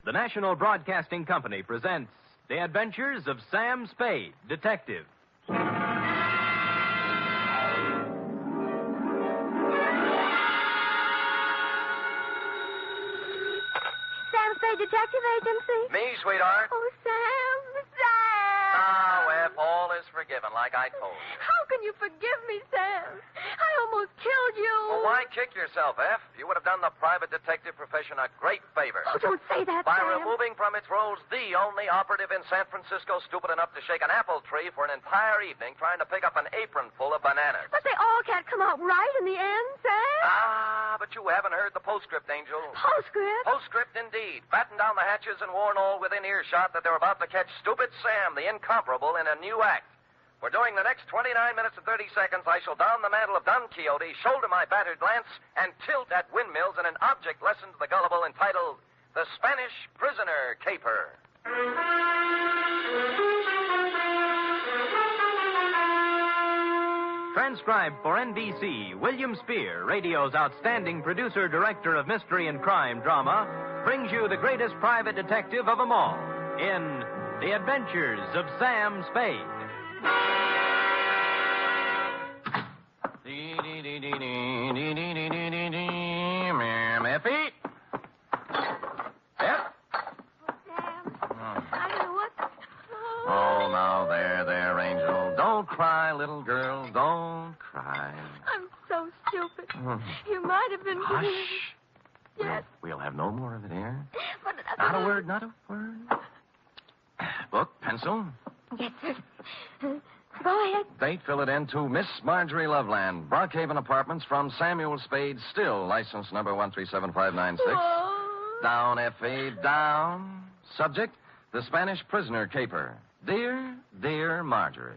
The National Broadcasting Company presents The Adventures of Sam Spade, Detective. Sam Spade Detective Agency? Me, sweetheart. Oh, Sam. Now, F, all is forgiven, like I told you. How can you forgive me, Sam? I almost killed you. Well, why kick yourself, F? You would have done the private detective profession a great favor. Oh, don't say that, By Sam. removing from its rolls the only operative in San Francisco stupid enough to shake an apple tree for an entire evening trying to pick up an apron full of bananas. But they all can't come out right in the end, Sam. Ah, but you haven't heard the postscript, Angel. Postscript? Postscript, indeed. Batten down the hatches and warn all within earshot that they're about to catch Stupid Sam, the incomparable, in a new act. For during the next 29 minutes and 30 seconds, I shall don the mantle of Don Quixote, shoulder my battered lance, and tilt at windmills in an object lesson to the gullible entitled The Spanish Prisoner Caper. Transcribed for NBC, William Spear, radio's outstanding producer-director of mystery and crime drama, brings you the greatest private detective of them all in The Adventures of Sam Spade. Effie? Yep. Sam, I don't know what... Oh, now, there, Angel. Don't cry, little girl. Don't cry. I'm so stupid. You might have been... Hush. Yes. We'll have no more of it here. But... Not a word, not a word. Book, pencil. Yes, sir. Go ahead. Date, fill it in to Miss Marjorie Loveland, Brockhaven Apartments, from Samuel Spade, still license number 1375596. Whoa. Down, F.A., down. Subject, the Spanish prisoner caper. Dear Marjorie.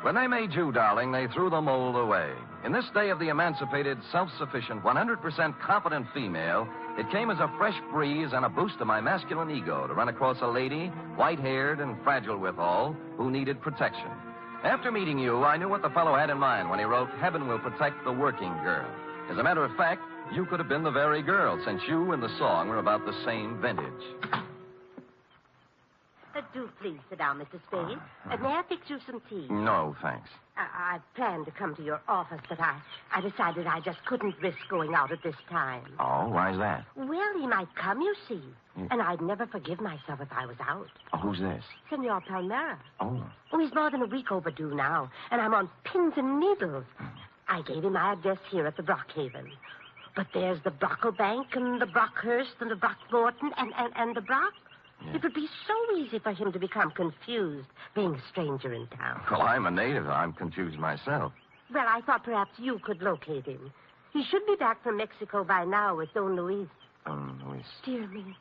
When they made you, darling, they threw the mold away. In this day of the emancipated, self-sufficient, 100% competent female, it came as a fresh breeze and a boost to my masculine ego to run across a lady, white-haired and fragile withal, who needed protection. After meeting you, I knew what the fellow had in mind when he wrote, "Heaven will protect the working girl." As a matter of fact, you could have been the very girl, since you and the song were about the same vintage. Do please sit down, Mr. Spade. May I fix you some tea? No, thanks. I planned to come to your office, but I decided I just couldn't risk going out at this time. Oh, why's that? Well, he might come, you see. And I'd never forgive myself if I was out. Oh, who's this? Senor Palmera. Oh. Oh, he's more than a week overdue now, and I'm on pins and needles. I gave him my address here at the Brockhaven. But there's the Brocklebank and the Brockhurst and the Brockmorton and the Brock. Yeah. It would be so easy for him to become confused, being a stranger in town. Well, I'm a native. I'm confused myself. Well, I thought perhaps you could locate him. He should be back from Mexico by now with Don Luis. Don Luis. Dear me.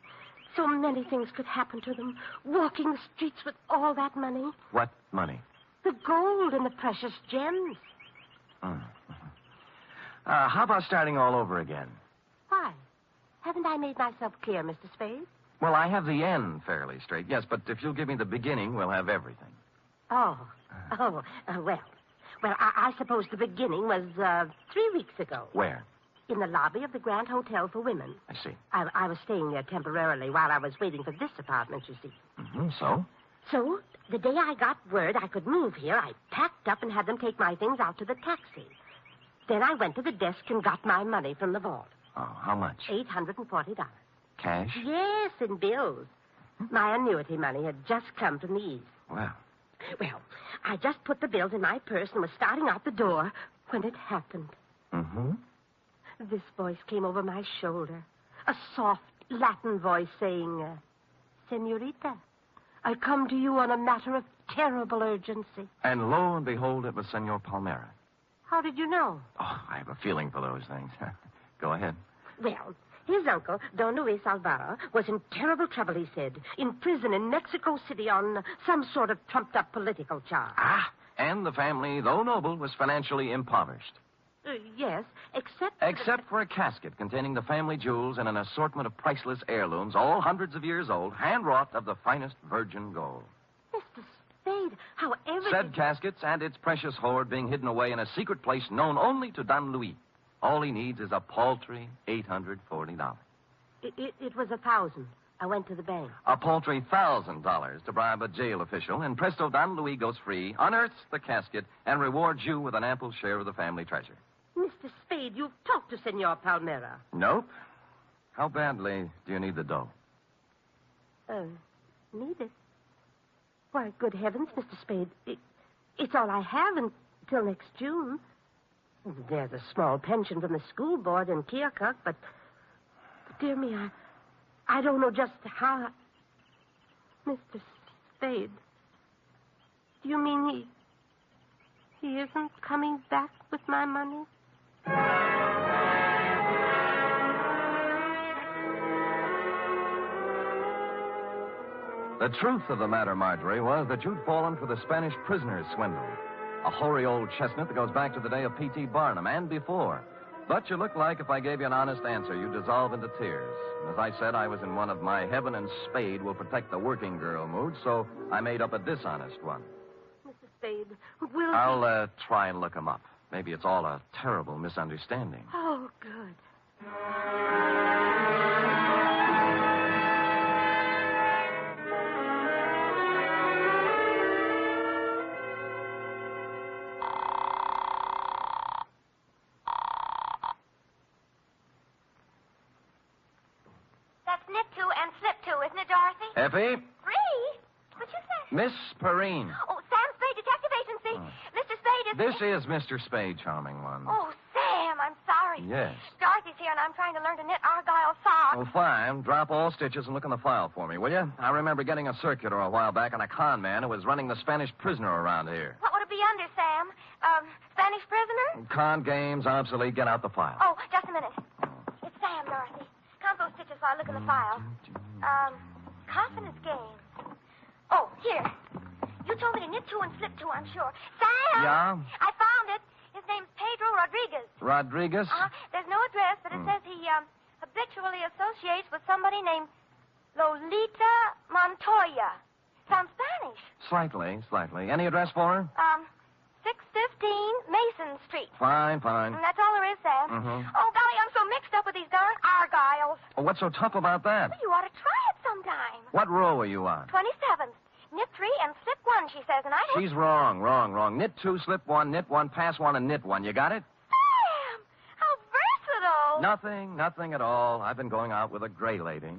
So many things could happen to them. Walking the streets with all that money. What money? The gold and the precious gems. How about starting all over again? Why? Haven't I made myself clear, Mr. Spade? Well, I have the end fairly straight, yes, but if you'll give me the beginning, we'll have everything. Well, I suppose the beginning was 3 weeks ago. Where? In the lobby of the Grand Hotel for Women. I see. I was staying there temporarily while I was waiting for this apartment, you see. So? So, the day I got word I could move here, I packed up and had them take my things out to the taxi. Then I went to the desk and got my money from the vault. Oh, how much? $840. Cash? Yes, in bills. My annuity money had just come from the East. Well, I just put the bills in my purse and was starting out the door when it happened. This voice came over my shoulder. A soft Latin voice saying, "Senorita, I come to you on a matter of terrible urgency." And lo and behold, it was Senor Palmera. How did you know? Oh, I have a feeling for those things. Go ahead. Well, his uncle, Don Luis Alvaro, was in terrible trouble, he said. In prison in Mexico City on some sort of trumped-up political charge. And the family, though noble, was financially impoverished. Yes, except... Except for a casket containing the family jewels and an assortment of priceless heirlooms, all hundreds of years old, hand-wrought of the finest virgin gold. Mr. Spade, however... Said caskets and its precious hoard being hidden away in a secret place known only to Don Luis. All he needs is a paltry $840. It was $1,000. I went to the bank. A paltry $1,000 to bribe a jail official, and presto, Don Louis goes free, unearths the casket, and rewards you with an ample share of the family treasure. Mr. Spade, you've talked to Senor Palmera. Nope. How badly do you need the dough? Need it? Why, good heavens, Mr. Spade. It's all I have until next June. There's a small pension from the school board in Keokuk, but dear me, I don't know just how... Mr. Spade, do you mean he isn't coming back with my money? The truth of the matter, Marjorie, was that you'd fallen for the Spanish prisoner's swindle. A hoary old chestnut that goes back to the day of P.T. Barnum and before. But you look like if I gave you an honest answer, you'd dissolve into tears. And as I said, I was in one of my heaven and spade will protect the working girl moods, so I made up a dishonest one. Mr. Spade, will I'll try and look him up. Maybe it's all a terrible misunderstanding. Oh, good. Effie? Free? What'd you say? Miss Perrine. Oh, Sam Spade, Detective Agency. Mr. Spade is... This is Mr. Spade, charming one. Oh, Sam, I'm sorry. Yes. Dorothy's here, and I'm trying to learn to knit argyle socks. Oh, fine. Drop all stitches and look in the file for me, will you? I remember getting a circular a while back on a con man who was running the Spanish prisoner around here. What would it be under, Sam? Spanish prisoner? Con games, obsolete. Get out the file. Oh, just a minute. It's Sam, Dorothy. Count those stitches while I look in the file. Confidence games. Oh, here. You told me to knit two and slip two, I'm sure. Sam! Yeah? I found it. His name's Pedro Rodriguez. Rodriguez? There's no address, but it says he habitually associates with somebody named Lolita Montoya. Sounds Spanish. Slightly. Any address for her? 615 Mason Street. Fine. And that's all there is, Sam. Oh, golly, I'm so mixed up with these darn argyles. Oh, what's so tough about that? Well, you ought to try it sometime. What row are you on? 27th. Knit three and slip one, she says, and I... She's wrong. Knit two, slip one, knit one, pass one, and knit one. You got it? Sam! How versatile. Nothing at all. I've been going out with a gray lady.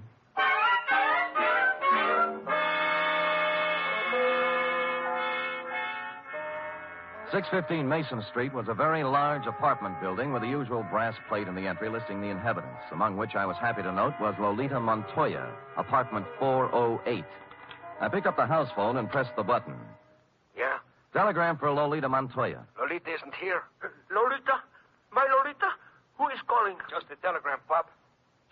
615 Mason Street was a very large apartment building with the usual brass plate in the entry listing the inhabitants, among which I was happy to note was Lolita Montoya, apartment 408. I picked up the house phone and pressed the button. Yeah? Telegram for Lolita Montoya. Lolita isn't here. Lolita? My Lolita? Who is calling? Just a telegram, Pop.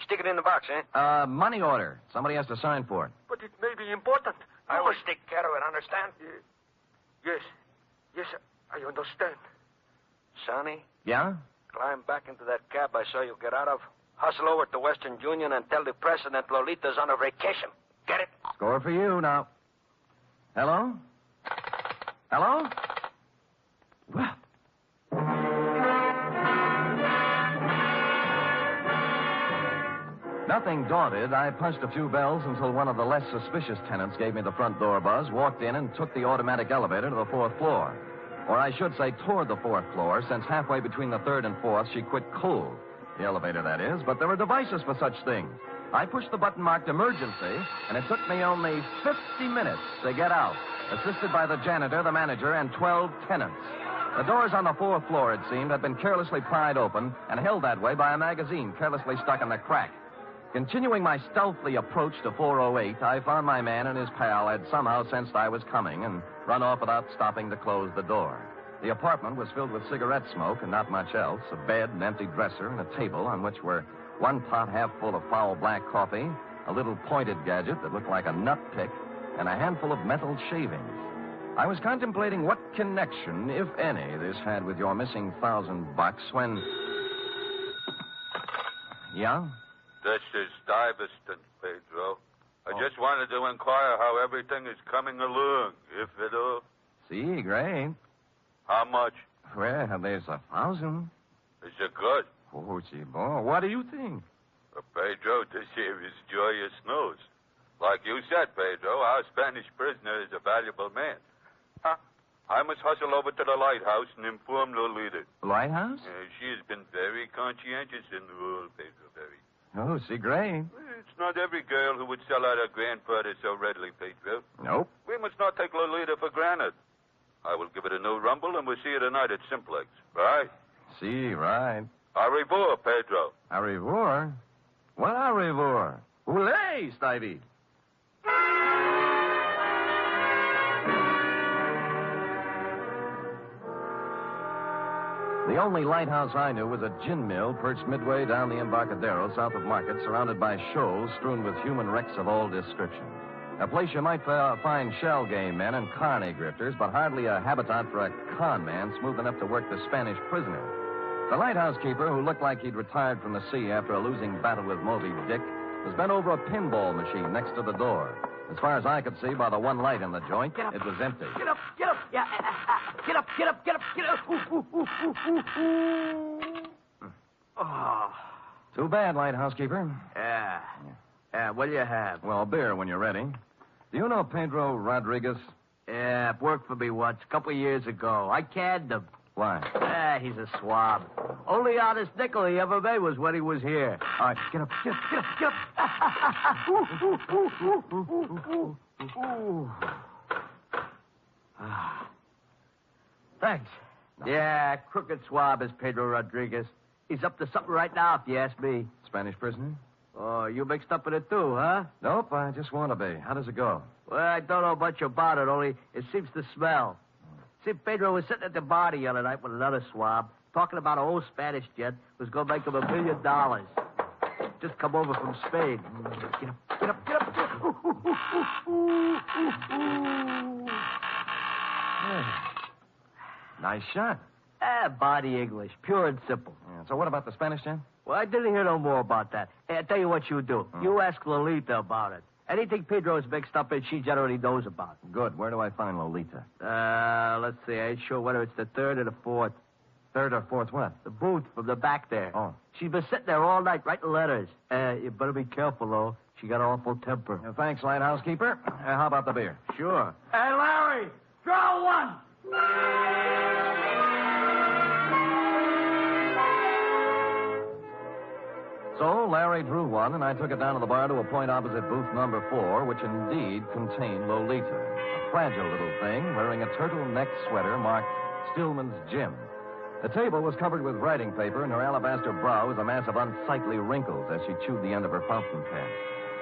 Stick it in the box, eh? Money order. Somebody has to sign for it. But it may be important. I will take care of it, understand? Yes, I understand. Sonny? Yeah? Climb back into that cab I saw you get out of. Hustle over to Western Union and tell the president Lolita's on a vacation. Get it? Score for you now. Hello? Well. Nothing daunted, I punched a few bells until one of the less suspicious tenants gave me the front door buzz, walked in, and took the automatic elevator to the fourth floor. Or I should say toward the fourth floor, since halfway between the third and fourth, she quit cold. The elevator, that is, but there are devices for such things. I pushed the button marked emergency, and it took me only 50 minutes to get out, assisted by the janitor, the manager, and 12 tenants. The doors on the fourth floor, it seemed, had been carelessly pried open and held that way by a magazine carelessly stuck in the crack. Continuing my stealthy approach to 408, I found my man and his pal had somehow sensed I was coming and run off without stopping to close the door. The apartment was filled with cigarette smoke and not much else, a bed, an empty dresser, and a table on which were one pot half full of foul black coffee, a little pointed gadget that looked like a nut pick, and a handful of metal shavings. I was contemplating what connection, if any, this had with your missing $1,000 when... Yeah? This is Stuyvesant, Pedro. I just wanted to inquire how everything is coming along, if at all. See, great. How much? Well, there's $1,000. Is it good? Oh, gee, boy, what do you think? Pedro, this here is joyous news. Like you said, Pedro, our Spanish prisoner is a valuable man. Huh? I must hustle over to the lighthouse and inform Lolita. The lighthouse? She has been very conscientious in the role, Pedro, very. Oh, see, great. It's not every girl who would sell out her grandfather so readily, Pedro. Nope. We must not take Lolita for granted. I will give it a new rumble, and we'll see her tonight at Simplex. Right? See, right. Au revoir, Pedro. Au revoir? What au revoir? Hooray, Stevie. The only lighthouse I knew was a gin mill perched midway down the Embarcadero south of Market, surrounded by shoals strewn with human wrecks of all description. A place you might find shell game men and carny grifters, but hardly a habitat for a con man smooth enough to work the Spanish prisoner. The lighthouse keeper, who looked like he'd retired from the sea after a losing battle with Moby Dick, was bent over a pinball machine next to the door. As far as I could see by the one light in the joint, it was empty. Get up, get up. Yeah, get up, get up, get up, get up. Oh. Too bad, lighthouse keeper. Yeah. What do you have? Well, beer when you're ready. Do you know Pedro Rodriguez? Yeah, worked for me once, a couple of years ago. I canned him. Why? He's a swab. Only honest nickel he ever made was when he was here. All right, get up, get up, get up, get up. Thanks. No. Yeah, crooked swab is Pedro Rodriguez. He's up to something right now, if you ask me. Spanish prisoner? Oh, you mixed up in it too, huh? Nope, I just want to be. How does it go? Well, I don't know much about it, only it seems to smell. See, Pedro was sitting at the bar the other night with another swab, talking about an old Spanish gent who's going to make him $1 million. Just come over from Spain. Get up, get up, get up, get up. Nice shot. Body English, pure and simple. Yeah, so what about the Spanish gent? Well, I didn't hear no more about that. Hey, I'll tell you what you do. You ask Lolita about it. Anything Pedro is mixed up in, she generally knows about. Good. Where do I find Lolita? Let's see. I ain't sure whether it's the third or the fourth. Third or fourth what? The booth from the back there. Oh. She's been sitting there all night writing letters. You better be careful, though. She got an awful temper. Thanks, lighthouse keeper. How about the beer? Sure. Hey, Larry, draw one. So Larry drew one, and I took it down to the bar to a point opposite booth number 4, which indeed contained Lolita, a fragile little thing wearing a turtleneck sweater marked Stillman's Gym. The table was covered with writing paper, and her alabaster brow was a mass of unsightly wrinkles as she chewed the end of her fountain pen.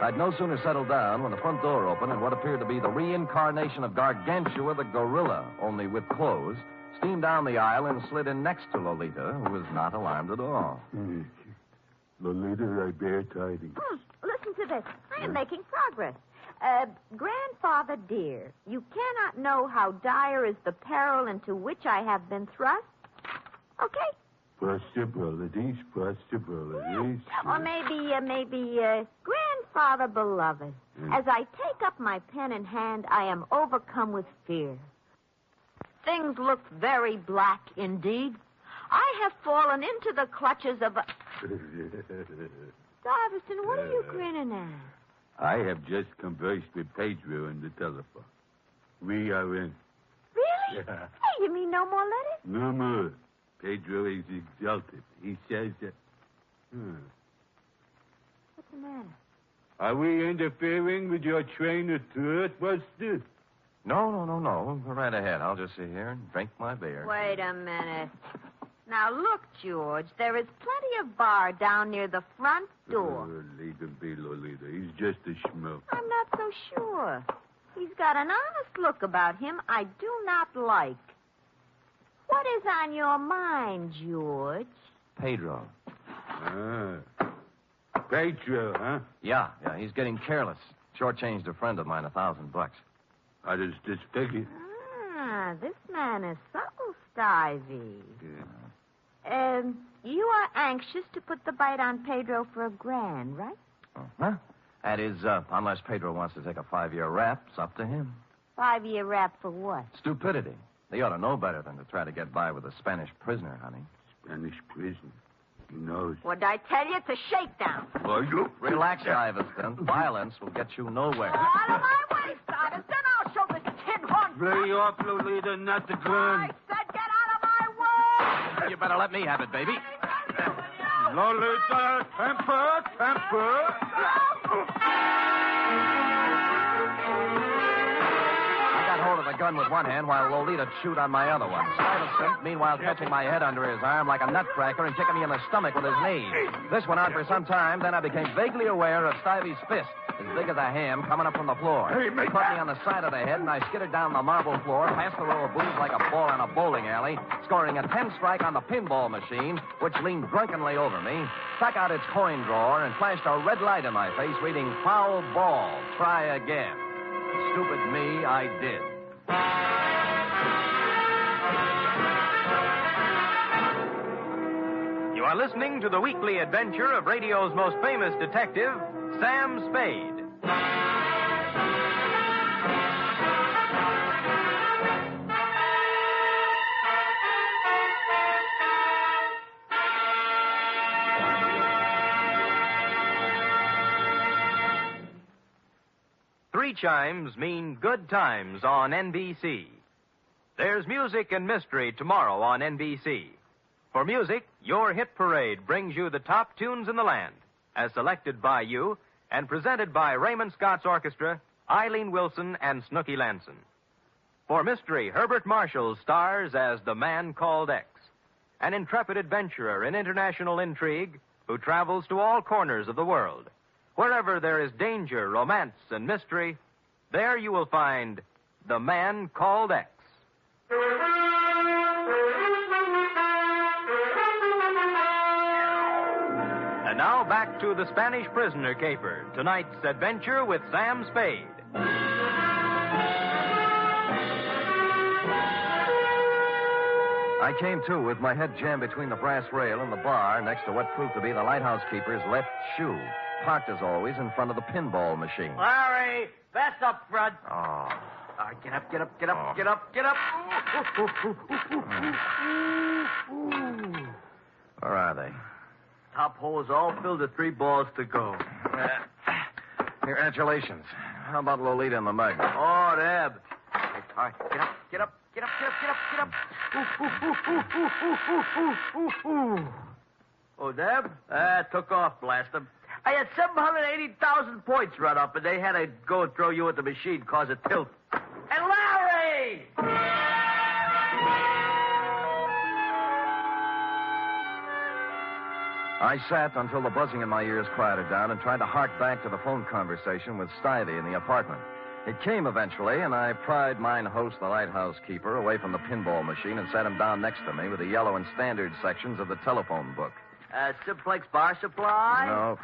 I'd no sooner settled down when the front door opened, and what appeared to be the reincarnation of Gargantua the gorilla, only with clothes, steamed down the aisle and slid in next to Lolita, who was not alarmed at all. Lolita, I bear tidings. Listen to this. I am making progress. Grandfather dear, you cannot know how dire is the peril into which I have been thrust. Okay? Possibilities. Or maybe, Grandfather beloved. As I take up my pen in hand, I am overcome with fear. Things look very black indeed. I have fallen into the clutches of a... Stuyvesant, what are you grinning at? I have just conversed with Pedro on the telephone. We are in. Really? Yeah. Hey, you mean no more letters? No more. Pedro is exultant. He says that... What's the matter? Are we interfering with your train of thought? What's this? No. Go right ahead. I'll just sit here and drink my beer. Wait a minute. Now, look, George, there is plenty of bar down near the front door. Leave him be, Lolita. He's just a schmuck. I'm not so sure. He's got an honest look about him I do not like. What is on your mind, George? Pedro. Pedro, huh? Yeah, he's getting careless. Shortchanged a friend of mine $1,000. How does this figure? This man is subtle, Stivey. Yeah. You are anxious to put the bite on Pedro for $1,000, right? Huh? That is, unless Pedro wants to take a 5-year rap, it's up to him. 5-year rap for what? Stupidity. They ought to know better than to try to get by with a Spanish prisoner, honey. Spanish prisoner? Nose. What did I tell you? It's a shakedown. Oh, you... Relax, Stuyvesant. Violence will get you nowhere. Out of my way, Stuyvesant. I'll show this tin horn. Lay off, Lolita, not the I gun. said get out of my way. You better let me have it, baby. Lolita, temper. I got hold of the gun with one hand while Lolita chewed on my other one. Stuyvesant, meanwhile, catching my head under his arm like a nutcracker and kicking me in the stomach with his knee. This went on for some time, then I became vaguely aware of Stuyvesant's fist, as big as a ham, coming up from the floor. He put me on the side of the head, and I skittered down the marble floor, past the row of booths like a ball in a bowling alley, scoring a 10-strike on the pinball machine, which leaned drunkenly over me, stuck out its coin drawer, and flashed a red light in my face, reading, "Foul ball, try again." Stupid me, I did. You are listening to the weekly adventure of radio's most famous detective, Sam Spade. Three chimes mean good times on NBC. There's music and mystery tomorrow on NBC. For music, your hit parade brings you the top tunes in the land, as selected by you and presented by Raymond Scott's Orchestra, Eileen Wilson, and Snooky Lanson. For mystery, Herbert Marshall stars as the Man Called X, an intrepid adventurer in international intrigue who travels to all corners of the world. Wherever there is danger, romance, and mystery, there you will find the Man Called X. And now back to the Spanish Prisoner Caper, tonight's adventure with Sam Spade. I came to with my head jammed between the brass rail and the bar next to what proved to be the lighthouse keeper's left shoe, parked as always in front of the pinball machine. Larry, that's up front. Oh. All right, get up. Get up. Where are they? Top hole is all filled with 3 balls to go. Congratulations. How about Lolita and the mug? Oh, Deb. All right, get up. Oh, Deb? Took off, blast them. I had 780,000 points run up, and they had to go and throw you at the machine, cause a tilt. And Larry! I sat until the buzzing in my ears quieted down and tried to hark back to the phone conversation with Stuyvesant in the apartment. It came eventually, and I pried mine host, the lighthouse keeper, away from the pinball machine and sat him down next to me with the yellow and standard sections of the telephone book. Simplex Bar Supply? No.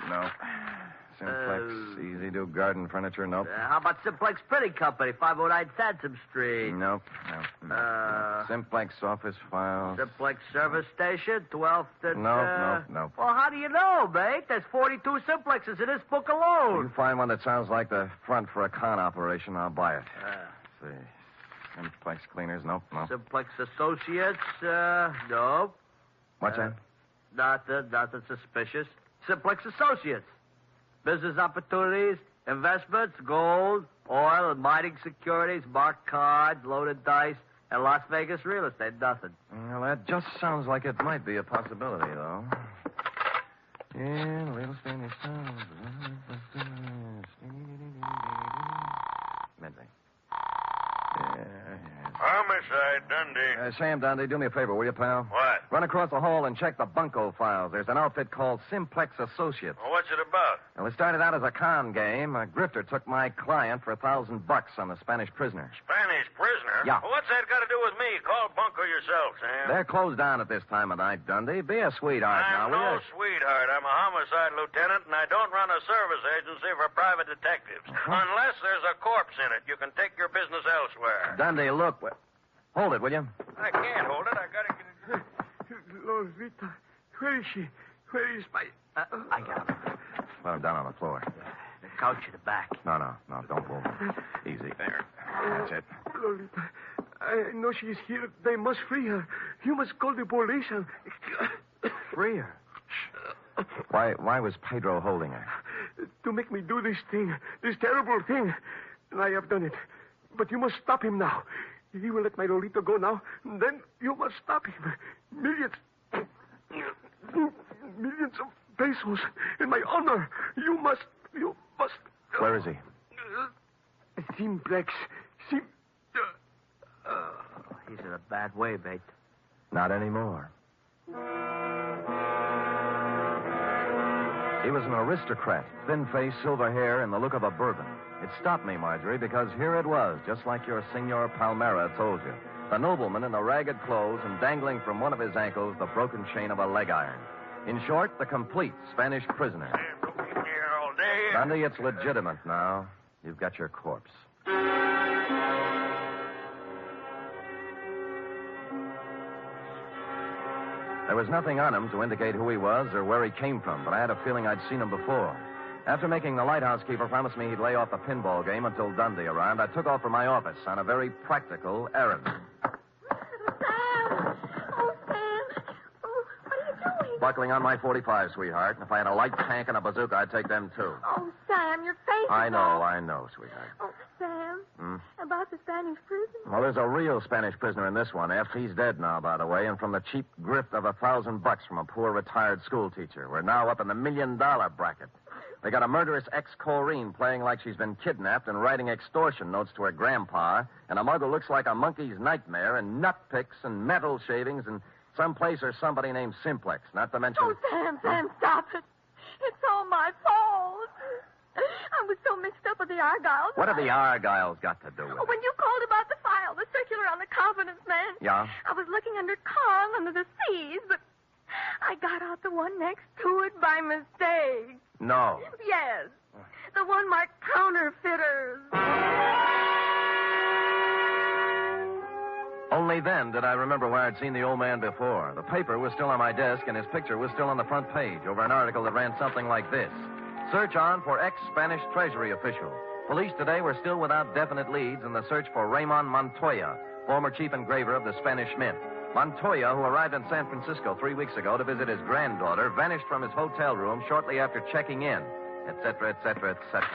Simplex, Easy Do Garden Furniture, nope. How about Simplex Printing Company, 509 Sansom Street? Nope. Simplex Office Files. Simplex Service Station, 12th and... Nope. Well, how do you know, mate? There's 42 Simplexes in this book alone. You find one that sounds like the front for a con operation, I'll buy it. Let's see. Simplex Cleaners, nope. Simplex Associates, nope. What's that? Nothing suspicious. Simplex Associates. Business opportunities, investments, gold, oil, and mining securities, marked cards, loaded dice, and Las Vegas real estate. Nothing. Well, that just sounds like it might be a possibility, though. Yeah, real estate is... Midday. Homicide, Dundee. Sam Dundee, do me a favor, will you, pal? What? Run across the hall and check the bunco files. There's an outfit called Simplex Associates. Well, what's it about? Well, it started out as a con game. A grifter took my client for $1,000 on the Spanish prisoner. Spanish prisoner? Yeah. Well, what's that got to do with me? Call Bunko yourself, Sam. They're closed down at this time of night, Dundee. Be a sweetheart now, I'm will no you? sweetheart. I'm a homicide lieutenant, and I don't run a service agency for private detectives. Unless there's a corpse in it. You can take your business elsewhere. Dundee, look. Hold it, will you? I can't hold it. I got to get it. Lolita, where is she? Where is my... I got him. Put him down on the floor. The couch in the back. No, don't move. Easy. There. That's it. Lolita, I know she's here. They must free her. You must call the police and... Free her? Why was Pedro holding her? To make me do this thing, this terrible thing. And I have done it. But you must stop him now. He will let my Lolita go now. Then you must stop him. Millions of pesos in my honor. You must. Where is he? Simplex. He's in a bad way, mate. Not anymore. He was an aristocrat, thin face, silver hair, and the look of a Bourbon. It stopped me, Marjorie, because here it was, just like your Senor Palmera told you. The nobleman in the ragged clothes and dangling from one of his ankles the broken chain of a leg iron. In short, the complete Spanish prisoner. Here all day. Dundee, it's legitimate now. You've got your corpse. There was nothing on him to indicate who he was or where he came from, but I had a feeling I'd seen him before. After making the lighthouse keeper promise me he'd lay off the pinball game until Dundee arrived, I took off for my office on a very practical errand. Sam! Oh, Sam! Oh, what are you doing? Buckling on my .45, sweetheart. If I had a light tank and a bazooka, I'd take them, too. Oh, Sam, your face is I all... know, sweetheart. Oh, Sam. About the Spanish prison? Well, there's a real Spanish prisoner in this one, F. He's dead now, by the way, and from the cheap grift of $1,000 from a poor retired school teacher. We're now up in the $1 million bracket. They got a murderous ex-Corrine playing like she's been kidnapped and writing extortion notes to her grandpa, and a mug who looks like a monkey's nightmare, and nut picks and metal shavings, and someplace or somebody named Simplex, not to mention... Oh, Sam, stop it. It's all my fault. I was so mixed up with the Argyles. What have the Argyles got to do with it? When you called about the file, the circular on the confidence man. Yeah? I was looking under Kong under the C's, but I got out the one next to it by mistake. No. Yes. The one marked counterfeiters. Only then did I remember where I'd seen the old man before. The paper was still on my desk, and his picture was still on the front page over an article that ran something like this. Search on for ex-Spanish Treasury official. Police today were still without definite leads in the search for Ramon Montoya, former chief engraver of the Spanish Mint. Montoya, who arrived in San Francisco 3 weeks ago to visit his granddaughter, vanished from his hotel room shortly after checking in, etc., etc., etc.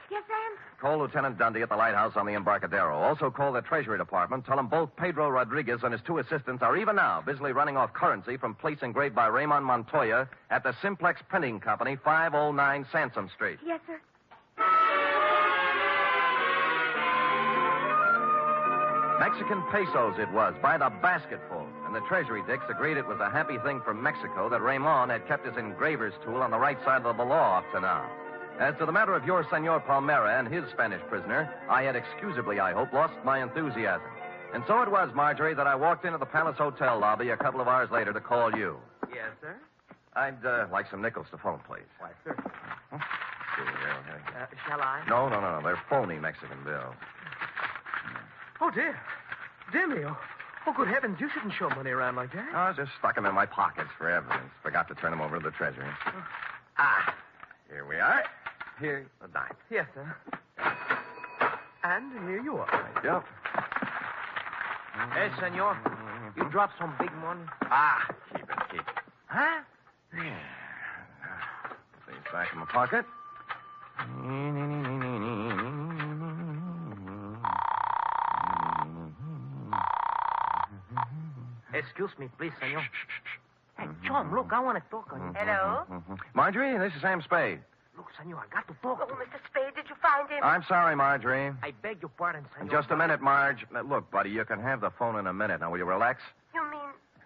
Yes, Sam? Call Lieutenant Dundee at the lighthouse on the Embarcadero. Also call the Treasury Department. Tell them both Pedro Rodriguez and his two assistants are even now busily running off currency from plates engraved by Ramon Montoya at the Simplex Printing Company, 509 Sansom Street. Yes, sir. Mexican pesos it was, by the basketful. And the Treasury dicks agreed it was a happy thing for Mexico that Ramon had kept his engraver's tool on the right side of the law up to now. As to the matter of your Senor Palmera and his Spanish prisoner, I had excusably, I hope, lost my enthusiasm. And so it was, Marjorie, that I walked into the Palace Hotel lobby a couple of hours later to call you. Yes, sir? I'd like some nickels to phone, please. Why, sir. Shall I? No. They're phony Mexican bills. Oh, dear. Dear me. Oh, good heavens. You shouldn't show money around like that. I just stuck them in my pockets for evidence. Forgot to turn them over to the Treasury. Here we are. Here's a dime. Yes, sir. And here you are. Thank you. Hey, senor. You dropped some big money. Keep it. Huh? Yeah. Put these back in my pocket. Excuse me, please, senor. Hey, Chum, look, I want to talk on you. Hello? Marjorie, this is Sam Spade. Look, senor, I got to talk Oh, to you. Mr. Spade, did you find him? I'm sorry, Marjorie. I beg your pardon, senor. Just a minute, Marge. Look, buddy, you can have the phone in a minute. Now, will you relax? You mean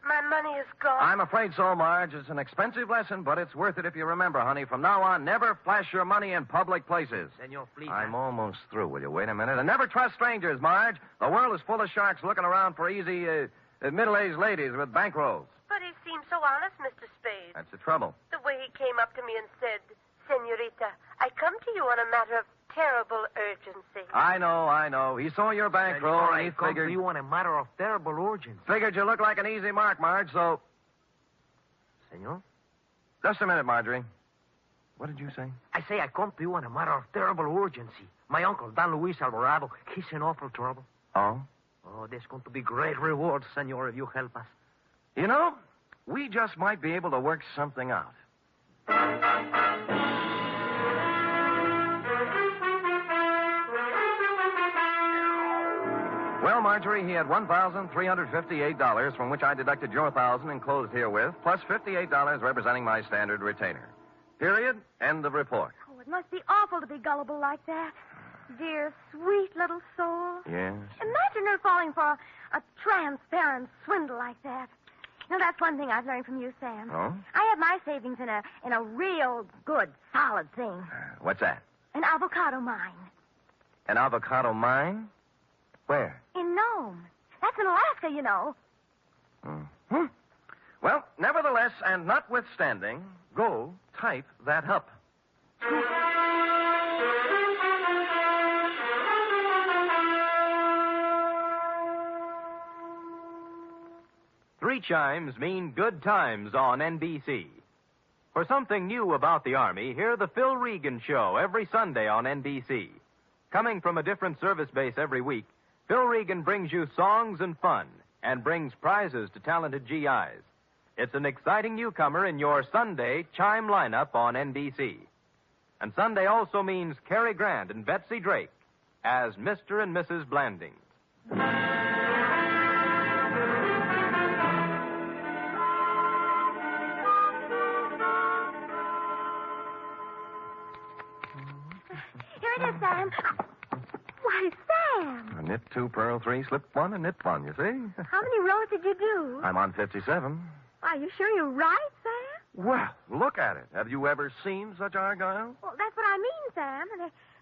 my money is gone? I'm afraid so, Marge. It's an expensive lesson, but it's worth it if you remember, honey. From now on, never flash your money in public places. Senor, please. I'm almost through. Will you wait a minute? And never trust strangers, Marge. The world is full of sharks looking around for easy, middle-aged ladies with bankrolls. But he seemed so honest, Mr. Spade. That's the trouble. The way he came up to me and said, Senorita, I come to you on a matter of terrible urgency. I know. He saw your bankroll, Senor, and he I come figured... to you on a matter of terrible urgency. Figured you look like an easy mark, Marge, so... Senor? Just a minute, Marjorie. What did you say? I say I come to you on a matter of terrible urgency. My uncle, Don Luis Alvarado, he's in awful trouble. Oh? Oh, there's going to be great rewards, senor, if you help us. You know, we just might be able to work something out. Well, Marjorie, he had $1,358, from which I deducted your $1,000 enclosed herewith, plus $58 representing my standard retainer. Period. End of report. Oh, it must be awful to be gullible like that. Dear, sweet little soul. Yes? Imagine her falling for a transparent swindle like that. You know, that's one thing I've learned from you, Sam. Oh? I have my savings in a real good, solid thing. What's that? An avocado mine. An avocado mine? Where? In Nome. That's in Alaska, you know. Mm-hmm. Well, nevertheless, and notwithstanding, go type that up. Three chimes mean good times on NBC. For something new about the Army, hear the Phil Regan Show every Sunday on NBC. Coming from a different service base every week, Phil Regan brings you songs and fun and brings prizes to talented GIs. It's an exciting newcomer in your Sunday chime lineup on NBC. And Sunday also means Cary Grant and Betsy Drake as Mr. and Mrs. Blandings. Here it is, Sam. Why, Sam. A knit 2, purl 3, slip 1, and knit 1, you see? How many rows did you do? I'm on 57. Are you sure you're right, Sam? Well, look at it. Have you ever seen such argyle? Well, that's what I mean, Sam.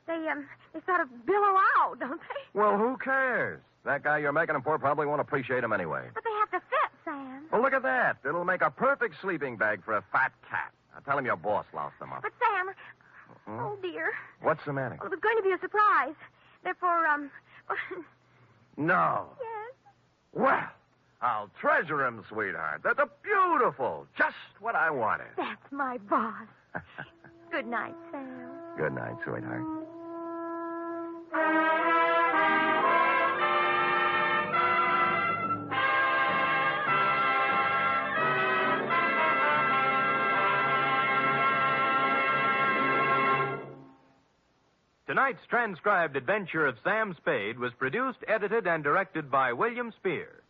They sort of billow out, don't they? Well, who cares? That guy you're making them for probably won't appreciate them anyway. But they have to fit, Sam. Well, look at that. It'll make a perfect sleeping bag for a fat cat. Now, tell him your boss loused them up. But, Sam, oh, dear. What's the matter? Well, it was going to be a surprise. They're for, No. Yes? Well, I'll treasure 'em, sweetheart. They're beautiful. Just what I wanted. That's my boss. Good night, Sam. Good night, sweetheart. Tonight's transcribed adventure of Sam Spade was produced, edited, and directed by William Spear.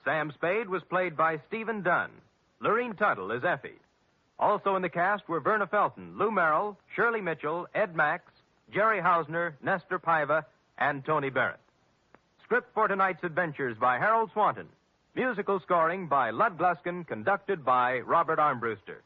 Sam Spade was played by Stephen Dunn. Lorene Tuttle is Effie. Also in the cast were Verna Felton, Lou Merrill, Shirley Mitchell, Ed Max, Jerry Hausner, Nestor Paiva, and Tony Barrett. Script for tonight's adventures by Harold Swanton. Musical scoring by Lud Gluskin, conducted by Robert Armbruster.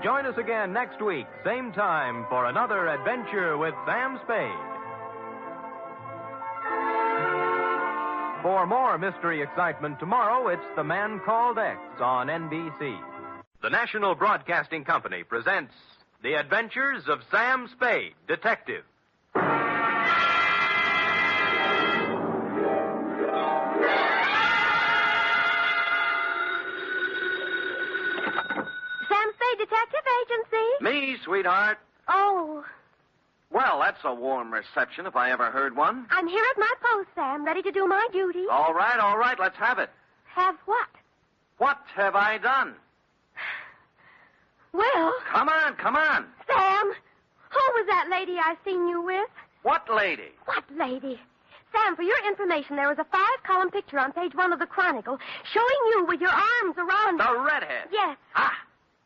Join us again next week, same time, for another adventure with Sam Spade. For more mystery excitement tomorrow, it's The Man Called X on NBC. The National Broadcasting Company presents The Adventures of Sam Spade, Detective. Detective Agency? Me, sweetheart. Oh. Well, that's a warm reception if I ever heard one. I'm here at my post, Sam, ready to do my duty. All right, let's have it. Have what? What have I done? Well... Come on. Sam, who was that lady I seen you with? What lady? What lady? Sam, for your information, there was a 5-column picture on page 1 of the Chronicle showing you with your arms around... The redhead? Yes. Ah.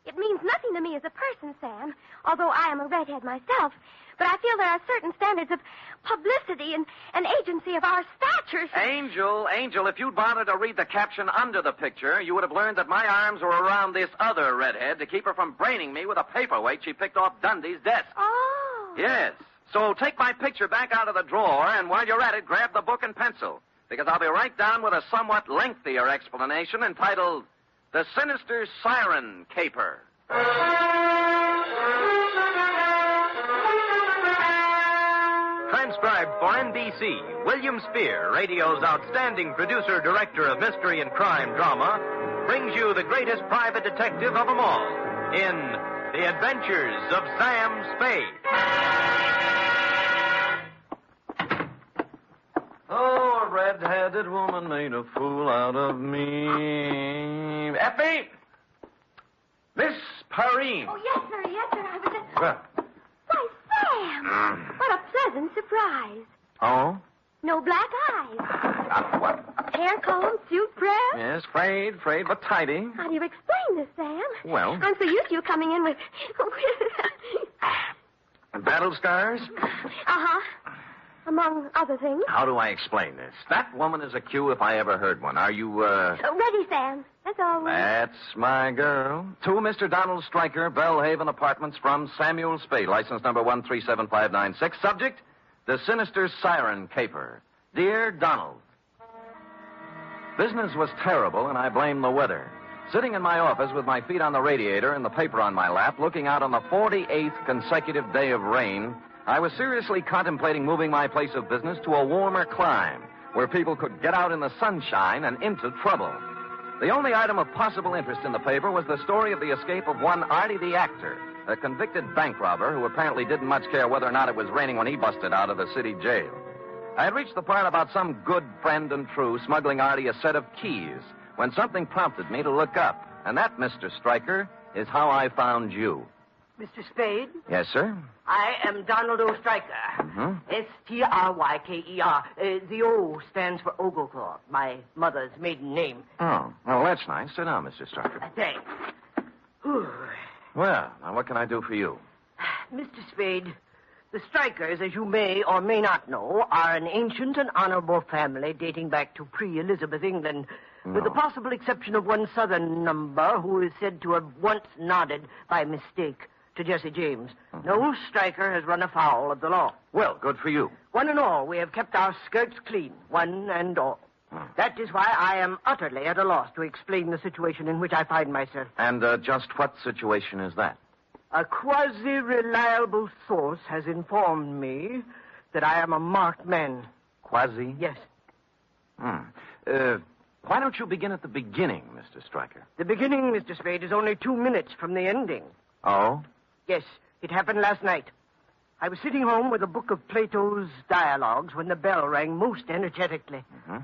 It means nothing to me as a person, Sam, although I am a redhead myself. But I feel there are certain standards of publicity and agency of our stature. Angel, if you'd bothered to read the caption under the picture, you would have learned that my arms were around this other redhead to keep her from braining me with a paperweight she picked off Dundee's desk. Oh. Yes. So take my picture back out of the drawer, and while you're at it, grab the book and pencil, because I'll be right down with a somewhat lengthier explanation entitled The Sinister Siren Caper. transcribed for NBC, William Spear, radio's outstanding producer director of mystery and crime drama, brings you the greatest private detective of them all in The Adventures of Sam Spade. Oh, a red-headed woman made a fool out of me. Effie! Miss Perrine. Oh, yes, sir. I was just... Well. Why, Sam! What a pleasant surprise. Oh? No black eyes. What? Hair comb, suit pressed. Yes, frayed, but tidy. How do you explain this, Sam? Well. I'm so used to you coming in with... Battle scars? Uh-huh. Among other things. How do I explain this? That woman is a Q if I ever heard one. Are you, Ready, Sam. That's all. That's my girl. To Mr. Donald Stryker, Bellhaven Apartments from Samuel Spade, license number 1375596. Subject, the sinister siren caper. Dear Donald, business was terrible, and I blame the weather. Sitting in my office with my feet on the radiator and the paper on my lap, looking out on the 48th consecutive day of rain, I was seriously contemplating moving my place of business to a warmer clime where people could get out in the sunshine and into trouble. The only item of possible interest in the paper was the story of the escape of one Artie the actor, a convicted bank robber who apparently didn't much care whether or not it was raining when he busted out of the city jail. I had reached the part about some good friend and true smuggling Artie a set of keys when something prompted me to look up. And that, Mr. Stryker, is how I found you. Mr. Spade? Yes, sir? I am Donald O. Stryker. Mm-hmm. Stryker. The O stands for Oglethorpe, my mother's maiden name. Oh, well, that's nice. Sit down, Mr. Stryker. Thanks. Whew. Well, now what can I do for you? Mr. Spade, the Strykers, as you may or may not know, are an ancient and honorable family dating back to pre-Elizabeth England, with the possible exception of one southern number who is said to have once nodded by mistake to Jesse James. Mm-hmm. No Stryker has run afoul of the law. Well, good for you. One and all, we have kept our skirts clean, one and all. That is why I am utterly at a loss to explain the situation in which I find myself. And just what situation is that? A quasi-reliable source has informed me that I am a marked man. Quasi? Yes. Why don't you begin at the beginning, Mr. Stryker? The beginning, Mr. Spade, is only 2 minutes from the ending. Oh? Yes, it happened last night. I was sitting home with a book of Plato's dialogues when the bell rang most energetically. Mm-hmm.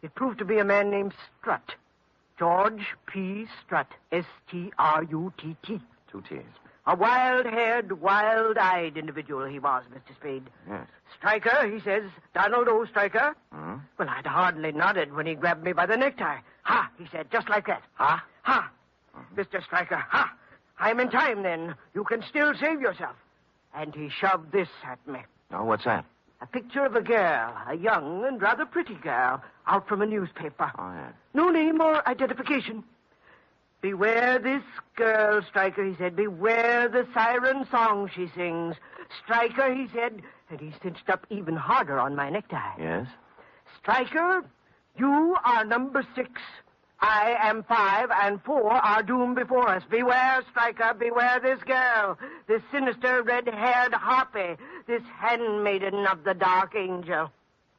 It proved to be a man named Strutt. George P. Strutt. S-T-R-U-T-T. 2 T's. A wild-haired, wild-eyed individual he was, Mr. Spade. Yes. Stryker, he says. Donald O. Stryker. Hmm? Well, I'd hardly nodded when he grabbed me by the necktie. Ha, he said, just like that. Ha? Ha. Mr. Stryker, ha. I'm in time, then. You can still save yourself. And he shoved this at me. Oh, what's that? A picture of a girl, a young and rather pretty girl, out from a newspaper. Oh, yeah. No name or identification. Beware this girl, Stryker, he said. Beware the siren song she sings. Stryker, he said, and he cinched up even harder on my necktie. Yes? Stryker, you are number 6. I am 5, and 4 are doomed before us. Beware, Stryker, beware this girl, this sinister red-haired harpy, this handmaiden of the Dark Angel.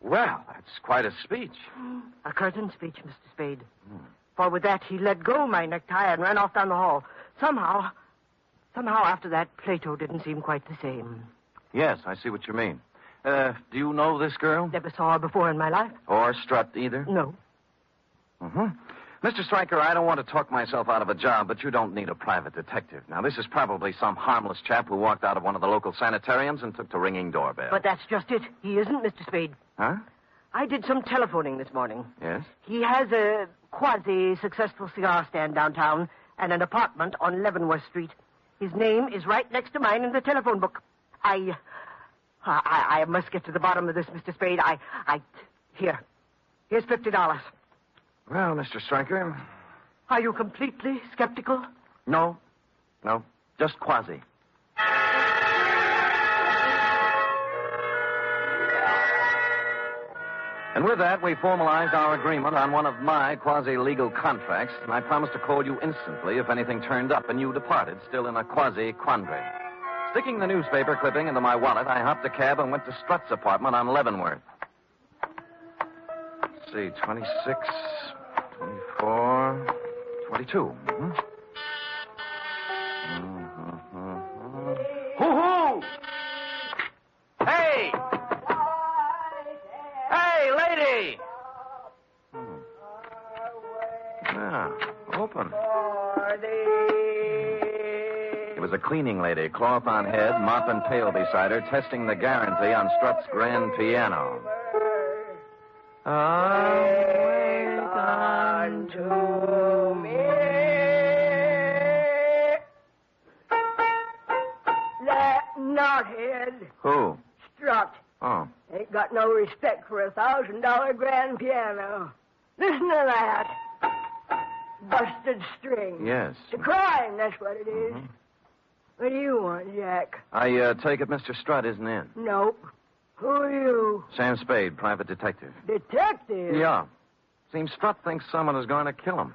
Well, that's quite a speech. A curtain speech, Mr. Spade. For with that, he let go my necktie and ran off down the hall. Somehow after that, Plato didn't seem quite the same. Yes, I see what you mean. Do you know this girl? Never saw her before in my life. Or Strutt either? No. Mm-hmm. Mr. Stryker, I don't want to talk myself out of a job, but you don't need a private detective. Now, this is probably some harmless chap who walked out of one of the local sanitariums and took the ringing doorbell. But that's just it. He isn't, Mr. Spade. Huh? I did some telephoning this morning. Yes? He has a quasi-successful cigar stand downtown and an apartment on Leavenworth Street. His name is right next to mine in the telephone book. I must get to the bottom of this, Mr. Spade. Here's $50. Well, Mr. Stryker. Are you completely skeptical? No, just quasi. And with that, we formalized our agreement on one of my quasi-legal contracts, and I promised to call you instantly if anything turned up, and you departed, still in a quasi-quandary. Sticking the newspaper clipping into my wallet, I hopped a cab and went to Strutt's apartment on Leavenworth. Let's see, 26, 24, 22. Mm-hmm. Hoo-hoo! Hey! Hey, lady! Yeah, open. It was a cleaning lady, cloth on head, mop and pail beside her, testing the guarantee on Strutt's grand piano. Wait unto me. That knothead. Who? Strutt. Oh. Ain't got no respect for $1,000 grand piano. Listen to that. Busted string. Yes. It's a crime, that's what it is. Mm-hmm. What do you want, Jack? I take it Mr. Strutt isn't in. Nope. Who are you? Sam Spade, private detective. Detective? Yeah. Seems Strutt thinks someone is going to kill him.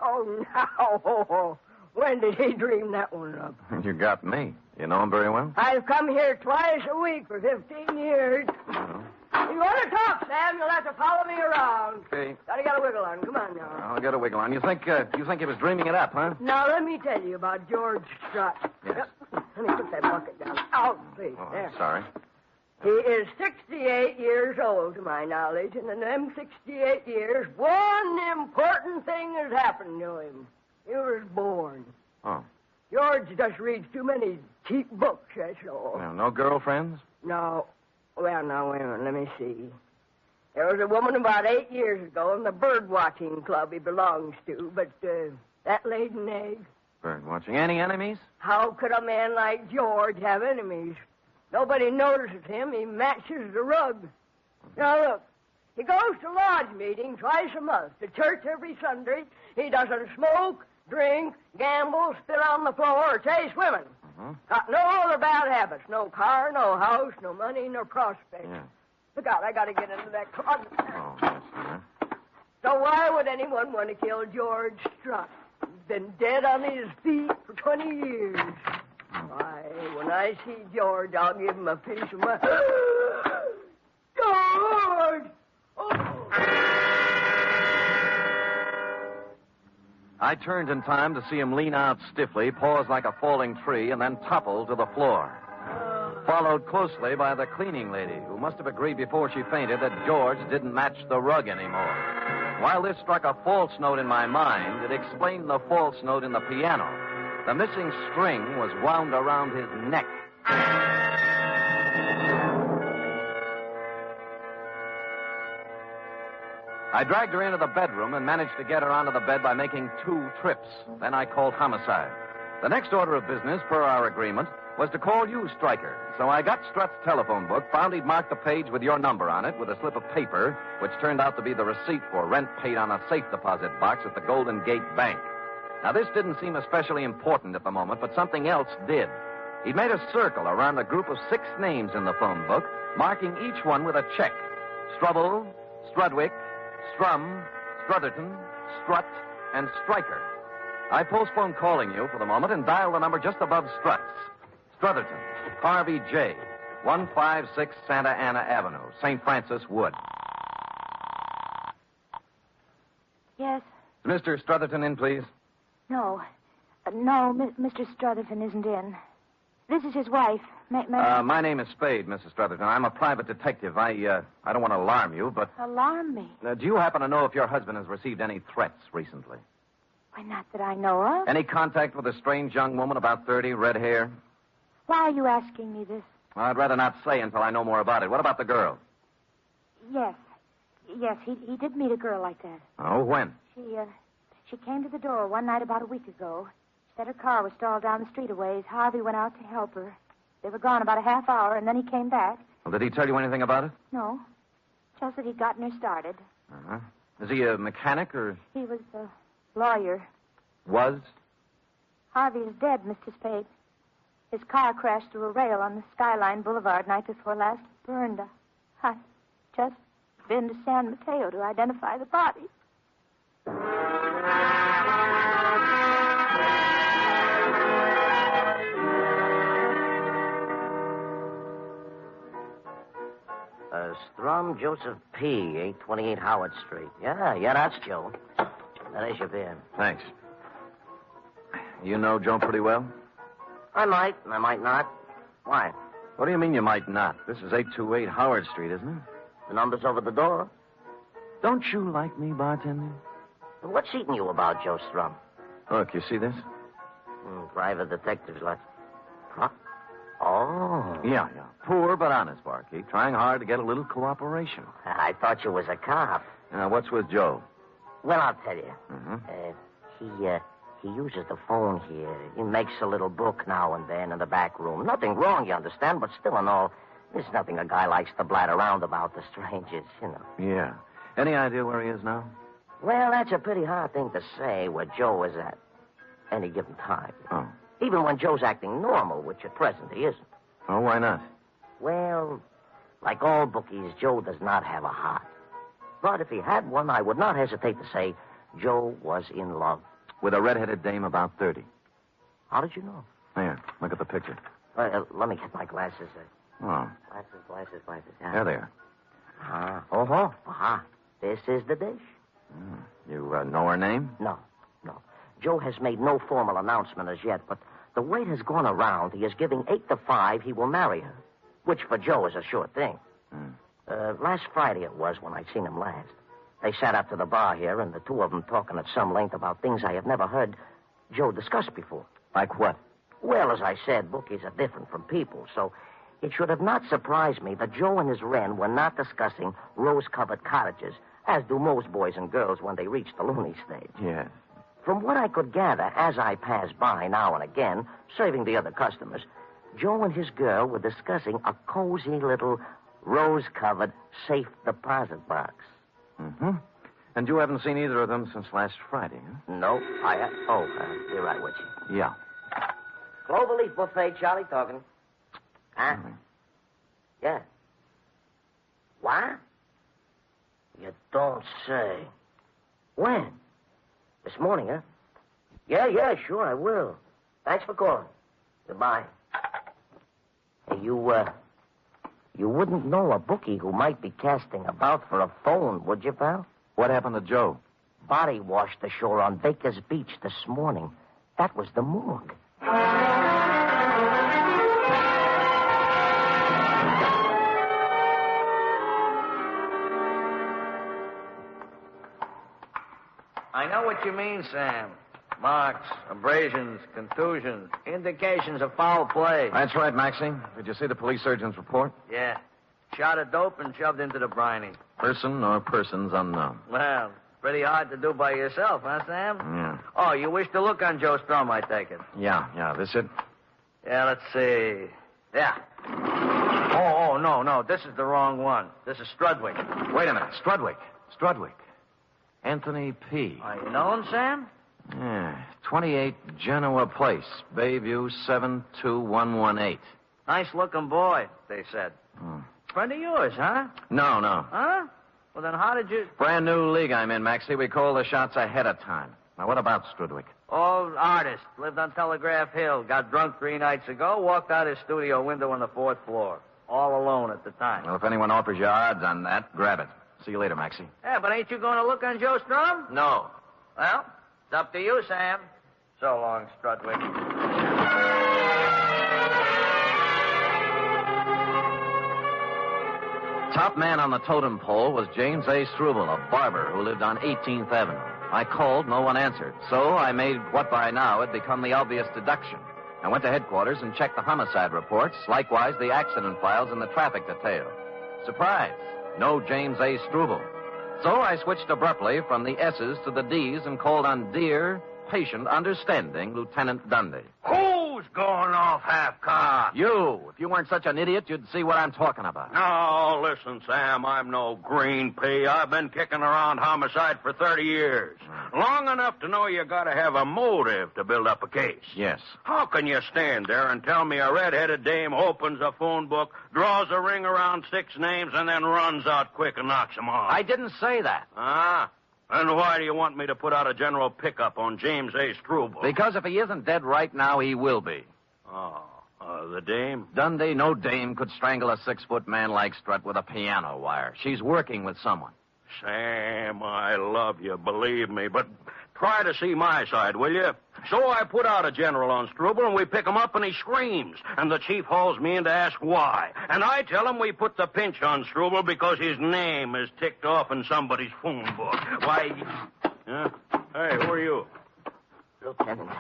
Oh, no. When did he dream that one up? You got me. You know him very well? I've come here twice a week for 15 years. Oh. You want to talk, Sam, you'll have to follow me around. Okay. Gotta get a wiggle on. Come on now. I'll get a wiggle on. You think he was dreaming it up, huh? Now, let me tell you about George Strutt. Yes. Let me put that bucket down. Oh, please. Oh, there. sorry. He is 68 years old, to my knowledge, and in them 68 years, one important thing has happened to him. He was born. Oh. George just reads too many cheap books, that's all. Well, no girlfriends? No. Well, now, wait a minute. Let me see. There was a woman about 8 years ago in the bird-watching club he belongs to, but that laid an egg. Bird watching. Any enemies? How could a man like George have enemies? Nobody notices him. He matches the rug. Now, look. He goes to lodge meeting twice a month, to church every Sunday. He doesn't smoke, drink, gamble, spit on the floor, or chase women. Mm-hmm. Got no other bad habits. No car, no house, no money, no prospects. Yeah. Look out, I gotta get into that closet. Oh, yes, sir. So why would anyone want to kill George Strutt? He's been dead on his feet for 20 years. Why, when I see George, I'll give him a piece of my... George! Oh. I turned in time to see him lean out stiffly, pause like a falling tree, and then topple to the floor. Followed closely by the cleaning lady, who must have agreed before she fainted that George didn't match the rug anymore. While this struck a false note in my mind, it explained the false note in the piano. The missing string was wound around his neck. I dragged her into the bedroom and managed to get her onto the bed by making 2 trips. Then I called homicide. The next order of business, per our agreement, was to call you, Stryker. So I got Strutt's telephone book, found he'd marked the page with your number on it with a slip of paper, which turned out to be the receipt for rent paid on a safe deposit box at the Golden Gate Bank. Now, this didn't seem especially important at the moment, but something else did. He'd made a circle around a group of 6 names in the phone book, marking each one with a check. Strubble, Strudwick, Strum, Strutherton, Strutt, and Stryker. I postponed calling you for the moment and dialed the number just above Strutt's. Strutherton, Harvey J., 156 Santa Ana Avenue, St. Francis Wood. Yes? Is Mr. Strutherton in, please? No. Mr. Strutherton isn't in. This is his wife. My name is Spade, Mrs. Strutherton. I'm a private detective. I don't want to alarm you, but... Alarm me? Do you happen to know if your husband has received any threats recently? Why, not that I know of. Any contact with a strange young woman about 30, red hair? Why are you asking me this? Well, I'd rather not say until I know more about it. What about the girl? Yes. Yes, he did meet a girl like that. Oh, when? She came to the door one night about a week ago. She said her car was stalled down the street a ways. Harvey went out to help her. They were gone about a half hour, and then he came back. Well, did he tell you anything about it? No. Just that he'd gotten her started. Uh-huh. Is he a mechanic, or...? He was a lawyer. Was? Harvey is dead, Mr. Spade. His car crashed through a rail on the Skyline Boulevard night before last. Burned. I just been to San Mateo to identify the body. Strum Joseph P., 828 Howard Street. Yeah, that's Joe. There's your beer. Thanks. You know Joe pretty well? I might not. Why? What do you mean you might not? This is 828 Howard Street, isn't it? The number's over the door. Don't you like me bartending? What's eating you about, Joe Strum? Look, you see this? Private detective's lot. Huh? Oh. Yeah. Poor but honest, barkeep. Trying hard to get a little cooperation. I thought you was a cop. Now, what's with Joe? Well, I'll tell you. Mm-hmm. He uses the phone here. He makes a little book now and then in the back room. Nothing wrong, you understand, but still and all, there's nothing a guy likes to blat around about to strangers, you know. Yeah. Any idea where he is now? Well, that's a pretty hard thing to say where Joe is at any given time. Oh. Even when Joe's acting normal, which at present he isn't. Oh, why not? Well, like all bookies, Joe does not have a heart. But if he had one, I would not hesitate to say Joe was in love. With a red-headed dame about 30. How did you know? Here, look at the picture. Let me get my glasses. Oh. Glasses. Yeah. There they are. This is the dish. You know her name? No. Joe has made no formal announcement as yet, but the word has gone around he is giving 8 to 5 he will marry her, which for Joe is a sure thing. Last Friday it was when I seen him last. They sat up to the bar here, and the two of them talking at some length about things I have never heard Joe discuss before. Like what? Well, as I said, bookies are different from people, so it should have not surprised me that Joe and his wren were not discussing rose-covered cottages, as do most boys and girls when they reach the loony stage. Yes. From what I could gather as I passed by now and again, serving the other customers, Joe and his girl were discussing a cozy little rose-covered safe deposit box. Mm-hmm. And you haven't seen either of them since last Friday, huh? No, you're right with you. Yeah. Cloverleaf buffet, Charlie talking. Huh? Mm-hmm. Yeah. What? You don't say. When? This morning, huh? Yeah, sure, I will. Thanks for calling. Goodbye. Hey, you wouldn't know a bookie who might be casting about for a phone, would you, pal? What happened to Joe? Body washed ashore on Baker's Beach this morning. That was the morgue. I know what you mean, Sam. Marks, abrasions, contusions, indications of foul play. That's right, Maxie. Did you see the police surgeon's report? Yeah. Shot of dope and shoved into the briny. Person or persons unknown. Well, pretty hard to do by yourself, huh, Sam? Yeah. Oh, you wish to look on Joe Strum, I take it. Yeah. This it? Yeah, let's see. Yeah. Oh, no. This is the wrong one. This is Strudwick. Wait a minute. Strudwick. Anthony P. Are you know him, Sam? Yeah. 28 Genoa Place, Bayview 72118. Nice-looking boy, they said. Friend of yours, huh? No. Huh? Well, then how did you... Brand new league I'm in, Maxie. We call the shots ahead of time. Now, what about Strudwick? Old artist. Lived on Telegraph Hill. Got drunk 3 nights ago. Walked out his studio window on the 4th floor. All alone at the time. Well, if anyone offers you odds on that, grab it. See you later, Maxie. Yeah, but ain't you going to look on Joe Strum? No. Well, it's up to you, Sam. So long, Strudwick. Top man on the totem pole was James A. Struble, a barber who lived on 18th Avenue. I called, no one answered. So I made what by now had become the obvious deduction. I went to headquarters and checked the homicide reports, likewise the accident files and the traffic detail. Surprise! No James A. Struble. So I switched abruptly from the S's to the D's and called on dear, patient, understanding Lieutenant Dundee. Who's going off half-cocked? You! If you weren't such an idiot, you'd see what I'm talking about. No, listen, Sam, I'm no green pea. I've been kicking around homicide for 30 years. Long enough to know you gotta have a motive to build up a case. Yes. How can you stand there and tell me a red-headed dame opens a phone book, draws a ring around 6 names, and then runs out quick and knocks them off? I didn't say that. Ah? And why do you want me to put out a general pickup on James A. Struble? Because if he isn't dead right now, he will be. Oh, The dame? Dundee, no dame could strangle a 6-foot man like Strut with a piano wire. She's working with someone. Sam, I love you, believe me, but try to see my side, will you? So I put out a general on Struble, and we pick him up, and he screams. And the chief hauls me in to ask why. And I tell him we put the pinch on Struble because his name is ticked off in somebody's phone book. Why... Huh? Hey, who are you? Lieutenant.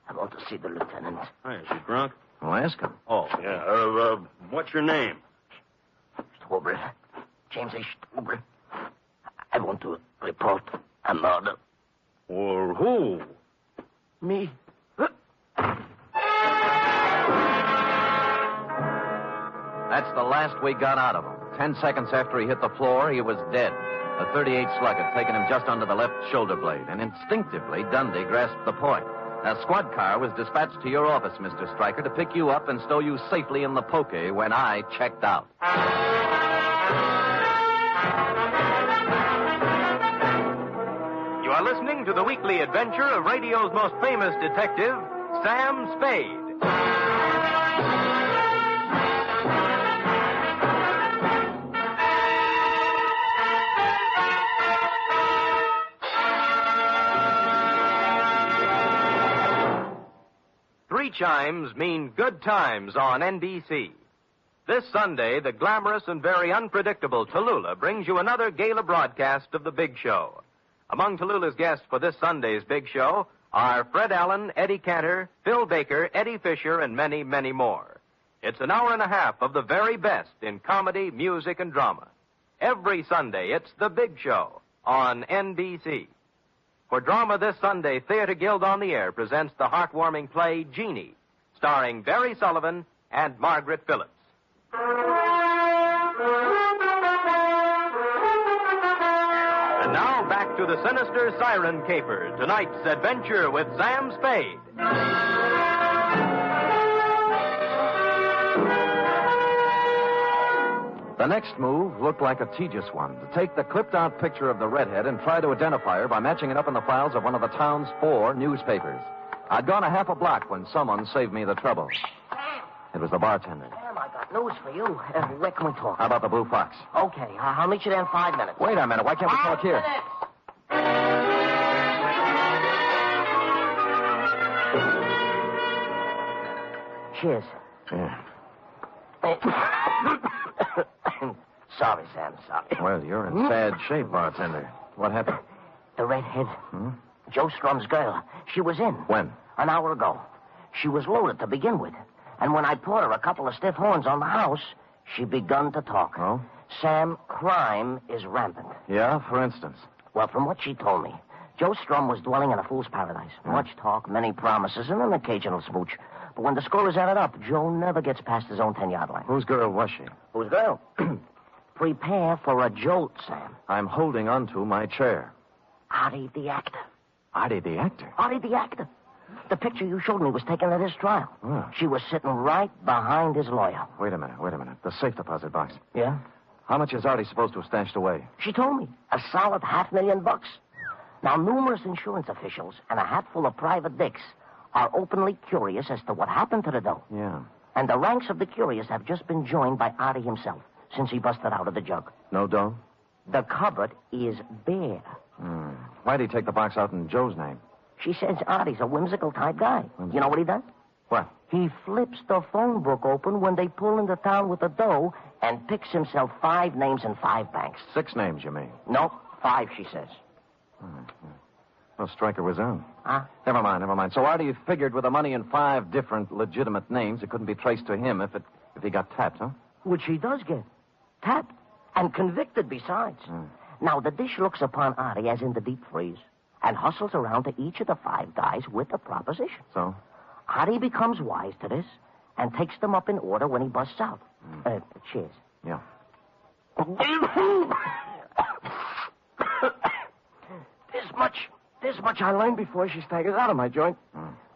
I want to see the lieutenant. Hey, is he drunk? Well, ask him. Oh, yeah. What's your name? Struble. James A. Struble. I want to report a murder. Or who? Me. That's the last we got out of him. 10 seconds after he hit the floor, he was dead. A .38 slug had taken him just under the left shoulder blade, and instinctively, Dundee grasped the point. A squad car was dispatched to your office, Mr. Stryker, to pick you up and stow you safely in the poke when I checked out. You are listening to the weekly adventure of radio's most famous detective, Sam Spade. 3 chimes mean good times on NBC. This Sunday, the glamorous and very unpredictable Tallulah brings you another gala broadcast of The Big Show. Among Tallulah's guests for this Sunday's Big Show are Fred Allen, Eddie Cantor, Phil Baker, Eddie Fisher, and many, many more. It's an hour and a half of the very best in comedy, music, and drama. Every Sunday, it's The Big Show on NBC. For drama this Sunday, Theater Guild on the Air presents the heartwarming play Jeannie, starring Barry Sullivan and Margaret Phillips. And now back to the sinister siren caper, tonight's adventure with Sam Spade. The next move looked like a tedious one. To take the clipped-out picture of the redhead and try to identify her by matching it up in the files of one of the town's 4 newspapers. I'd gone a half a block when someone saved me the trouble. It was the bartender. Sam, I got news for you. Where can we talk? How about the Blue Fox? Okay, I'll meet you there in 5 minutes. Wait a minute. Why can't we talk here? 5 minutes. Cheers. Yeah. Sorry, Sam, sorry. Well, you're in sad shape, bartender. What happened? The redhead. Joe Strum's girl. She was in. When? An hour ago. She was loaded to begin with. And when I poured her a couple of stiff horns on the house, she begun to talk. Oh? Sam, crime is rampant. Yeah, for instance? Well, from what she told me, Joe Strum was dwelling in a fool's paradise. Much talk, many promises, and an occasional smooch. But when the score is added up, Joe never gets past his own 10-yard line. Whose girl was she? Whose girl? Prepare for a jolt, Sam. I'm holding onto my chair. Artie the actor. Artie the actor? Artie the actor. The picture you showed me was taken at his trial. Oh. She was sitting right behind his lawyer. Wait a minute. The safe deposit box. Yeah? How much is Artie supposed to have stashed away? She told me. A solid $500,000. Now, numerous insurance officials and a hatful of private dicks are openly curious as to what happened to the dough. Yeah. And the ranks of the curious have just been joined by Artie himself since he busted out of the jug. No dough? The cupboard is bare. Why'd he take the box out in Joe's name? She says Artie's a whimsical type guy. You know what he does? What? He flips the phone book open when they pull into town with the dough and picks himself 5 names in 5 banks. 6 names, you mean? No, 5, she says. Well, Stryker was on. Huh? Never mind. So Artie figured with the money in 5 different legitimate names, it couldn't be traced to him if he got tapped, huh? Which he does get. Tapped. And convicted besides. Now, the dish looks upon Artie as in the deep freeze and hustles around to each of the 5 guys with a proposition. So? Artie becomes wise to this and takes them up in order when he busts out. Cheers. Yeah. This much I learned before she staggers out of my joint.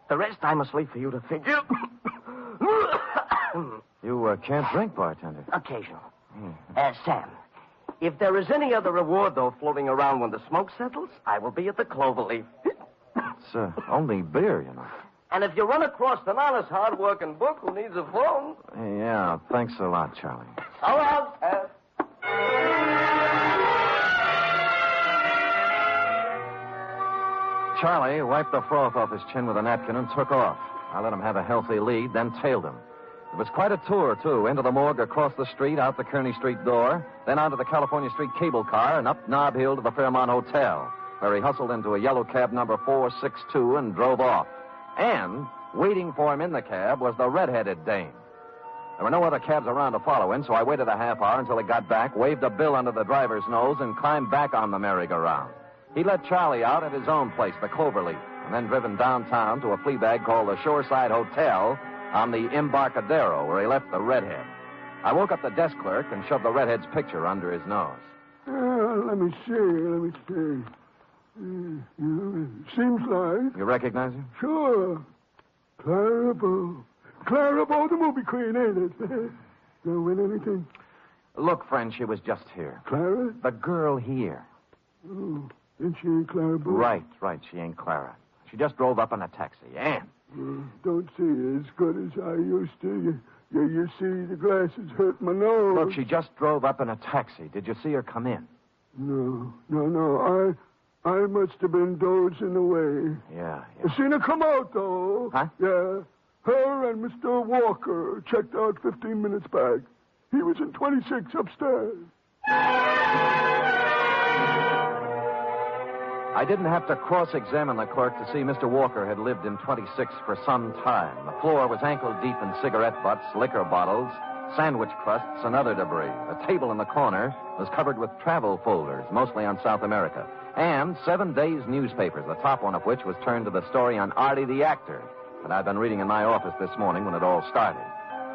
The rest I must leave for you to figure. You can't drink, bartender. Occasional. Sam, if there is any other reward, though, floating around when the smoke settles, I will be at the Cloverleaf. It's only beer, you know. And if you run across an honest, hard-working book who needs a phone... Yeah, thanks a lot, Charlie. So long, Sam. Charlie wiped the froth off his chin with a napkin and took off. I let him have a healthy lead, then tailed him. It was quite a tour, too. Into the morgue, across the street, out the Kearney Street door, then onto the California Street cable car and up Nob Hill to the Fairmont Hotel, where he hustled into a yellow cab number 462 and drove off. And waiting for him in the cab was the red-headed dame. There were no other cabs around to follow him, so I waited a half hour until he got back, waved a bill under the driver's nose, and climbed back on the merry-go-round. He let Charlie out at his own place, the Cloverleaf, and then driven downtown to a flea bag called the Shoreside Hotel on the Embarcadero, where he left the redhead. I woke up the desk clerk and shoved the redhead's picture under his nose. Let me see. Seems like... You recognize him? Sure. Clara Bow, the movie queen, ain't it? Gonna win anything? Look, friend, she was just here. Clara? The girl here. Oh, and she ain't Clara Bow? Right. She ain't Clara. She just drove up in a taxi. And... don't see her as good as I used to. You see, the glasses hurt my nose. Look, she just drove up in a taxi. Did you see her come in? No. I must have been dozing away. Yeah. I seen her come out, though. Huh? Yeah. Her and Mr. Walker checked out 15 minutes back. He was in 26 upstairs. I didn't have to cross-examine the clerk to see Mr. Walker had lived in 26 for some time. The floor was ankle-deep in cigarette butts, liquor bottles, sandwich crusts, and other debris. The table in the corner was covered with travel folders, mostly on South America, and 7 days' newspapers, the top one of which was turned to the story on Artie the actor that I'd been reading in my office this morning when it all started.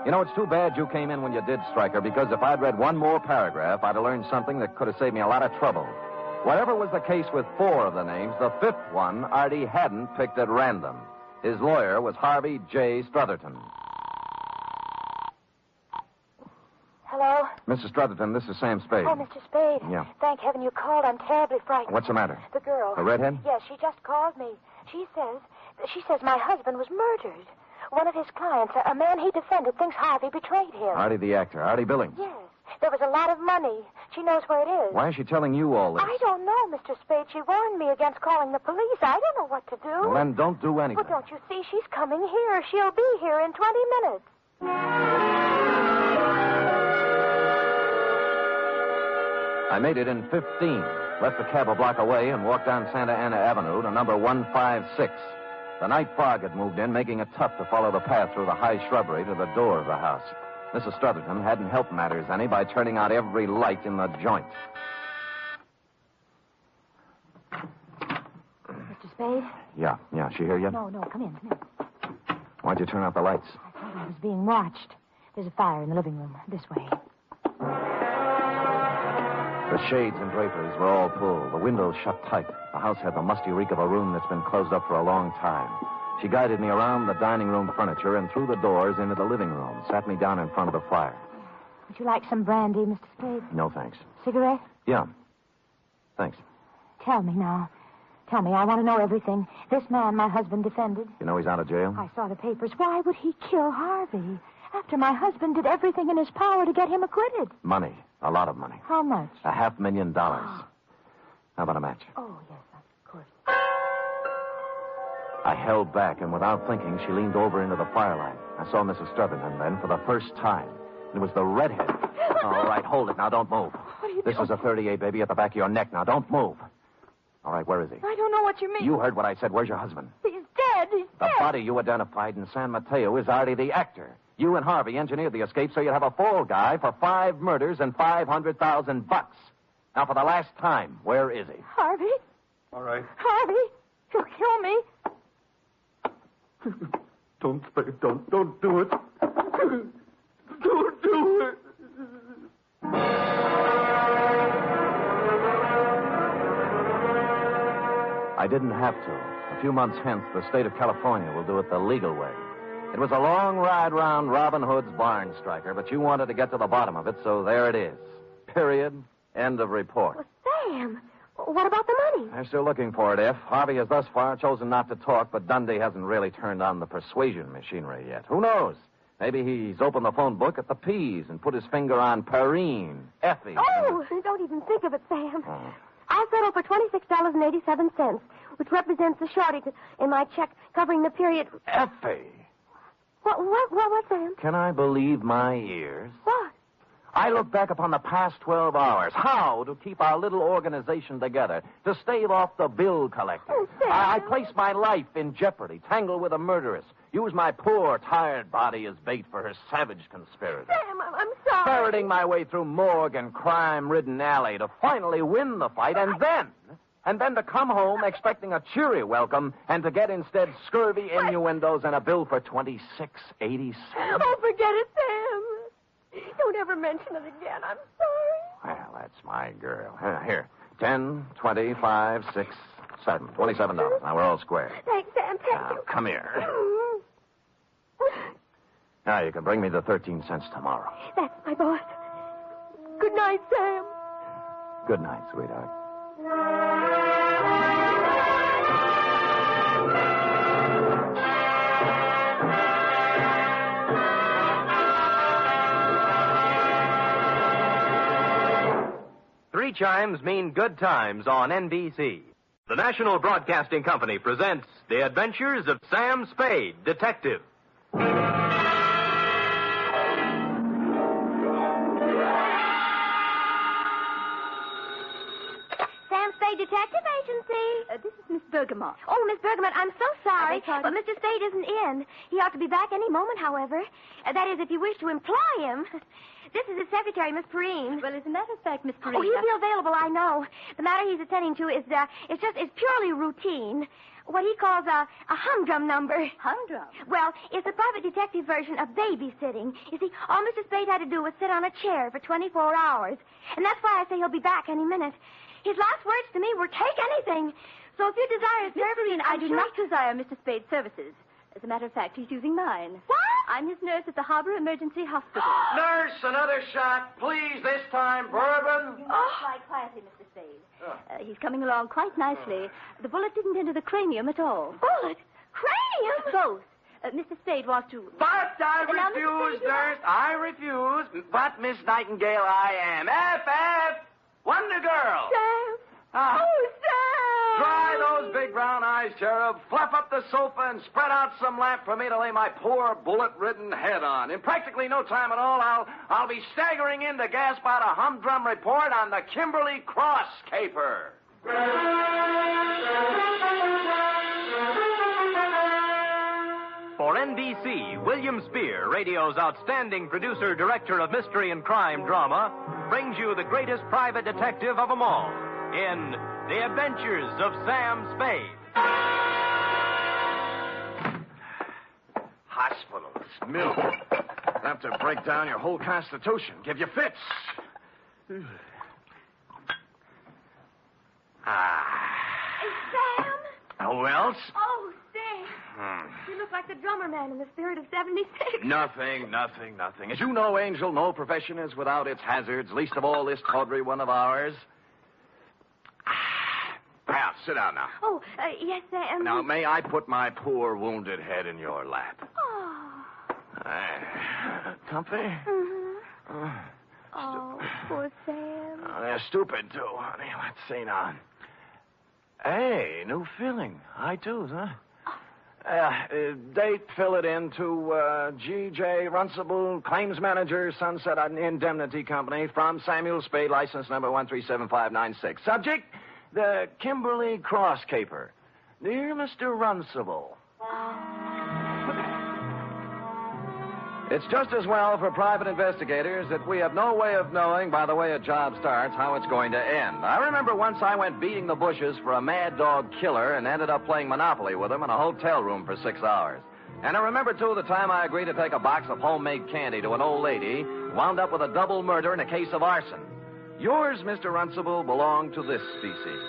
You know, it's too bad you came in when you did, Stryker, because if I'd read one more paragraph, I'd have learned something that could have saved me a lot of trouble. Whatever was the case with 4 of the names, the 5th one Artie hadn't picked at random. His lawyer was Harvey J. Strutherton. Hello? Mrs. Strutherton, this is Sam Spade. Oh, Mr. Spade. Yeah. Thank heaven you called. I'm terribly frightened. What's the matter? The girl. The redhead? Yes, she just called me. She says my husband was murdered. One of his clients, a man he defended, thinks Harvey betrayed him. Artie the actor. Artie Billings. Yes. There was a lot of money. She knows where it is. Why is she telling you all this? I don't know, Mr. Spade. She warned me against calling the police. I don't know what to do. Well, then don't do anything. Well, don't you see? She's coming here. She'll be here in 20 minutes. I made it in 15, left the cab a block away, and walked down Santa Ana Avenue to number 156. The night fog had moved in, making it tough to follow the path through the high shrubbery to the door of the house. Mrs. Strutherton hadn't helped matters any by turning out every light in the joint. Mr. Spade? Yeah. She here yet? No, come in. Why'd you turn out the lights? I thought I was being watched. There's a fire in the living room. This way. The shades and draperies were all pulled. The windows shut tight. The house had the musty reek of a room that's been closed up for a long time. She guided me around the dining room furniture and through the doors into the living room, sat me down in front of the fire. Would you like some brandy, Mr. Spade? No, thanks. Cigarette? Yeah. Thanks. Tell me now. Tell me. I want to know everything. This man my husband defended. You know he's out of jail? I saw the papers. Why would he kill Harvey after my husband did everything in his power to get him acquitted? Money. A lot of money. How much? $500,000. How about a match? Oh, yes, of course. I held back, and without thinking, she leaned over into the firelight. I saw Mrs. Strutherton then for the first time. It was the redhead. All right, hold it. Now, don't move. What are you This is a .38, baby, at the back of your neck. Now, don't move. All right, where is he? I don't know what you mean. You heard what I said. Where's your husband? He's dead. He's The dead. body you identified in San Mateo is Artie the actor. You and Harvey engineered the escape so you'd have a fall guy for 5 murders and $500,000. Now, for the last time, where is he? Harvey? All right. Harvey? He'll kill me. Don't do it. Don't do it. I didn't have to. A few months hence, the state of California will do it the legal way. It was a long ride round Robin Hood's barn, Stryker, but you wanted to get to the bottom of it, so there it is. Period. End of report. Well, Sam, What about the money? They're still looking for it, F. Harvey has thus far chosen not to talk, but Dundee hasn't really turned on the persuasion machinery yet. Who knows? Maybe he's opened the phone book at the P's and put his finger on Perrine, Effie. Oh, don't even think of it, Sam. I'll settle for $26.87, which represents the shortage in my check covering the period. Effie! What, Sam? Can I believe my ears? What? I look back upon the past 12 hours. How to keep our little organization together, to stave off the bill collector. Oh, Sam. I place my life in jeopardy, tangle with a murderess, use my poor, tired body as bait for her savage conspiracy. Sam, I'm sorry. Ferreting my way through morgue and crime-ridden alley to finally win the fight, and then to come home expecting a cheery welcome and to get instead scurvy innuendos and a bill for $26.87. Oh, forget it, Sam. Don't ever mention it again. I'm sorry. Well, that's my girl. Here, 10, 20, 5, 6, 7. $27. Now we're all square. Thanks, Sam. Thank Now, you. come here. Now, you can bring me the 13 cents tomorrow. That's my boss. Good night, Sam. Good night, sweetheart. Three chimes mean good times on NBC. The National Broadcasting Company presents The Adventures of Sam Spade, Detective. Sam Spade Detective Agency. This is Miss Bergamot. Oh, Miss Bergamot, I'm so sorry, beg but pardon? Mr. Spade isn't in. He ought to be back any moment, however. That is, if you wish to employ him. This is his secretary, Miss Perrine. Well, as a matter of fact, Miss Perrine... Oh, he'll be available, I know. The matter he's attending to is purely routine. What he calls a humdrum number. Humdrum? Well, it's a private detective version of babysitting. You see, all Mr. Spade had to do was sit on a chair for 24 hours. And that's why I say he'll be back any minute. His last words to me were, take anything. So if you desire his Miss services... Perrine, I do not desire Mr. Spade's services. As a matter of fact, he's using mine. What? I'm his nurse at the Harbor Emergency Hospital. Nurse, another shot. Please, this time, bourbon. You must lie quietly, Mr. Spade. He's coming along quite nicely. The bullet didn't enter the cranium at all. Bullet? Cranium? Both. Mr. Spade wants to... But I Now, Mr. refuse, Spade, nurse. I refuse. But, Miss Nightingale, I am. F. Wonder Girl. Sam. Ah. Oh, Sam. Dry those big brown eyes, Cherub. Fluff up the sofa and spread out some lamp for me to lay my poor bullet-ridden head on. In practically no time at all, I'll be staggering in to gasp out a humdrum report on the Kimberly Cross caper. For NBC, William Spear, radio's outstanding producer, director of mystery and crime drama, brings you the greatest private detective of them all in The Adventures of Sam Spade. Hospitals, milk. Enough to break down your whole constitution, give you fits. Sam? Who else? Oh, Sam. You look like the drummer man in the Spirit of 76. Nothing. As you know, Angel, no profession is without its hazards, least of all this tawdry one of ours. Now, sit down now. Oh, yes, Sam. Now, may I put my poor wounded head in your lap? Oh. Comfy? Mm-hmm. Oh, poor Sam. They're stupid, too, honey. Let's see now. Hey, new filling. High twos, huh? Date, fill it in to G.J. Runcible, Claims Manager, Sunset Indemnity Company, from Samuel Spade, license number 137596. Subject, the Kimberly Cross caper. Dear Mr. Runcible. It's just as well for private investigators that we have no way of knowing, by the way a job starts, how it's going to end. I remember once I went beating the bushes for a mad dog killer and ended up playing Monopoly with him in a hotel room for 6 hours. And I remember, too, the time I agreed to take a box of homemade candy to an old lady, wound up with a double murder and a case of arson. Yours, Mr. Runcible, belong to this species.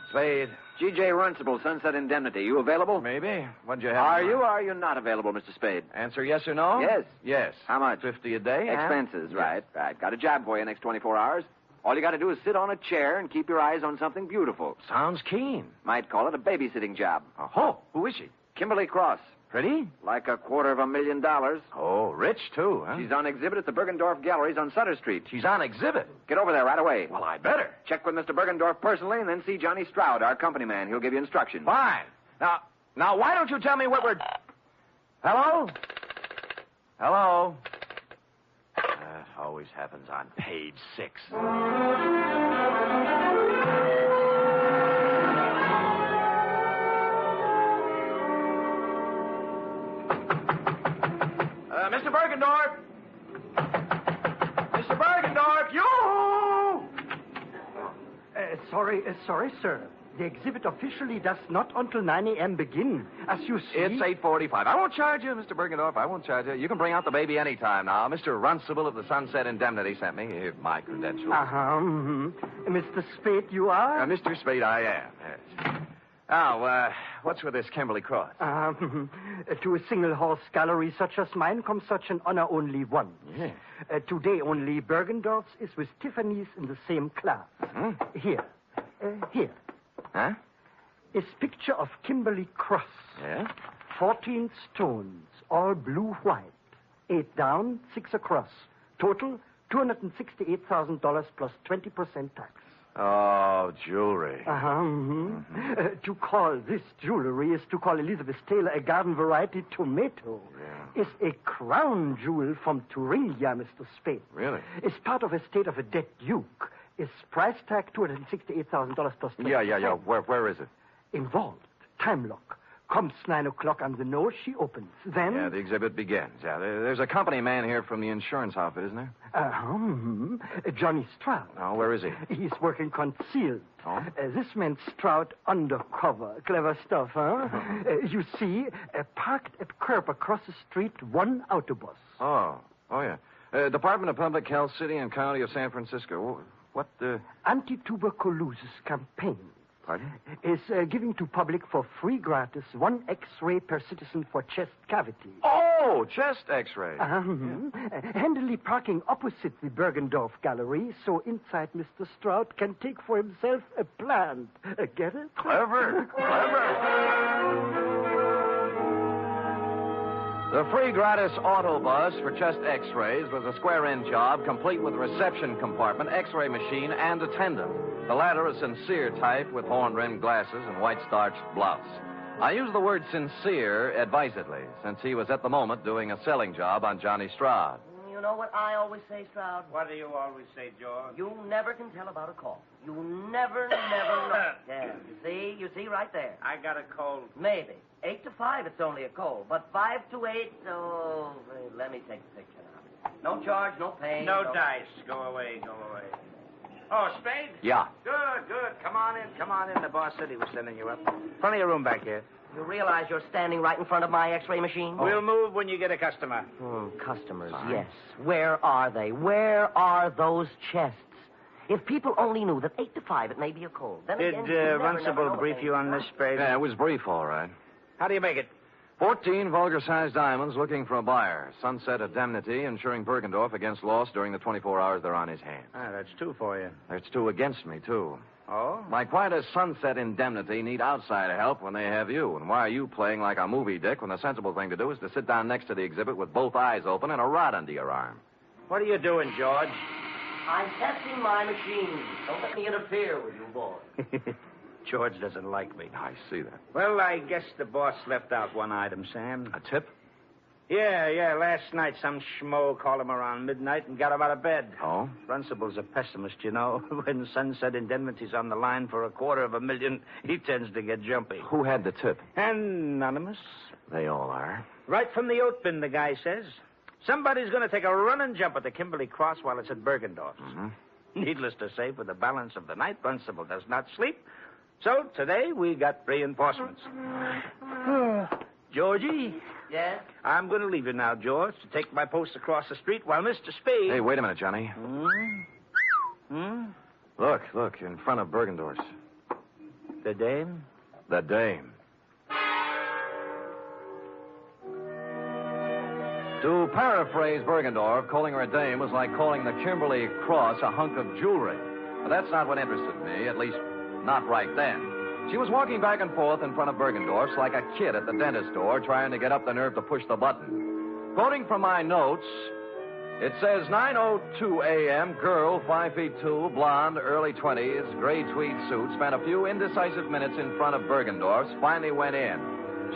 Spade. G.J. Runcible, Sunset Indemnity. You available? Maybe. What'd you have? Are you or are you not available, Mr. Spade? Answer yes or no? Yes. Yes. How much? $50 a day. Expenses, right. Got a job for you next 24 hours. All you got to do is sit on a chair and keep your eyes on something beautiful. Sounds keen. Might call it a babysitting job. Oh, who is she? Kimberly Cross. Pretty? Like $250,000. Oh, rich, too, huh? She's on exhibit at the Bergendorf Galleries on Sutter Street. She's on exhibit? Get over there right away. Well, I'd better. Check with Mr. Bergendorf personally and then see Johnny Stroud, our company man. He'll give you instructions. Fine. Now, why don't you tell me what we're... Hello? Hello? Always happens on page 6. Mr. Bergendorf! Mr. Bergendorf, you! Sorry, sir. The exhibit officially does not until 9 a.m. begin. As you see... It's 8:45. I won't charge you, Mr. Bergendorf. I won't charge you. You can bring out the baby any time now. Mr. Runcible of the Sunset Indemnity sent me. Here's my credentials. Mr. Spade, you are? Mr. Spade, I am, yes. Now, what's with this Kimberly Cross? To a single-horse gallery such as mine comes such an honor only once. Yeah. Today only Bergendorf's is with Tiffany's in the same class. Mm-hmm. Here. Huh? Is picture of Kimberly Cross. Yeah? 14 stones, all blue-white. 8 down, 6 across. Total, $268,000 plus 20% tax. Oh, jewelry. To call this jewelry is to call Elizabeth Taylor a garden variety tomato. Yeah. Is a crown jewel from Thuringia, Mr. Spade. Really? Is part of estate of a dead duke. Is price tag $268,000 plus 20%. Yeah. Where is it? Involved. Time lock. Comes 9 o'clock on the nose, she opens. Then... Yeah, the exhibit begins. Yeah, there's a company man here from the insurance outfit, isn't there? Johnny Stroud. Oh, where is he? He's working concealed. Oh? This man Stroud undercover. Clever stuff, huh? You see, parked at curb across the street, one autobus. Oh, yeah. Department of Public Health, City and County of San Francisco. What, Anti-tuberculosis campaign. Pardon? Is giving to public for free gratis 1 X-ray per citizen for chest cavity. Oh, chest X-ray. Handily parking opposite the Bergendorf Gallery, so inside Mr. Stroud can take for himself a plant. Get it? Clever. The free gratis autobus for chest X-rays was a square-end job, complete with reception compartment, X-ray machine, and attendant. The latter a sincere type with horn-rimmed glasses and white-starched blouse. I use the word sincere advisedly, since he was at the moment doing a selling job on Johnny Stroud. You know what I always say, Stroud? What do you always say, George? You never can tell about a call. You never know. Yeah, you see right there. I got a cold. Maybe. 8 to 5, it's only a cold. But 5 to 8, oh, let me take the picture now. No charge, no pay. No dice. Go away. Oh, Spade? Yeah. Good. Come on in. The boss said he was sending you up. Plenty of room back here. You realize you're standing right in front of my X-ray machine? We'll move when you get a customer. Customers, yes. Where are they? Where are those chests? If people only knew that 8 to 5, it may be a cold. Then Did Runcible brief you on this, Spade? Yeah, it was brief, all right. How do you make it? 14 vulgar-sized diamonds looking for a buyer. Sunset Indemnity insuring Bergendorf against loss during the 24 hours they're on his hands. That's 2 for you. That's 2 against me, too. Oh? Like, why does Sunset Indemnity need outsider help when they have you? And why are you playing like a movie dick when the sensible thing to do is to sit down next to the exhibit with both eyes open and a rod under your arm? What are you doing, George? I'm testing my machine. Don't let me interfere with you, boy. George doesn't like me. I see that. Well, I guess the boss left out one item, Sam. A tip? Yeah. Last night, some schmo called him around midnight and got him out of bed. Oh? Runcible's a pessimist, you know. When Sunset Indemnity's on the line for $250,000, he tends to get jumpy. Who had the tip? Anonymous. They all are. Right from the oat bin, the guy says. Somebody's going to take a running jump at the Kimberly Cross while it's at Bergendorf's. Mm-hmm. Needless to say, for the balance of the night, Runcible does not sleep. So today we got reinforcements. Georgie? Yes? I'm going to leave you now, George, to take my post across the street while Mr. Spade... Hey, wait a minute, Johnny. Look, in front of Bergendorf's. The dame? The dame. To paraphrase Bergendorf, calling her a dame was like calling the Kimberly Cross a hunk of jewelry. But that's not what interested me, at least not right then. She was walking back and forth in front of Bergendorf's like a kid at the dentist door trying to get up the nerve to push the button. Quoting from my notes, it says 9:02 a.m., girl, 5 feet 2, blonde, early 20s, gray tweed suit, spent a few indecisive minutes in front of Bergendorf's, finally went in.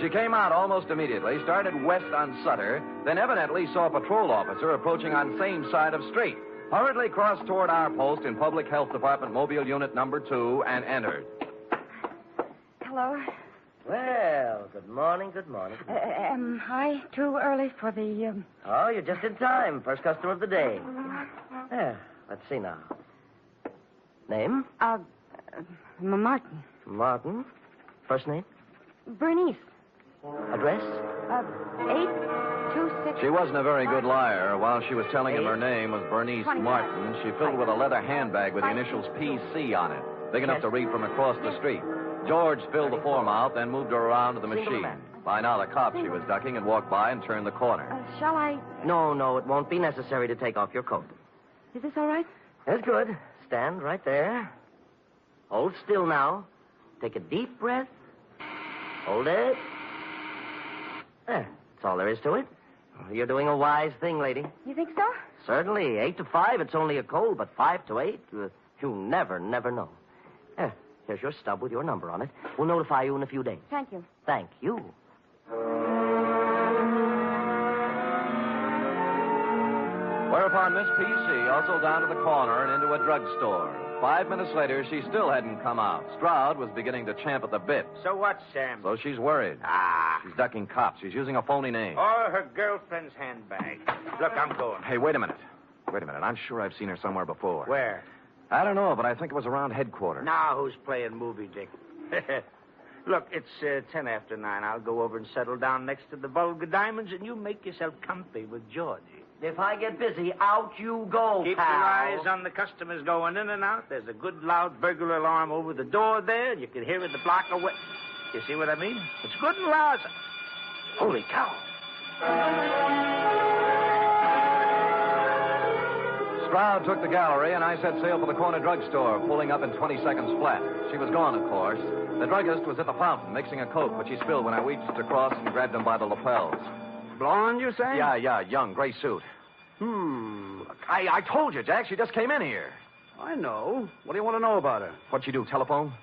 She came out almost immediately, started west on Sutter, then evidently saw a patrol officer approaching on same side of street, hurriedly crossed toward our post in Public Health Department Mobile Unit number 2, and entered. Hello. Well, good morning, good morning. Am I too early for the... Oh, you're just in time. First customer of the day. Yeah, let's see now. Name? Martin. Martin. First name? Bernice. Address? 826... She wasn't a very good liar. While she was telling him her name was Bernice Martin, she filled with a leather handbag with the initials PC on it, big enough to read from across the street. George filled the form out, then moved her around to the machine. By now, the cop she was ducking had walked by and turned the corner. Shall I... No, it won't be necessary to take off your coat. Is this all right? That's good. Stand right there. Hold still now. Take a deep breath. Hold it. There. That's all there is to it. You're doing a wise thing, lady. You think so? Certainly. 8 to 5, it's only a cold, but 5 to 8, you never know. There. Here's your stub with your number on it. We'll notify you in a few days. Thank you. Thank you. Whereupon Miss P.C. hustled down to the corner and into a drugstore. 5 minutes later, she still hadn't come out. Stroud was beginning to champ at the bit. So what, Sam? So she's worried. She's ducking cops. She's using a phony name. Or her girlfriend's handbag. Look, I'm going. Hey, wait a minute. I'm sure I've seen her somewhere before. Where? I don't know, but I think it was around headquarters. Now who's playing movie, Dick? Look, it's 10 after 9. I'll go over and settle down next to the Vulgar Diamonds, and you make yourself comfy with Georgie. If I get busy, out you go, Keep pal. your eyes on the customers going in and out. There's a good loud burglar alarm over the door there. You can hear it a block away. You see what I mean? It's good and loud. Holy cow. Stroud took the gallery, and I set sail for the corner drugstore, pulling up in 20 seconds flat. She was gone, of course. The druggist was at the fountain, mixing a Coke, which he spilled when I reached across and grabbed him by the lapels. Blonde, you say? Yeah, young, gray suit. I told you, Jack, she just came in here. I know. What do you want to know about her? What'd she do, telephone?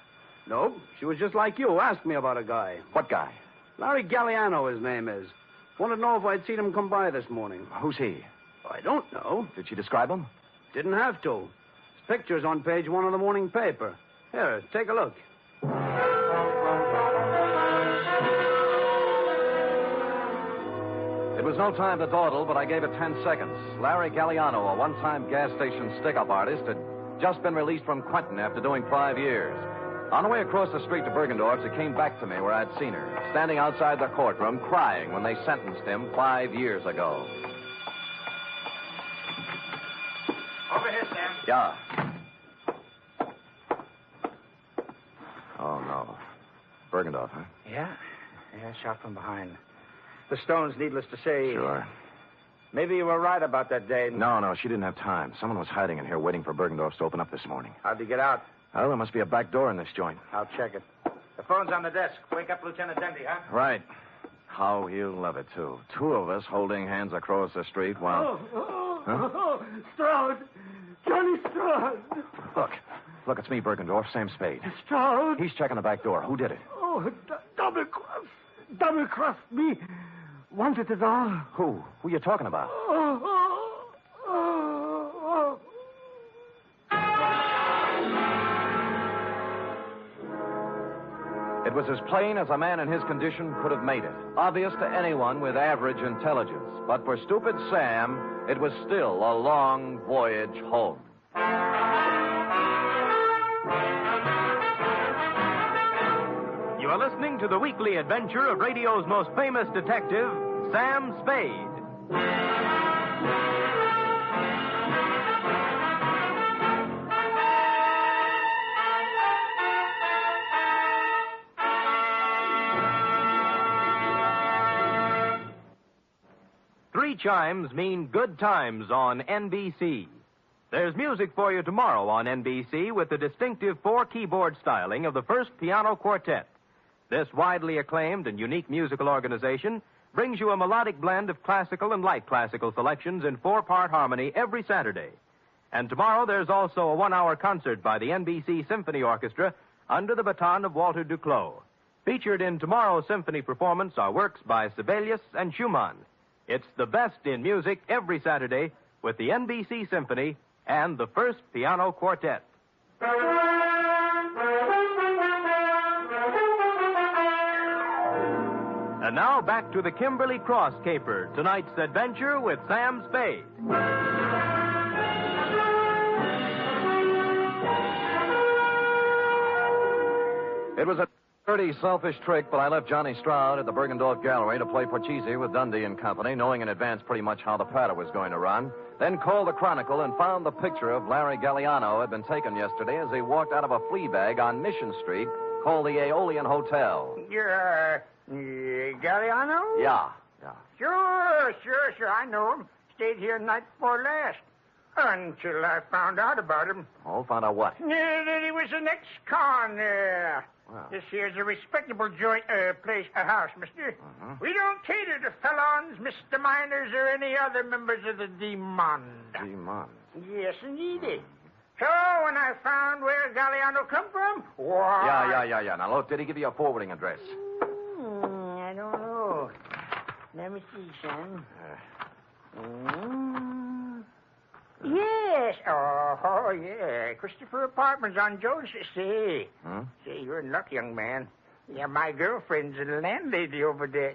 No, she was just like you. Asked me about a guy. What guy? Larry Galliano, his name is. Wanted to know if I'd seen him come by this morning. Who's he? I don't know. Did she describe him? Didn't have to. His picture's on page 1 of the morning paper. Here, take a look. It was no time to dawdle, but I gave it 10 seconds. Larry Galliano, a one-time gas station stick-up artist, had just been released from Quentin after doing 5 years. On the way across the street to Bergendorf's, it came back to me where I'd seen her, standing outside the courtroom, crying when they sentenced him 5 years ago. Over here, Sam. Yeah. Oh, no. Bergendorf, huh? Yeah, shot from behind. The stones, needless to say. Sure. Maybe you were right about that day. No, she didn't have time. Someone was hiding in here waiting for Bergendorf's to open up this morning. How'd you get out? Well, there must be a back door in this joint. I'll check it. The phone's on the desk. Wake up Lieutenant Dendy, huh? Right. How he'll love it, too. 2 of us holding hands across the street while... Stroud! Johnny Stroud! Look, it's me, Bergendorf, Sam Spade. Stroud! He's checking the back door. Who did it? Oh, double-crossed me. Wanted it all. Who? Who you talking about? It was as plain as a man in his condition could have made it. Obvious to anyone with average intelligence. But for stupid Sam, it was still a long voyage home. You are listening to the weekly adventure of radio's most famous detective, Sam Spade. Three chimes mean good times on NBC. There's music for you tomorrow on NBC with the distinctive four-keyboard styling of the First Piano Quartet. This widely acclaimed and unique musical organization brings you a melodic blend of classical and light classical selections in four-part harmony every Saturday. And tomorrow there's also a one-hour concert by the NBC Symphony Orchestra under the baton of Walter Duclos. Featured in tomorrow's symphony performance are works by Sibelius and Schumann. It's the best in music every Saturday with the NBC Symphony and the First Piano Quartet. And now back to the Kimberly Cross caper, tonight's adventure with Sam Spade. It was a dirty, selfish trick, but I left Johnny Stroud at the Bergendorf Gallery to play Porchese with Dundee and Company, knowing in advance pretty much how the patter was going to run. Then called the Chronicle and found the picture of Larry Galliano had been taken yesterday as he walked out of a flea bag on Mission Street called the Aeolian Hotel. You're, Galliano? Yeah. Sure. I know him. Stayed here night before last. Until I found out about him. Oh, found out what? That he was an ex-con. Wow. This here's a respectable joint, a house, mister. Uh-huh. We don't cater to felons, misdemeanors, or any other members of the Demon. Demon? Yes, indeed. So, when I found where Galliano come from, why... Yeah. Now, look, did he give you a forwarding address? I don't know. Let me see, son. Yes. Oh, yeah. Christopher Apartments on Jones. See. See, you're in luck, young man. Yeah, my girlfriend's a landlady over there.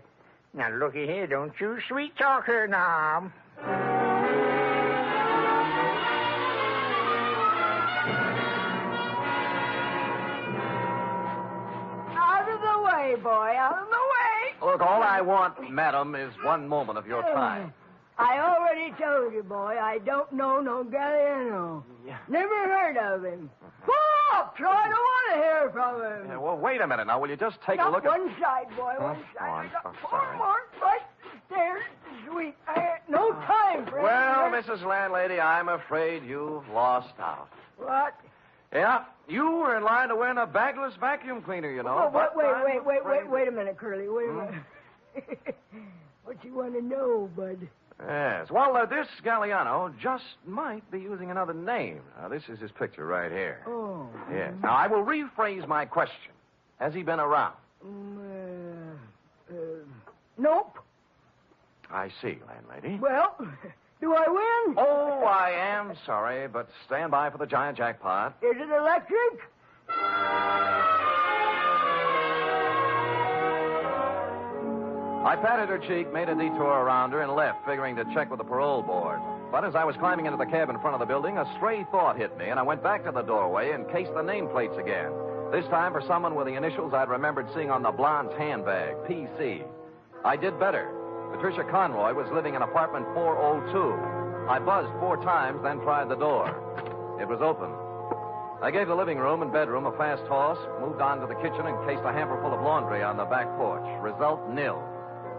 Now, looky here. Don't you sweet talk her now. Out of the way, boy. Out of the way. Look, all I want, madam, is one moment of your time. I already told you, boy, I don't know no Galliano. Yeah. Never heard of him. Pull up, so I don't want to hear from him. Yeah, well, wait a minute now. Will you just take Up a look one side, boy, one side. Oh, I'm I got so four sorry. more right there. Sweet. I had no time for Well, anything. Mrs. Landlady, I'm afraid you've lost out. What? Yeah, you were in line to win a bagless vacuum cleaner, you know. Oh, but I'm afraid- wait a minute, Curly. Wait a minute. What you want to know, bud? Yes. Well, this Galliano just might be using another name. Now, this is his picture right here. Oh. Yes. Now, I will rephrase my question. Has he been around? Nope. I see, landlady. Well, do I win? Oh, I am sorry, but stand by for the giant jackpot. Is it electric? I patted her cheek, made a detour around her, and left, figuring to check with the parole board. But as I was climbing into the cab in front of the building, a stray thought hit me, and I went back to the doorway and cased the nameplates again. This time for someone with the initials I'd remembered seeing on the blonde's handbag, PC. I did better. Patricia Conroy was living in apartment 402. I buzzed 4 times, then tried the door. It was open. I gave the living room and bedroom a fast toss, moved on to the kitchen, and cased a hamper full of laundry on the back porch. Result, nil.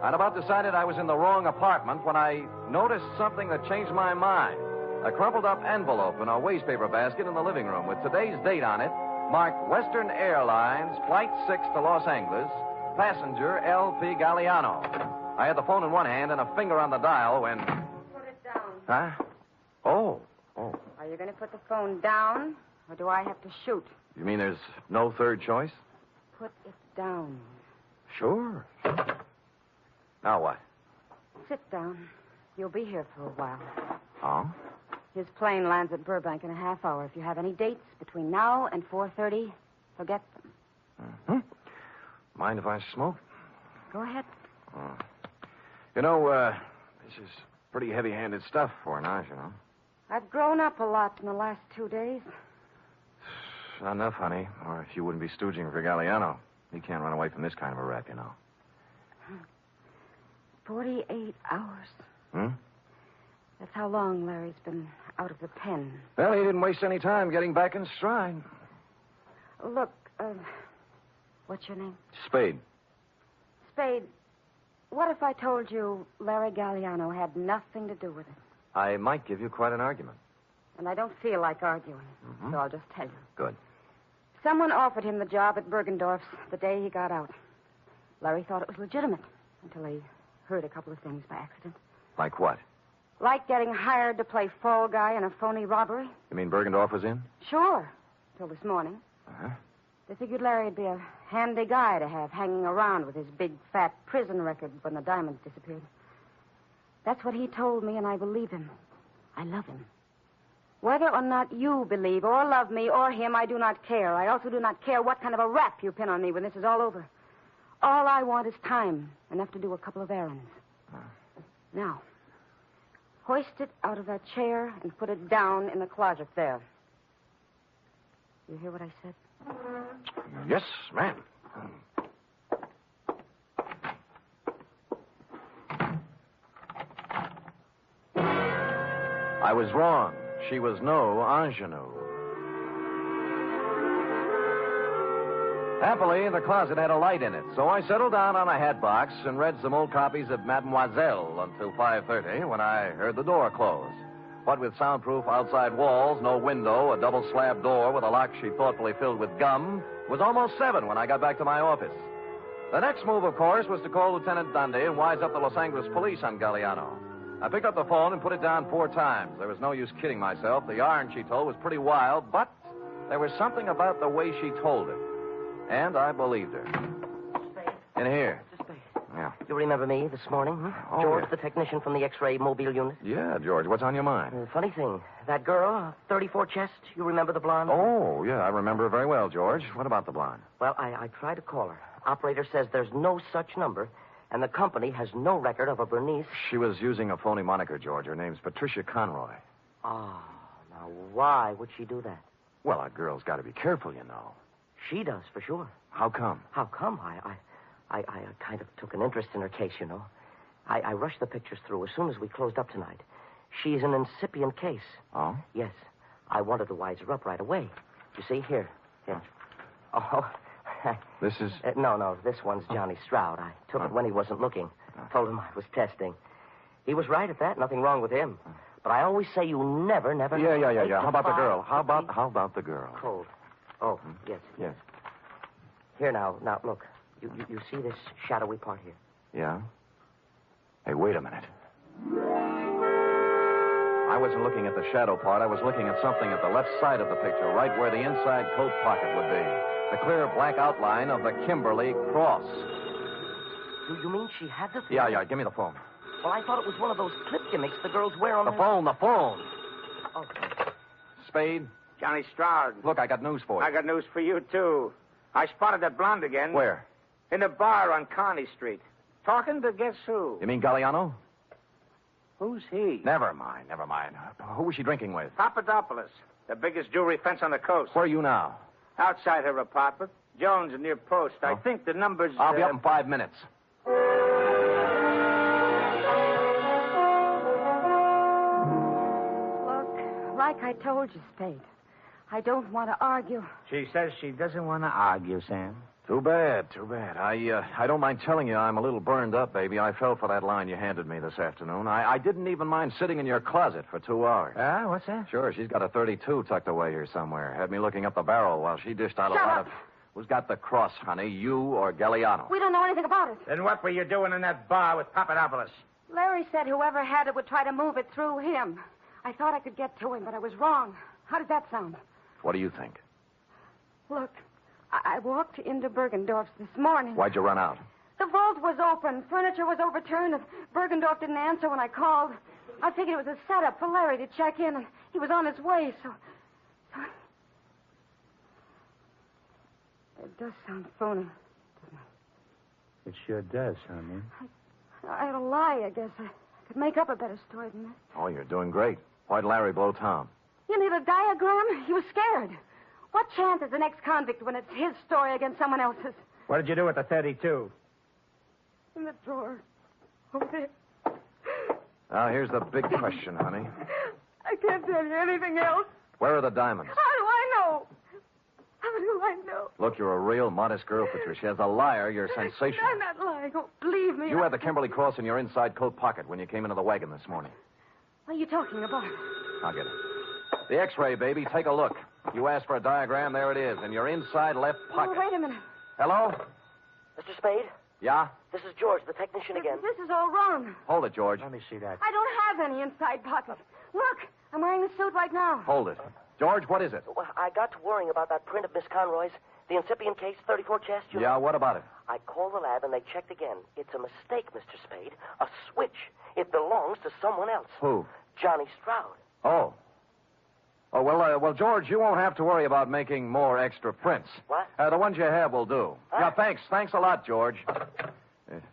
I'd about decided I was in the wrong apartment when I noticed something that changed my mind. A crumpled up envelope in a wastepaper basket in the living room with today's date on it, marked Western Airlines, Flight 6 to Los Angeles, passenger L.P. Galliano. I had the phone in one hand and a finger on the dial when... Put it down. Huh? Oh. Are you going to put the phone down, or do I have to shoot? You mean there's no third choice? Put it down. Sure. Now what? Sit down. You'll be here for a while. Oh? His plane lands at Burbank in a half hour. If you have any dates between now and 4:30, forget them. Mm-hmm. Mind if I smoke? Go ahead. Oh. You know, this is pretty heavy-handed stuff for an you know. I've grown up a lot in the last 2 days. Not enough, honey. Or if you wouldn't be stooging for Galliano. He can't run away from this kind of a rep, you know. 48 hours. Hmm? That's how long Larry's been out of the pen. Well, he didn't waste any time getting back in stride. Look, what's your name? Spade. Spade, what if I told you Larry Galliano had nothing to do with it? I might give you quite an argument. And I don't feel like arguing, so I'll just tell you. Good. Someone offered him the job at Bergendorf's the day he got out. Larry thought it was legitimate until he heard a couple of things by accident. Like what? Like getting hired to play fall guy in a phony robbery. You mean Bergendorf was in? Sure, till this morning. Uh-huh. They figured Larry'd be a handy guy to have hanging around with his big, fat prison record when the diamonds disappeared. That's what he told me, and I believe him. I love him. Whether or not you believe or love me or him, I do not care. I also do not care what kind of a rap you pin on me when this is all over. All I want is time, enough to do a couple of errands. Now, hoist it out of that chair and put it down in the closet there. You hear what I said? Yes, ma'am. I was wrong. She was no ingenue. Happily, the closet had a light in it, so I settled down on a hat box and read some old copies of Mademoiselle until 5:30 when I heard the door close. What with soundproof outside walls, no window, a double slab door with a lock she thoughtfully filled with gum, it was almost 7 when I got back to my office. The next move, of course, was to call Lieutenant Dundee and wise up the Los Angeles police on Galliano. I picked up the phone and put it down 4 times. There was no use kidding myself. The yarn she told was pretty wild, but there was something about the way she told it. And I believed her. Spade. In here. Mr. Spade. Yeah. You remember me this morning? Oh, George, yeah. the technician from the X-ray mobile unit? Yeah, George, what's on your mind? Funny thing, that girl, 34 chest, you remember the blonde? Oh, yeah, I remember her very well, George. What about the blonde? Well, I tried to call her. Operator says there's no such number, and the company has no record of a Bernice. She was using a phony moniker, George. Her name's Patricia Conroy. Oh, now why would she do that? Well, a girl's got to be careful, you know. She does, for sure. How come? How come? I kind of took an interest in her case, you know. I rushed the pictures through as soon as we closed up tonight. She's an incipient case. Oh? Yes. I wanted to wise her up right away. You see, here. Oh. This is... No, this one's Johnny Stroud. I took it when he wasn't looking. Told him I was testing. He was right at that. Nothing wrong with him. But I always say you never... Yeah. How about the girl? How about the girl? Cold. Oh, yes. Here, now, look. You see this shadowy part here? Yeah? Hey, wait a minute. I wasn't looking at the shadow part. I was looking at something at the left side of the picture, right where the inside coat pocket would be. The clear black outline of the Kimberly cross. You mean she had the thing? Yeah. Give me the phone. Well, I thought it was one of those clip gimmicks the girls wear on the phone. Oh. Spade? Johnny Stroud. Look, I got news for you. I got news for you, too. I spotted that blonde again. Where? In a bar on Kearney Street. Talking to guess who? You mean Galliano? Who's he? Never mind. Who was she drinking with? Papadopoulos, the biggest jewelry fence on the coast. Where are you now? Outside her apartment. Jones near Post. I think the number's... I'll be up in 5 minutes. Look, like I told you, Spade, I don't want to argue. She says she doesn't want to argue, Sam. Too bad. I don't mind telling you I'm a little burned up, baby. I fell for that line you handed me this afternoon. I didn't even mind sitting in your closet for 2 hours. What's that? Sure, she's got a 32 tucked away here somewhere. Had me looking up the barrel while she dished out a lot of... Who's got the cross, honey, you or Galliano? We don't know anything about it. Then what were you doing in that bar with Papadopoulos? Larry said whoever had it would try to move it through him. I thought I could get to him, but I was wrong. How did that sound? What do you think? Look, I walked into Bergendorf's this morning. Why'd you run out? The vault was open. Furniture was overturned, and Bergendorf didn't answer when I called. I figured it was a setup for Larry to check in, and he was on his way, so... It does sound phony, doesn't it? It sure does, honey. I had to lie, I guess. I could make up a better story than that. Oh, you're doing great. Why'd Larry blow Tom? You need a diagram? He was scared. What chance is the next convict when it's his story against someone else's? What did you do with the 32? In the drawer. Over there. Now, here's the big question, honey. I can't tell you anything else. Where are the diamonds? How do I know? How do I know? Look, you're a real modest girl, Patricia. As a liar, you're sensational. I'm not lying. Oh, believe me. You had the Kimberly cross in your inside coat pocket when you came into the wagon this morning. What are you talking about? I'll get it. The X-ray, baby. Take a look. You asked for a diagram. There it is. In your inside left pocket. Oh, wait a minute. Hello? Mr. Spade? Yeah? This is George, the technician again. This is all wrong. Hold it, George. Let me see that. I don't have any inside pockets. Look, I'm wearing the suit right now. Hold it. George, what is it? Well, I got to worrying about that print of Miss Conroy's, the incipient case, 34 chest. Yeah, what about it? I called the lab and they checked again. It's a mistake, Mr. Spade. A switch. It belongs to someone else. Who? Johnny Stroud. Oh. Oh, well, George, you won't have to worry about making more extra prints. What? The ones you have will do. Huh? Yeah, thanks. Thanks a lot, George.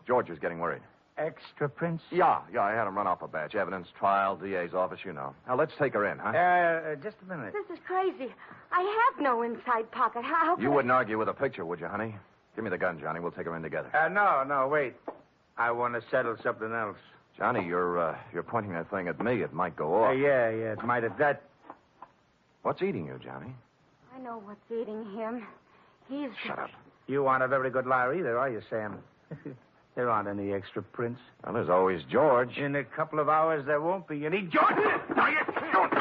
George is getting worried. Extra prints? Yeah, I had him run off a batch. Evidence, trial, DA's office, you know. Now, let's take her in, huh? Just a minute. This is crazy. I have no inside pocket. How You wouldn't argue with a picture, would you, honey? Give me the gun, Johnny. We'll take her in together. No, wait. I want to settle something else. Johnny, you're pointing that thing at me. It might go off. Yeah, it might have that. What's eating you, Johnny? I know what's eating him. He's... Shut up. You aren't a very good liar either, are you, Sam? There aren't any extra prints. Well, there's always George. In a couple of hours, there won't be any. George! Now you don't...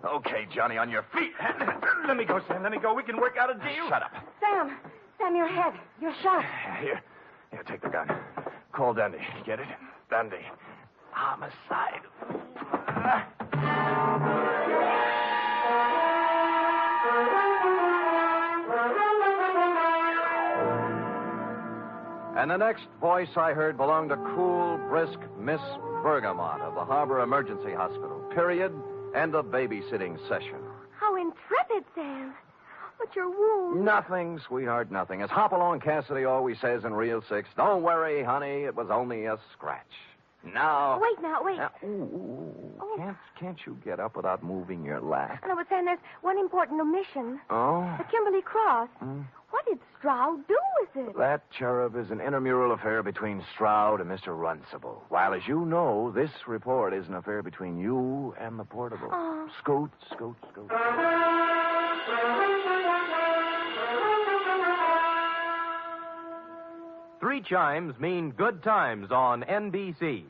Okay, Johnny, on your feet. Let me go, Sam. Let me go. We can work out a deal. Shut up. Sam, your head. You're shot. Here, take the gun. Call Dundee. Get it? Dundee. Homicide. And the next voice I heard belonged to cool, brisk Miss Bergamot of the Harbor Emergency Hospital. Period. End of babysitting session. How intrepid, Sam. What's your wound? Nothing, sweetheart, nothing. As Hopalong Cassidy always says in Reel 6, don't worry, honey, it was only a scratch. Now... Wait. Now, Can't you get up without moving your lap? No, but Sam, there's one important omission. Oh? The Kimberly Cross. What did Stroud do with it? That cherub is an intramural affair between Stroud and Mr. Runcible. While, as you know, this report is an affair between you and the portable. Oh. Scoot. Three chimes mean good times on NBC.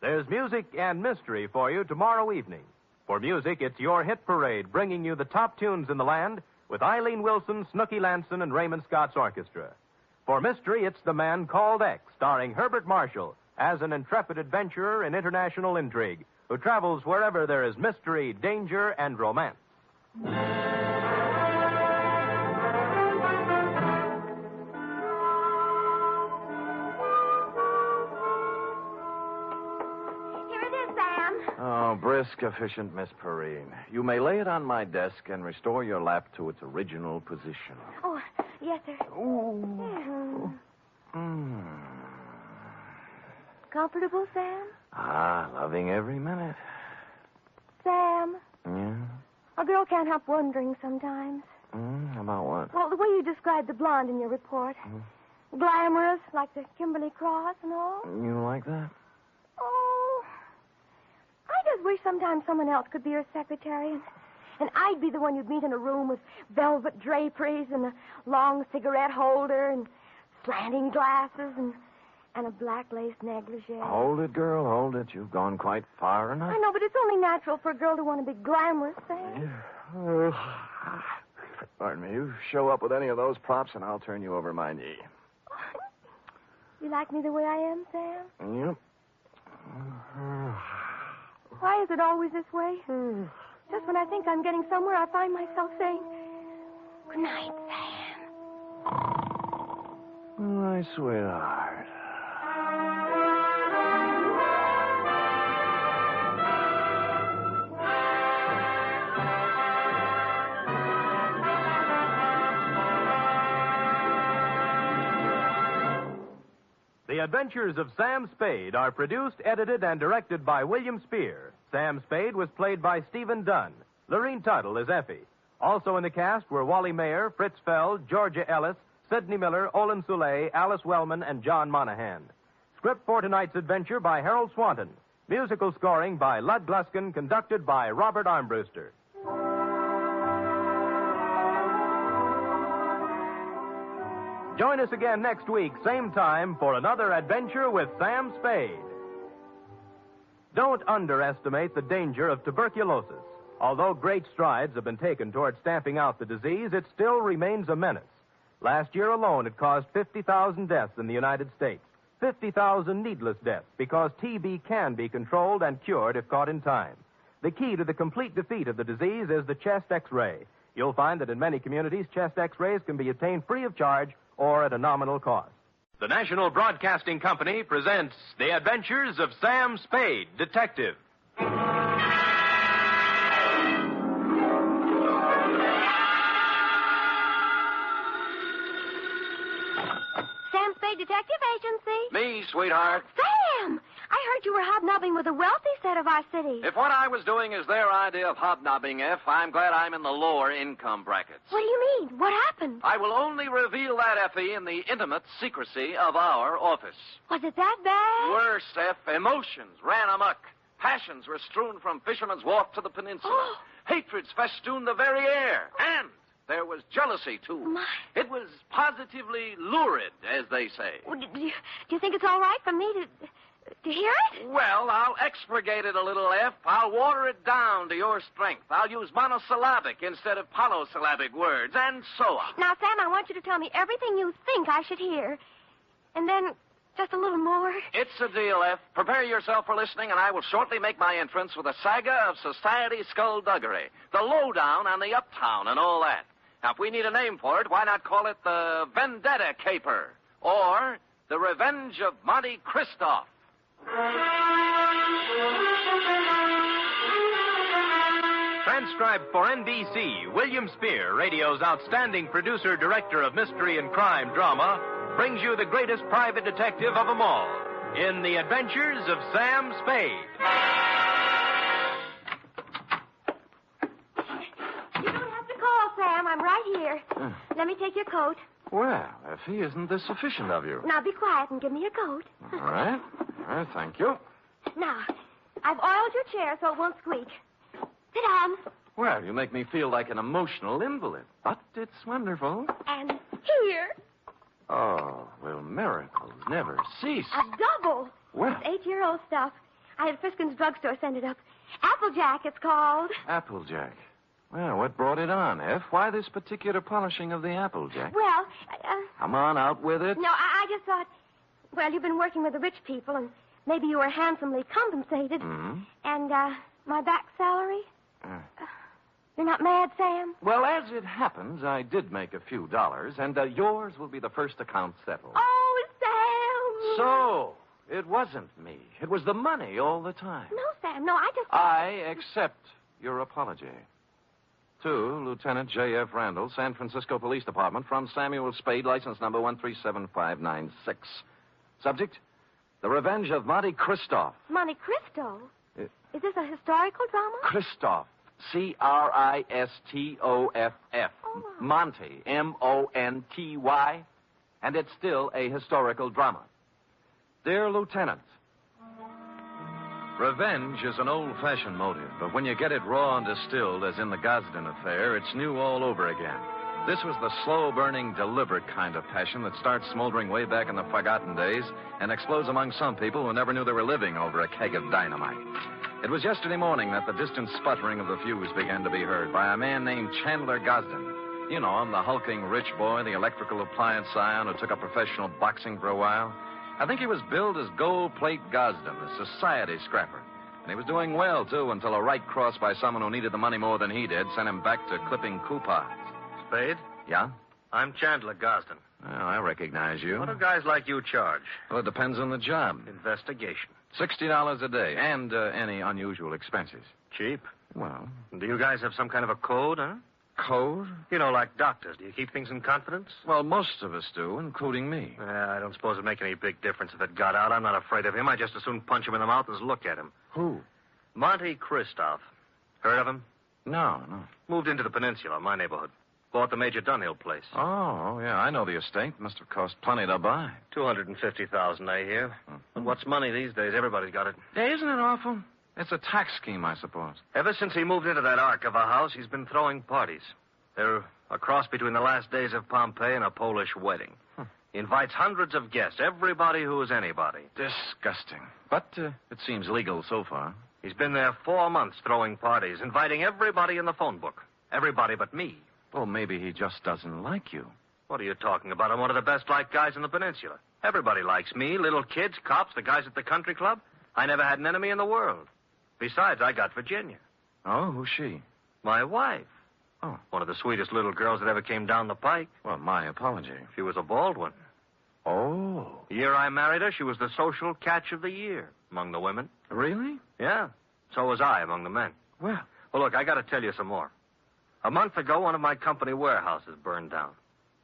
There's music and mystery for you tomorrow evening. For music, it's your hit parade bringing you the top tunes in the land with Eileen Wilson, Snooky Lanson, and Raymond Scott's orchestra. For mystery, it's The Man Called X, starring Herbert Marshall as an intrepid adventurer in international intrigue who travels wherever there is mystery, danger, and romance. Oh, brisk, efficient Miss Perrine. You may lay it on my desk and restore your lap to its original position. Oh, yes, sir. Ooh. Comfortable, Sam? Loving every minute. Sam, Yeah? a girl can't help wondering sometimes. About what? Well, the way you described the blonde in your report. Glamorous, like the Kimberly Cross and all. You like that? Oh, I just wish sometimes someone else could be your secretary. And I'd be the one you'd meet in a room with velvet draperies and a long cigarette holder and slanting glasses and a black lace negligee. Hold it, girl, hold it. You've gone quite far enough. I know, but it's only natural for a girl to want to be glamorous, Sam. Pardon me. You show up with any of those props and I'll turn you over my knee. You like me the way I am, Sam? Yep. Why is it always this way? Just when I think I'm getting somewhere, I find myself saying, good night, Sam. My sweetheart. The Adventures of Sam Spade are produced, edited, and directed by William Spear. Sam Spade was played by Stephen Dunn. Lorene Tuttle is Effie. Also in the cast were Wally Mayer, Fritz Feld, Georgia Ellis, Sidney Miller, Olin Soule, Alice Wellman, and John Monahan. Script for tonight's adventure by Harold Swanton. Musical scoring by Lud Gluskin, conducted by Robert Armbruster. Join us again next week, same time, for another adventure with Sam Spade. Don't underestimate the danger of tuberculosis. Although great strides have been taken toward stamping out the disease, it still remains a menace. Last year alone, it caused 50,000 deaths in the United States. 50,000 needless deaths, because TB can be controlled and cured if caught in time. The key to the complete defeat of the disease is the chest X-ray. You'll find that in many communities, chest X-rays can be obtained free of charge or at a nominal cost. The National Broadcasting Company presents The Adventures of Sam Spade, Detective. Sam Spade Detective Agency. Me, sweetheart. Sam! I heard you were hobnobbing with the wealthy set of our city. If what I was doing is their idea of hobnobbing, I'm glad I'm in the lower income brackets. What do you mean? What happened? I will only reveal that, Effie, in the intimate secrecy of our office. Was it that bad? Worse, F. Emotions ran amok. Passions were strewn from Fisherman's Wharf to the peninsula. Oh. Hatreds festooned the very air. And there was jealousy, too. My. It was positively lurid, as they say. Well, do you think it's all right for me to hear it? Well, I'll expurgate it a little, F. I'll water it down to your strength. I'll use monosyllabic instead of polysyllabic words, and so on. Now, Sam, I want you to tell me everything you think I should hear. And then just a little more. It's a deal, F. Prepare yourself for listening, and I will shortly make my entrance with a saga of society skullduggery, the lowdown on the uptown and all that. Now, if we need a name for it, why not call it the Vendetta Caper or the Revenge of Monte Cristo? Transcribed for NBC, William Spear, radio's outstanding producer-director of mystery and crime drama, brings you the greatest private detective of them all in The Adventures of Sam Spade. You don't have to call, Sam. I'm right here. Let me take your coat. Well, Effie, isn't this sufficient of you? Now, be quiet and give me your coat. All right. Thank you. Now, I've oiled your chair so it won't squeak. Sit down. Well, you make me feel like an emotional invalid, but it's wonderful. And here. Oh, well, miracles never cease. A double. Well. It's 8-year-old stuff. I had Friskin's drugstore send it up. Applejack, it's called. Applejack. Well, what brought it on, F? Why this particular polishing of the Applejack? Well, Come on, out with it. No, I just thought, well, you've been working with the rich people, and maybe you were handsomely compensated. Mm-hmm. And, my back salary? You're not mad, Sam? Well, as it happens, I did make a few dollars, and yours will be the first account settled. Oh, Sam! So, it wasn't me. It was the money all the time. No, Sam, no, I accept your apology. To Lieutenant J.F. Randall, San Francisco Police Department, from Samuel Spade, license number 1375596. Subject, The Revenge of Monte Cristo. Monte Cristo? Is this a historical drama? Christoph. Cristoff. Oh. Monty. Monty. And it's still a historical drama. Dear Lieutenant, revenge is an old-fashioned motive, but when you get it raw and distilled, as in the Gosden affair, it's new all over again. This was the slow-burning, deliberate kind of passion that starts smoldering way back in the forgotten days and explodes among some people who never knew they were living over a keg of dynamite. It was yesterday morning that the distant sputtering of the fuse began to be heard by a man named Chandler Gosden. You know him, the hulking rich boy, the electrical appliance scion who took up professional boxing for a while. I think he was billed as Gold Plate Gosden, a society scrapper. And he was doing well, too, until a right cross by someone who needed the money more than he did sent him back to clipping coupons. Spade? Yeah? I'm Chandler Gosden. Well, I recognize you. What do guys like you charge? Well, it depends on the job. Investigation. $60 a day, and any unusual expenses. Cheap? Well. Do you guys have some kind of a code, huh? Code? You know, like doctors. Do you keep things in confidence? Well, most of us do, including me. I don't suppose it'd make any big difference if it got out. I'm not afraid of him. I'd just as soon punch him in the mouth as look at him. Who? Monte Cristo. Heard of him? No. Moved into the peninsula, my neighborhood. Bought the Major Dunhill place. Oh, yeah, I know the estate. Must have cost plenty to buy. $250,000, I hear. But what's money these days? Everybody's got it. Yeah, isn't it awful? It's a tax scheme, I suppose. Ever since he moved into that ark of a house, he's been throwing parties. They're A cross between the last days of Pompeii and a Polish wedding. He invites hundreds of guests, everybody who is anybody. Disgusting. But it seems legal so far. He's been there 4 months throwing parties, inviting everybody in the phone book. Everybody but me. Well, maybe he just doesn't like you. What are you talking about? I'm one of the best-liked guys in the peninsula. Everybody likes me, little kids, cops, the guys at the country club. I never had an enemy in the world. Besides, I got Virginia. Oh, who's she? My wife. Oh. One of the sweetest little girls that ever came down the pike. Well, my apology. She was a bald one. Oh. The year I married her, she was the social catch of the year among the women. Really? Yeah. So was I among the men. Well, look, I got to tell you some more. A month ago, one of my company warehouses burned down.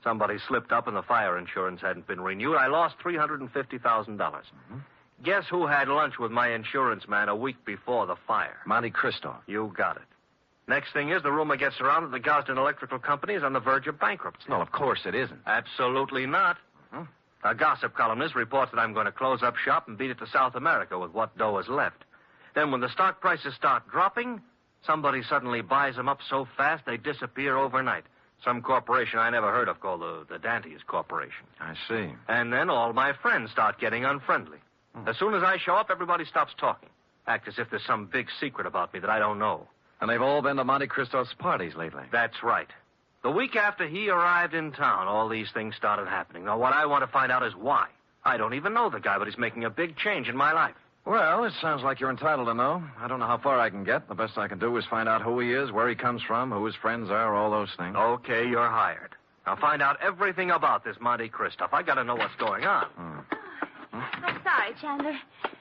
Somebody slipped up and the fire insurance hadn't been renewed. I lost $350,000. Mm-hmm. Guess who had lunch with my insurance man a week before the fire? Monte Cristo. You got it. Next thing is, the rumor gets around that the Gosden Electrical Company is on the verge of bankruptcy. No, of course it isn't. Absolutely not. Uh-huh. A gossip columnist reports that I'm going to close up shop and beat it to South America with what dough is left. Then when the stock prices start dropping, somebody suddenly buys them up so fast they disappear overnight. Some corporation I never heard of called the Dantes Corporation. I see. And then all my friends start getting unfriendly. As soon as I show up, everybody stops talking. Act as if there's some big secret about me that I don't know. And they've all been to Monte Cristo's parties lately. That's right. The week after he arrived in town, all these things started happening. Now, what I want to find out is why. I don't even know the guy, but he's making a big change in my life. Well, it sounds like you're entitled to know. I don't know how far I can get. The best I can do is find out who he is, where he comes from, who his friends are, all those things. Okay, you're hired. Now find out everything about this Monte Cristo. I got to know what's going on. I'm sorry, Chandler.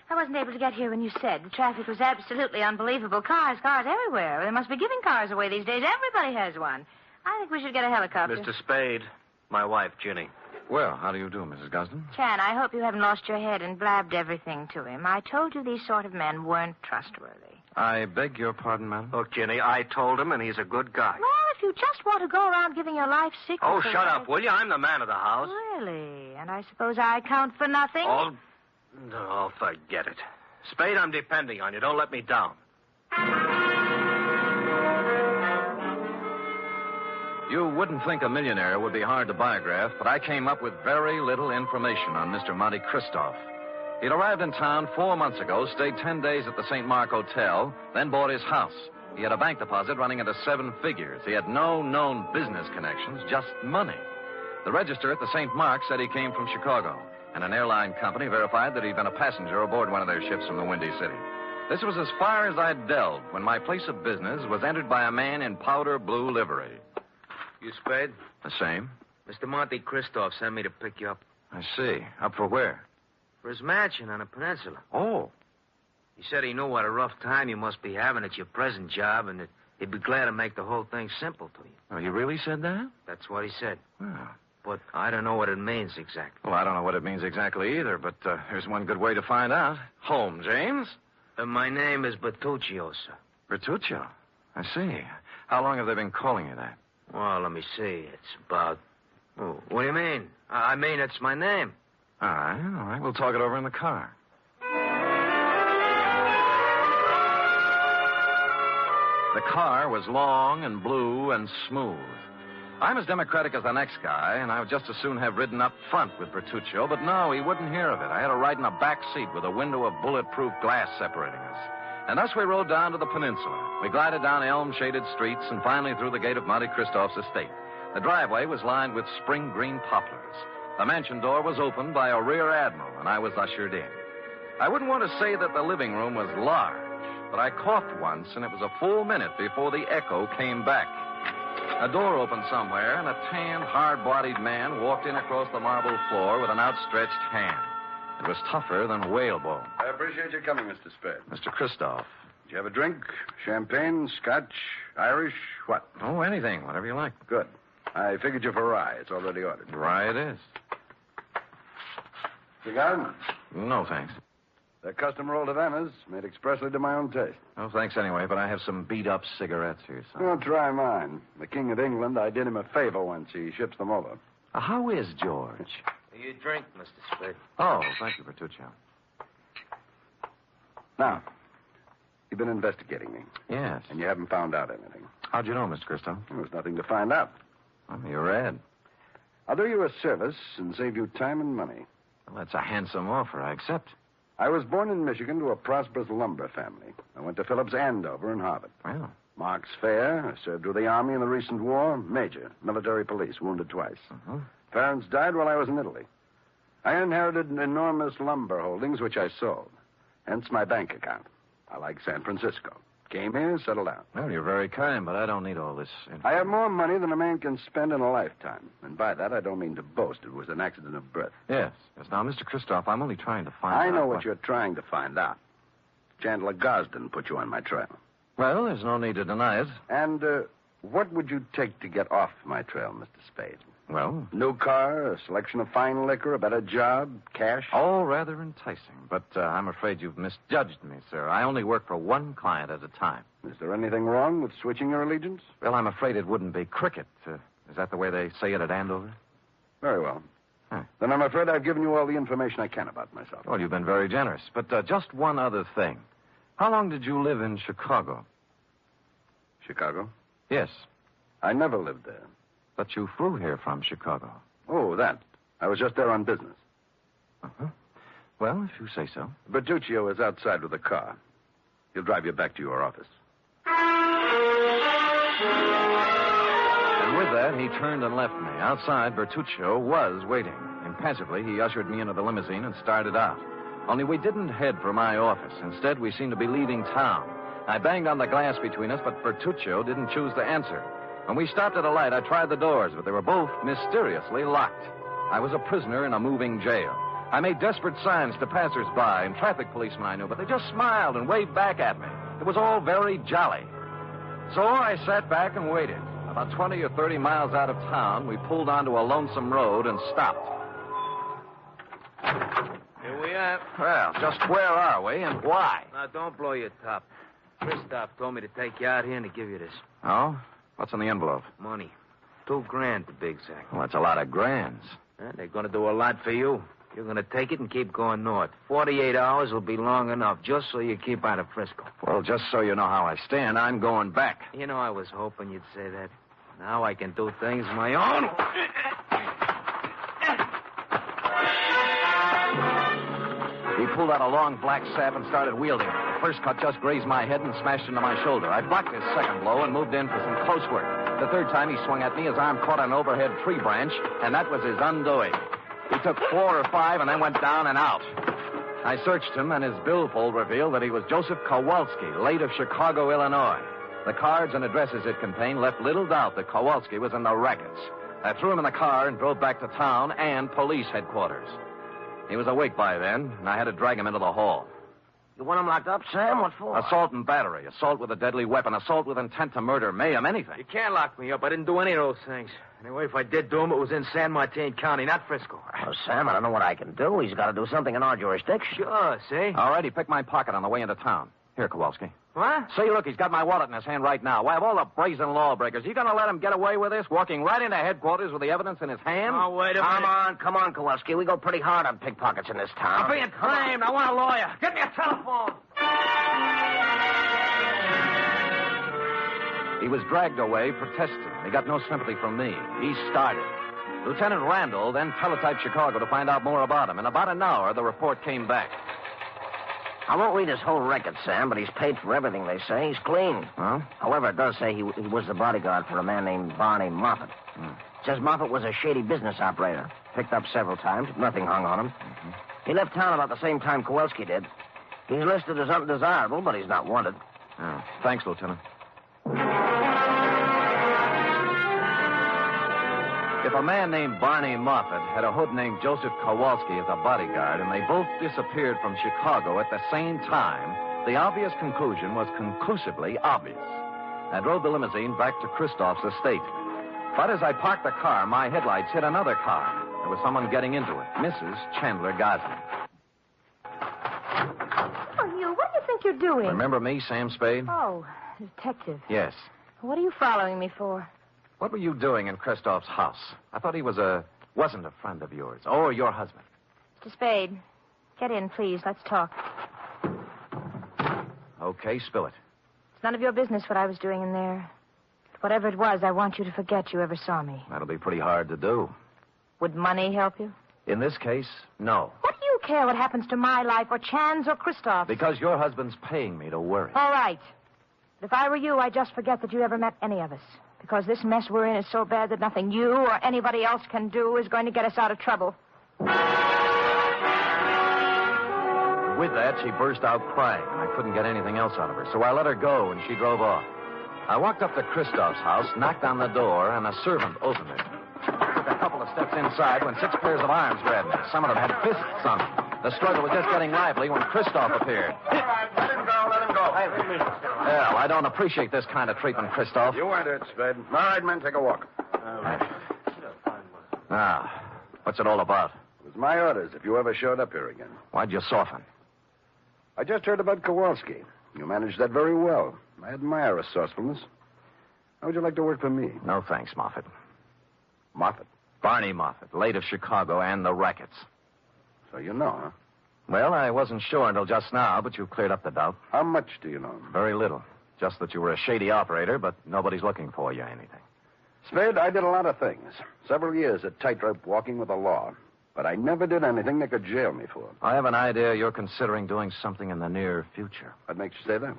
I wasn't able to get here when you said. The traffic was absolutely unbelievable. Cars everywhere. They must be giving cars away these days. Everybody has one. I think we should get a helicopter. Mr. Spade, my wife, Ginny. Well, how do you do, Mrs. Gosden? Chan, I hope you haven't lost your head and blabbed everything to him. I told you these sort of men weren't trustworthy. I beg your pardon, madam? Look, Ginny, I told him, and he's a good guy. Well, if you just want to go around giving your life secrets... Oh, shut up, will you? I'm the man of the house. Really? And I suppose I count for nothing? Oh, no, forget it. Spade, I'm depending on you. Don't let me down. You wouldn't think a millionaire would be hard to biograph, but I came up with very little information on Mr. Monte Cristo. He'd arrived in town 4 months ago, stayed 10 days at the St. Mark Hotel, then bought his house. He had a bank deposit running into 7 figures. He had no known business connections, just money. The register at the St. Mark said he came from Chicago, and an airline company verified that he'd been a passenger aboard one of their ships from the Windy City. This was as far as I'd delved when my place of business was entered by a man in powder blue livery. You Spade? The same. Mr. Monte Cristo sent me to pick you up. I see. Up for where? For his mansion on the peninsula. Oh. He said he knew what a rough time you must be having at your present job, and that he'd be glad to make the whole thing simple to you. Oh, he really said that? That's what he said. Oh. But I don't know what it means exactly. Well, I don't know what it means exactly either, but there's one good way to find out. Home, James? My name is Bertuccio, sir. Bertuccio? I see. How long have they been calling you that? Well, let me see. It's about... Oh, what do you mean? I mean, it's my name. All right. We'll talk it over in the car. The car was long and blue and smooth. I'm as democratic as the next guy, and I would just as soon have ridden up front with Bertuccio, but no, he wouldn't hear of it. I had to ride in a back seat with a window of bulletproof glass separating us. And thus we rode down to the peninsula. We glided down elm-shaded streets and finally through the gate of Monte Cristo's estate. The driveway was lined with spring green poplars. The mansion door was opened by a rear admiral, and I was ushered in. I wouldn't want to say that the living room was large, but I coughed once, and it was a full minute before the echo came back. A door opened somewhere, and a tan, hard-bodied man walked in across the marble floor with an outstretched hand. It was tougher than whalebone. I appreciate your coming, Mr. Spade. Mr. Christoph. Did you have a drink? Champagne, scotch, Irish, what? Oh, anything, whatever you like. Good. I figured you for rye. It's already ordered. Rye it is. Cigar? No, thanks. They're custom rolled Havanas, made expressly to my own taste. No, thanks anyway, but I have some beat-up cigarettes here, son. Well, try mine. The King of England, I did him a favor once. He ships them over. How is George? You drink, Mr. Spade. Oh, thank you, Bertuccio. Now, you've been investigating me. Yes. And you haven't found out anything. How'd you know, Mr. Cristo? There was nothing to find out. Well, you're red. I'll do you a service and save you time and money. Well, that's a handsome offer. I accept. I was born in Michigan to a prosperous lumber family. I went to Phillips Andover and Harvard. Well. Mark's fair. I served with the Army in the recent war. Major. Military police. Wounded twice. Uh-huh. Parents died while I was in Italy. I inherited enormous lumber holdings, which I sold. Hence my bank account. I like San Francisco. Came here, settled down. Well, you're very kind, but I don't need all this. I have more money than a man can spend in a lifetime. And by that, I don't mean to boast. It was an accident of birth. Yes. Now, Mr. Christoph, I'm only trying to find out. I know what you're trying to find out. Chandler Gosden put you on my trail. Well, there's no need to deny it. And what would you take to get off my trail, Mr. Spade? Well? New car, a selection of fine liquor, a better job, cash? All rather enticing, but I'm afraid you've misjudged me, sir. I only work for one client at a time. Is there anything wrong with switching your allegiance? Well, I'm afraid it wouldn't be cricket. Is that the way they say it at Andover? Very well. Huh. Then I'm afraid I've given you all the information I can about myself. Well, you've been very generous. But just one other thing. How long did you live in Chicago? Chicago? Yes. I never lived there. But you flew here from Chicago. Oh, that. I was just there on business. Uh-huh. Well, if you say so. Bertuccio is outside with a car. He'll drive you back to your office. And with that, he turned and left me. Outside, Bertuccio was waiting. Impassively, he ushered me into the limousine and started out. Only we didn't head for my office. Instead, we seemed to be leaving town. I banged on the glass between us, but Bertuccio didn't choose to answer. When we stopped at a light, I tried the doors, but they were both mysteriously locked. I was a prisoner in a moving jail. I made desperate signs to passers-by and traffic policemen I knew, but they just smiled and waved back at me. It was all very jolly. So I sat back and waited. About 20 or 30 miles out of town, we pulled onto a lonesome road and stopped. Here we are. Well, just where are we and why? Now, don't blow your top. Christoph told me to take you out here and to give you this. Oh? What's in the envelope? Money. $2,000 to be exact. Well, that's a lot of grands. They're going to do a lot for you. You're going to take it and keep going north. 48 hours will be long enough, just so you keep out of Frisco. Well, just so you know how I stand, I'm going back. You know, I was hoping you'd say that. Now I can do things my own. He pulled out a long black sap and started wielding it. The first cut just grazed my head and smashed into my shoulder. I blocked his second blow and moved in for some close work. The third time he swung at me, his arm caught an overhead tree branch, and that was his undoing. He took 4 or 5 and then went down and out. I searched him, and his billfold revealed that he was Joseph Kowalski, late of Chicago, Illinois. The cards and addresses it contained left little doubt that Kowalski was in the rackets. I threw him in the car and drove back to town and police headquarters. He was awake by then, and I had to drag him into the hall. You want him locked up, Sam? What for? Assault and battery, assault with a deadly weapon, assault with intent to murder, mayhem, anything. You can't lock me up. I didn't do any of those things. Anyway, if I did do them, it was in San Martin County, not Frisco. Oh, Sam, I don't know what I can do. He's got to do something in our jurisdiction. Sure, see? All right, he picked my pocket on the way into town. Here, Kowalski. What? See, look, he's got my wallet in his hand right now. Why, of all the brazen lawbreakers, you going to let him get away with this, walking right into headquarters with the evidence in his hand? Oh, wait a minute. Come on, Kowalski. We go pretty hard on pickpockets in this town. I'm being claimed. I want a lawyer. Get me a telephone. He was dragged away, protesting. He got no sympathy from me. He started. Lieutenant Randall then teletyped Chicago to find out more about him. In about an hour, the report came back. I won't read his whole record, Sam, but he's paid for everything, they say. He's clean. Huh? However, it does say he was the bodyguard for a man named Barney Moffat. Says Moffat was a shady business operator. Picked up several times. Nothing hung on him. He left town about the same time Kowalski did. He's listed as undesirable, but he's not wanted. Oh, thanks, Lieutenant. If a man named Barney Moffat had a hood named Joseph Kowalski as a bodyguard, and they both disappeared from Chicago at the same time, the obvious conclusion was conclusively obvious. I drove the limousine back to Christoph's estate. But as I parked the car, my headlights hit another car. There was someone getting into it, Mrs. Chandler Gosden. Oh, you, what do you think you're doing? Remember me, Sam Spade? Oh, detective. Yes. What are you following me for? What were you doing in Christoph's house? I thought he wasn't a friend of yours, or your husband. Mr. Spade, get in, please. Let's talk. Okay, spill it. It's none of your business what I was doing in there. Whatever it was, I want you to forget you ever saw me. That'll be pretty hard to do. Would money help you? In this case, no. What do you care what happens to my life or Chan's or Christoph's? Because your husband's paying me to worry. All right. But if I were you, I'd just forget that you ever met any of us. Because this mess we're in is so bad that nothing you or anybody else can do is going to get us out of trouble. With that, she burst out crying, and I couldn't get anything else out of her. So I let her go, and she drove off. I walked up to Christoph's house, knocked on the door, and a servant opened it. Took a couple of steps inside when 6 pairs of arms grabbed me. Some of them had fists on them. The struggle was just getting lively when Christoph appeared. All right, let him go, let him go. Well, I don't appreciate this kind of treatment, Christoph. You earned it, Spade. All right, men, take a walk. Now, what's it all about? It was my orders if you ever showed up here again. Why'd you soften? I just heard about Kowalski. You managed that very well. I admire resourcefulness. How would you like to work for me? No, thanks, Moffat. Moffat? Barney Moffat, late of Chicago and the rackets. So you know, huh? Well, I wasn't sure until just now, but you cleared up the doubt. How much do you know? Very little. Just that you were a shady operator, but nobody's looking for you or anything. Spade, I did a lot of things. Several years at tightrope walking with the law. But I never did anything they could jail me for. I have an idea you're considering doing something in the near future. What makes you say that?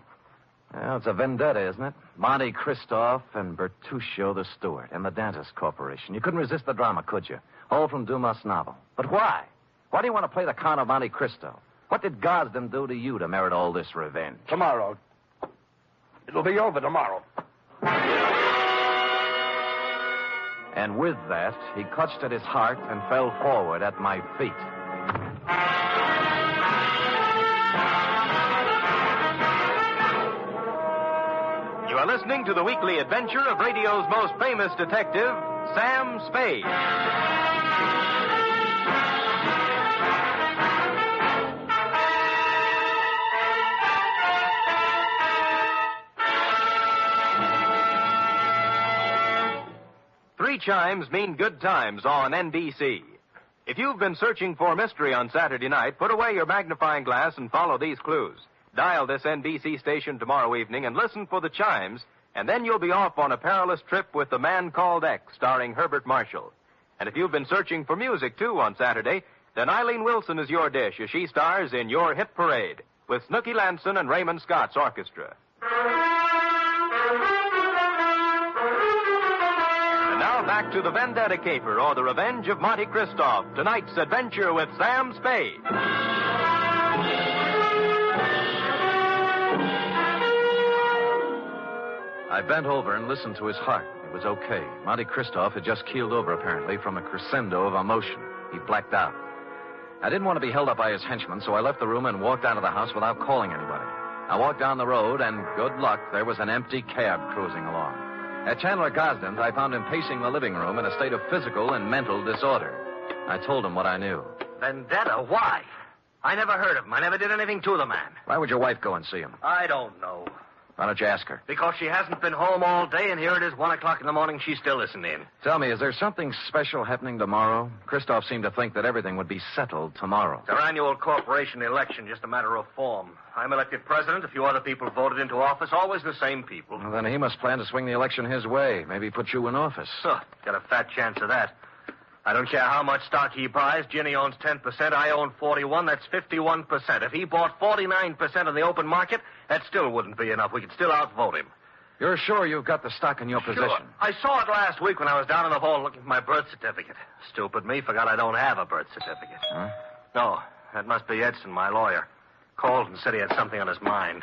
Well, it's a vendetta, isn't it? Monte Christoph and Bertuccio the Steward and the Dentist Corporation. You couldn't resist the drama, could you? All from Dumas' novel. But why? Why do you want to play the Count of Monte Cristo? What did Gosden do to you to merit all this revenge? Tomorrow. It'll be over tomorrow. And with that, he clutched at his heart and fell forward at my feet. You are listening to the weekly adventure of radio's most famous detective, Sam Spade. 3 chimes mean good times on NBC. If you've been searching for mystery on Saturday night, put away your magnifying glass and follow these clues. Dial this NBC station tomorrow evening and listen for the chimes, and then you'll be off on a perilous trip with The Man Called X, starring Herbert Marshall. And if you've been searching for music, too, on Saturday, then Eileen Wilson is your dish as she stars in Your Hit Parade with Snooky Lanson and Raymond Scott's orchestra. And now back to the Vendetta Caper, or the Revenge of Monte Christoph, tonight's adventure with Sam Spade. I bent over and listened to his heart. It was okay. Monte Christoph had just keeled over, apparently, from a crescendo of emotion. He blacked out. I didn't want to be held up by his henchmen, so I left the room and walked out of the house without calling anybody. I walked down the road, and good luck, there was an empty cab cruising along. At Chandler Gosden's, I found him pacing the living room in a state of physical and mental disorder. I told him what I knew. Vendetta? Why? I never heard of him. I never did anything to the man. Why would your wife go and see him? I don't know. Why don't you ask her? Because she hasn't been home all day, and here it is 1 o'clock in the morning. She's still listening. Tell me, is there something special happening tomorrow? Christoph seemed to think that everything would be settled tomorrow. It's our annual corporation election, just a matter of form. I'm elected president. A few other people voted into office, always the same people. Well, then he must plan to swing the election his way. Maybe put you in office. Huh, got a fat chance of that. I don't care how much stock he buys. Ginny owns 10%. I own 41. That's 51%. If he bought 49% in the open market, that still wouldn't be enough. We could still outvote him. You're sure you've got the stock in your possession? I saw it last week when I was down in the hall looking for my birth certificate. Stupid me, forgot I don't have a birth certificate. Huh? No, that must be Edson, my lawyer. Called and said he had something on his mind.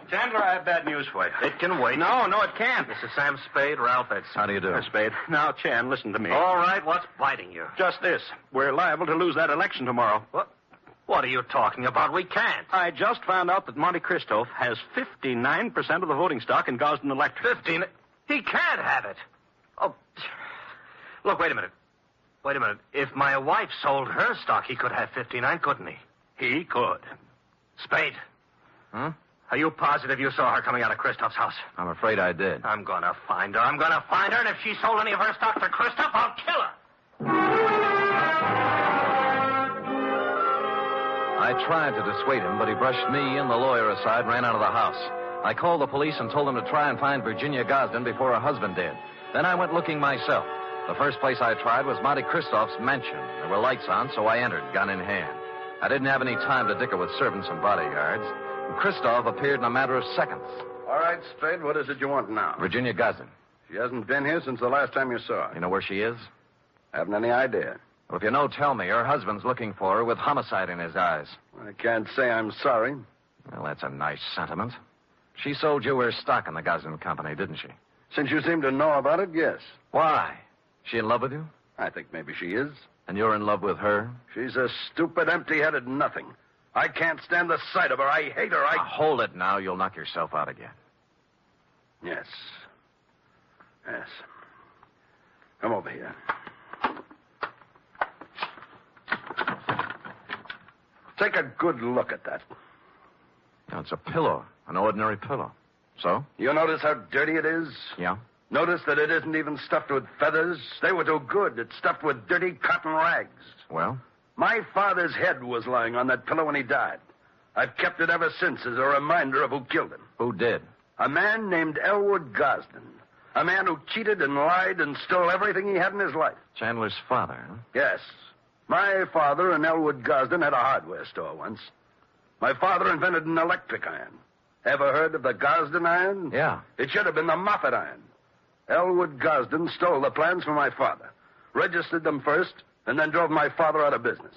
Chandler, I have bad news for you. It can wait. No, it can't. This is Sam Spade, Ralph Edson. How do you do? Spade. Now, Chan, listen to me. All right, what's biting you? Just this. We're liable to lose that election tomorrow. What are you talking about? We can't. I just found out that Monte Christoph has 59% of the voting stock in Gosden Electric. 15? He can't have it. Oh, look, wait a minute. If my wife sold her stock, he could have 59, couldn't he? He could. Spade. Huh? Are you positive you saw her coming out of Christoph's house? I'm afraid I did. I'm going to find her. And if she sold any of her stock to Christoph, I'll kill her. I tried to dissuade him, but he brushed me and the lawyer aside and ran out of the house. I called the police and told them to try and find Virginia Gosden before her husband did. Then I went looking myself. The first place I tried was Monte Christoph's mansion. There were lights on, so I entered, gun in hand. I didn't have any time to dicker with servants and bodyguards. And Christoph appeared in a matter of seconds. All right, Spade, what is it you want now? Virginia Gosden. She hasn't been here since the last time you saw her. You know where she is? I haven't any idea. Well, if you know, tell me. Her husband's looking for her with homicide in his eyes. I can't say I'm sorry. Well, that's a nice sentiment. She sold you her stock in the Gosden Company, didn't she? Since you seem to know about it, yes. Why? She in love with you? I think maybe she is. And you're in love with her? She's a stupid, empty-headed nothing. I can't stand the sight of her. I hate her. Now, hold it now. You'll knock yourself out again. Yes. Yes. Come over here. Take a good look at that. No, it's a pillow. An ordinary pillow. So? You notice how dirty it is? Yeah. Notice that it isn't even stuffed with feathers. They were too good. It's stuffed with dirty cotton rags. Well? My father's head was lying on that pillow when he died. I've kept it ever since as a reminder of who killed him. Who did? A man named Elwood Gosden. A man who cheated and lied and stole everything he had in his life. Chandler's father, huh? Yes. My father and Elwood Gosden had a hardware store once. My father invented an electric iron. Ever heard of the Gosden iron? Yeah. It should have been the Moffat iron. Elwood Gosden stole the plans from my father, registered them first, and then drove my father out of business.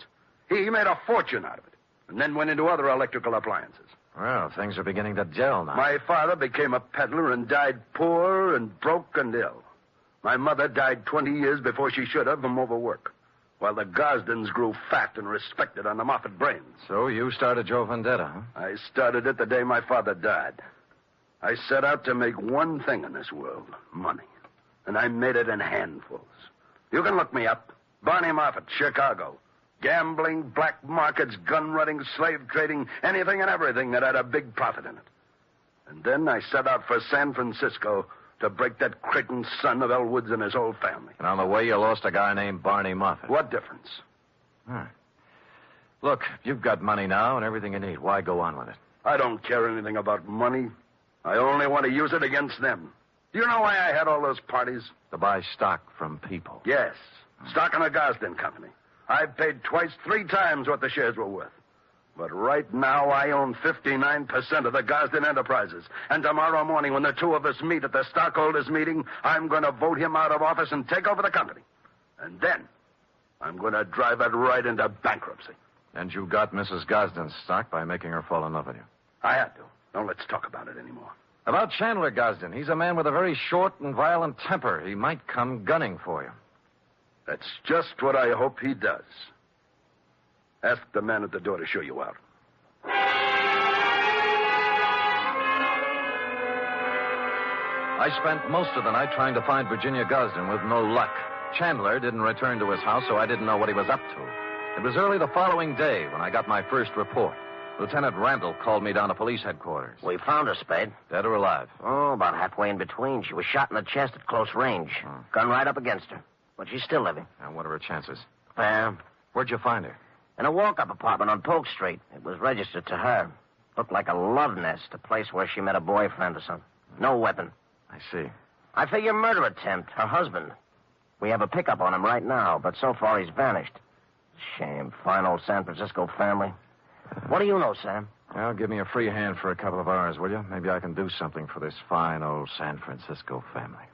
He made a fortune out of it, and then went into other electrical appliances. Well, things are beginning to gel now. My father became a peddler and died poor and broke and ill. My mother died 20 years before she should have from overwork, while the Gosdens grew fat and respected on the Moffat brains. So you started your vendetta, huh? I started it the day my father died. I set out to make one thing in this world, money. And I made it in handfuls. You can look me up. Barney Moffat, Chicago. Gambling, black markets, gun running, slave trading, anything and everything that had a big profit in it. And then I set out for San Francisco to break that Creighton son of Elwood's and his whole family. And on the way, you lost a guy named Barney Moffat. What difference? Huh. Look, you've got money now and everything you need. Why go on with it? I don't care anything about money. I only want to use it against them. Do you know why I had all those parties? To buy stock from people. Yes. Stock in the Gosden Company. I've paid twice, 3 times what the shares were worth. But right now, I own 59% of the Gosden Enterprises. And tomorrow morning, when the two of us meet at the stockholders' meeting, I'm going to vote him out of office and take over the company. And then, I'm going to drive it right into bankruptcy. And you got Mrs. Gosden's stock by making her fall in love with you. I had to. Now, let's talk about it anymore. About Chandler Gosden. He's a man with a very short and violent temper. He might come gunning for you. That's just what I hope he does. Ask the man at the door to show you out. I spent most of the night trying to find Virginia Gosden with no luck. Chandler didn't return to his house, so I didn't know what he was up to. It was early the following day when I got my first report. Lieutenant Randall called me down to police headquarters. We found her, Spade. Dead or alive? Oh, about halfway in between. She was shot in the chest at close range. Gun right up against her. But she's still living. And what are her chances? Fair. Where'd you find her? In a walk-up apartment on Polk Street. It was registered to her. Looked like a love nest, a place where she met a boyfriend or something. No weapon. I see. I figure murder attempt. Her husband. We have a pickup on him right now, but so far he's vanished. Shame. Fine old San Francisco family. What do you know, Sam? Well, give me a free hand for a couple of hours, will you? Maybe I can do something for this fine old San Francisco family.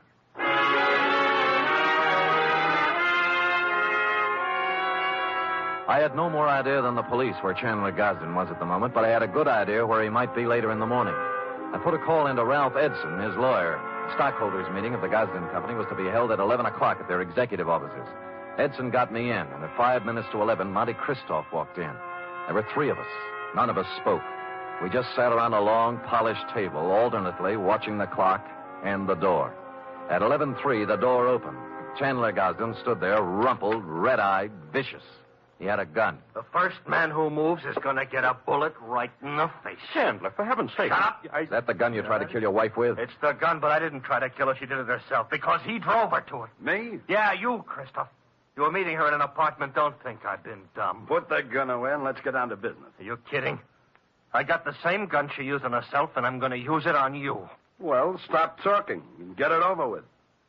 I had no more idea than the police where Chandler Gosden was at the moment, but I had a good idea where he might be later in the morning. I put a call into Ralph Edson, his lawyer. The stockholders' meeting of the Gosden Company was to be held at 11 o'clock at their executive offices. Edson got me in, and at 5 minutes to 11, Monte Christoph walked in. There were 3 of us. None of us spoke. We just sat around a long, polished table, alternately watching the clock and the door. At 11:03, the door opened. Chandler Gosden stood there, rumpled, red-eyed, vicious. He had a gun. The first man who moves is going to get a bullet right in the face. Chandler, for heaven's sake. Shut up! Is that the gun you tried to kill your wife with? It's the gun, but I didn't try to kill her. She did it herself because he drove her to it. Me? Yeah, you, Christoph. You were meeting her in an apartment. Don't think I've been dumb. Put that gun away and let's get down to business. Are you kidding? I got the same gun she used on herself, and I'm going to use it on you. Well, stop talking and get it over with.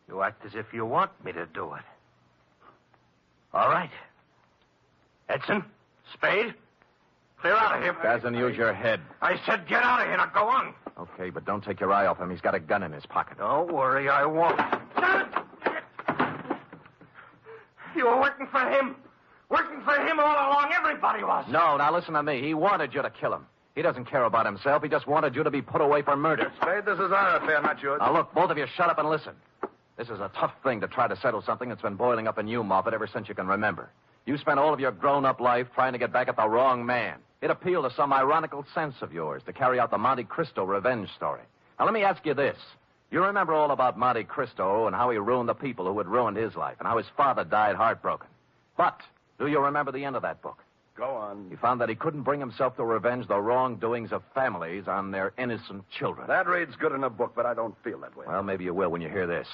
You act as if you want me to do it. All right. Edson, Spade, clear out of here. Doesn't use your head. I said get out of here. Now go on. Okay, but don't take your eye off him. He's got a gun in his pocket. Don't worry, I won't. You were working for him. Working for him all along. Everybody was. No, now listen to me. He wanted you to kill him. He doesn't care about himself. He just wanted you to be put away for murder. Spade, this is our affair, not yours. Now, look, both of you shut up and listen. This is a tough thing to try to settle something that's been boiling up in you, Moffat, ever since you can remember. You spent all of your grown-up life trying to get back at the wrong man. It appealed to some ironical sense of yours to carry out the Monte Cristo revenge story. Now, let me ask you this. You remember all about Monte Cristo and how he ruined the people who had ruined his life and how his father died heartbroken. But do you remember the end of that book? Go on. He found that he couldn't bring himself to revenge the wrongdoings of families on their innocent children. That reads good in a book, but I don't feel that way. Well, maybe you will when you hear this.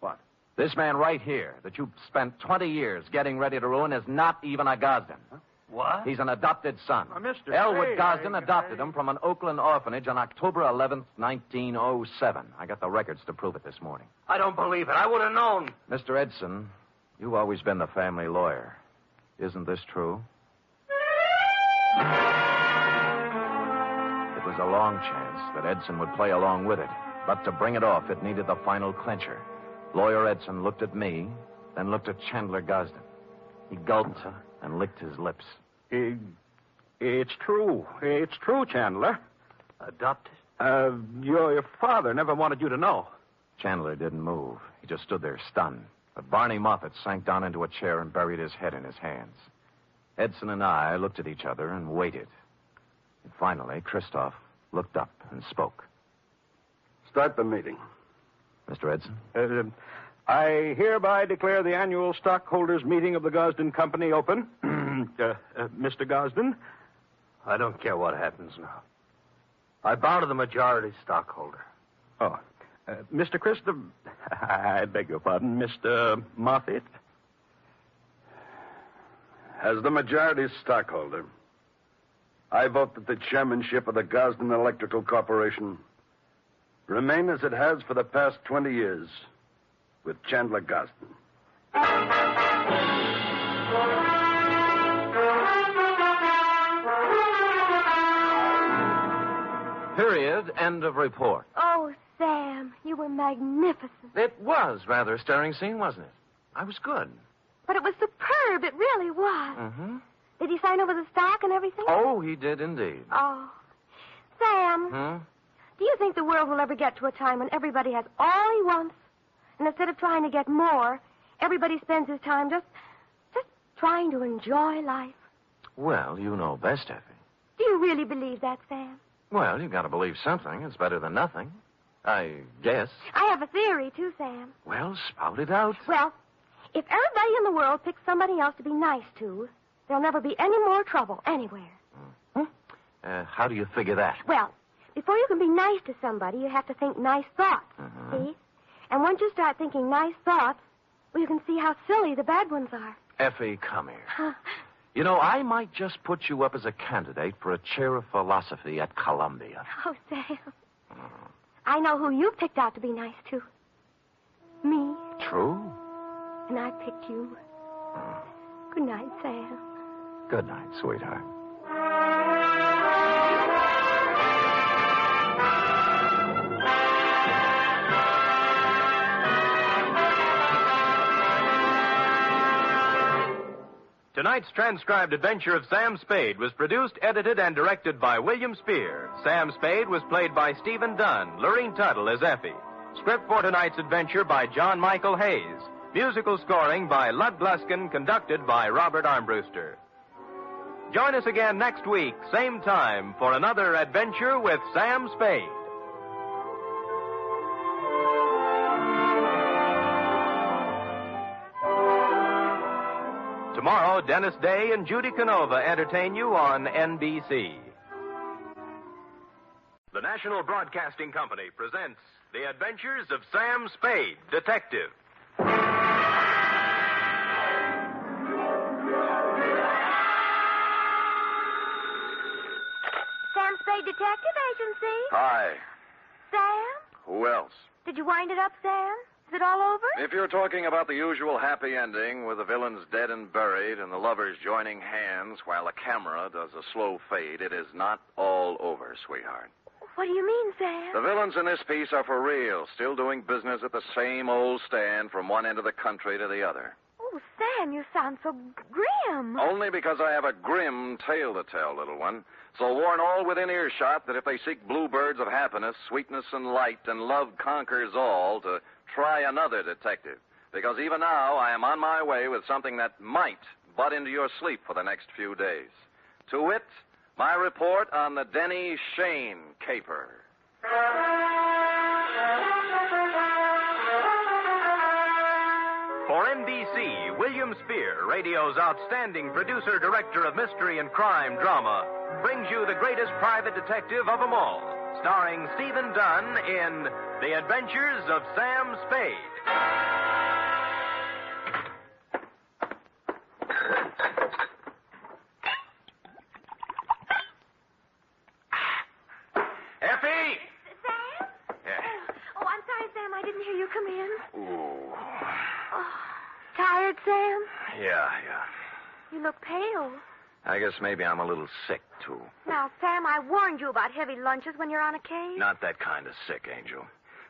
What? This man right here that you've spent 20 years getting ready to ruin is not even a Gosden. Huh? What? He's an adopted son. Mr. Elwood Spade, Gosden adopted him from an Oakland orphanage on October 11th, 1907. I got the records to prove it this morning. I don't believe it. I would have known. Mr. Edson, you've always been the family lawyer. Isn't this true? It was a long chance that Edson would play along with it. But to bring it off, it needed the final clincher. Lawyer Edson looked at me, then looked at Chandler Gosden. He gulped and licked his lips. It's true. It's true, Chandler. Adopted? Your father never wanted you to know. Chandler didn't move. He just stood there stunned. But Barney Moffat sank down into a chair and buried his head in his hands. Edson and I looked at each other and waited. And finally, Christoph looked up and spoke. Start the meeting. Mr. Edson? I hereby declare the annual stockholders' meeting of the Gosden Company open. Mr. Gosden? I don't care what happens now. I bow to the majority stockholder. Oh. Mr. Christopher... I beg your pardon, Mr. Moffat? As the majority stockholder, I vote that the chairmanship of the Gosden Electrical Corporation remain as it has for the past 20 years with Chandler Gosden. Period. End of report. Oh, Sam, you were magnificent. It was rather a stirring scene, wasn't it? I was good. But it was superb. It really was. Mm-hmm. Did he sign over the stock and everything? Oh, he did indeed. Oh. Sam, do you think the world will ever get to a time when everybody has all he wants? And instead of trying to get more, everybody spends his time just trying to enjoy life? Well, you know best, Effie. Do you really believe that, Sam? Well, you've got to believe something. It's better than nothing. I guess. I have a theory, too, Sam. Well, spout it out. Well, if everybody in the world picks somebody else to be nice to, there'll never be any more trouble anywhere. How do you figure that? Well, before you can be nice to somebody, you have to think nice thoughts, see? And once you start thinking nice thoughts, well, you can see how silly the bad ones are. Effie, come here. You know, I might just put you up as a candidate for a chair of philosophy at Columbia. Oh, Sam. I know who you picked out to be nice to. Me. True. And I picked you. Good night, Sam. Good night, sweetheart. Tonight's transcribed adventure of Sam Spade was produced, edited, and directed by William Spear. Sam Spade was played by Stephen Dunn, Lurene Tuttle as Effie. Script for tonight's adventure by John Michael Hayes. Musical scoring by Lud Gluskin, conducted by Robert Armbruster. Join us again next week, same time, for another adventure with Sam Spade. Tomorrow, Dennis Day and Judy Canova entertain you on NBC. The National Broadcasting Company presents The Adventures of Sam Spade, Detective. see? Hi. Sam? Who else? Did you wind it up, Sam? Is it all over? If you're talking about the usual happy ending with the villains dead and buried and the lovers joining hands while the camera does a slow fade, it is not all over, sweetheart. What do you mean, Sam? The villains in this piece are for real, still doing business at the same old stand from one end of the country to the other. Oh, Sam, you sound so grim. Only because I have a grim tale to tell, little one. So warn all within earshot that if they seek bluebirds of happiness, sweetness, and light, and love conquers all, to try another detective. Because even now, I am on my way with something that might butt into your sleep for the next few days. To wit, my report on the Denny Shane caper. For NBC, William Spear, radio's outstanding producer, director of mystery and crime drama, brings you the greatest private detective of them all, starring Stephen Dunn in The Adventures of Sam Spade. Effie! Sam? Yeah. Oh, I'm sorry, Sam. I didn't hear you come in. Ooh. Oh, tired, Sam? Yeah. You look pale. I guess maybe I'm a little sick, too. Now, Sam, I warned you about heavy lunches when you're on a case. Not that kind of sick, Angel.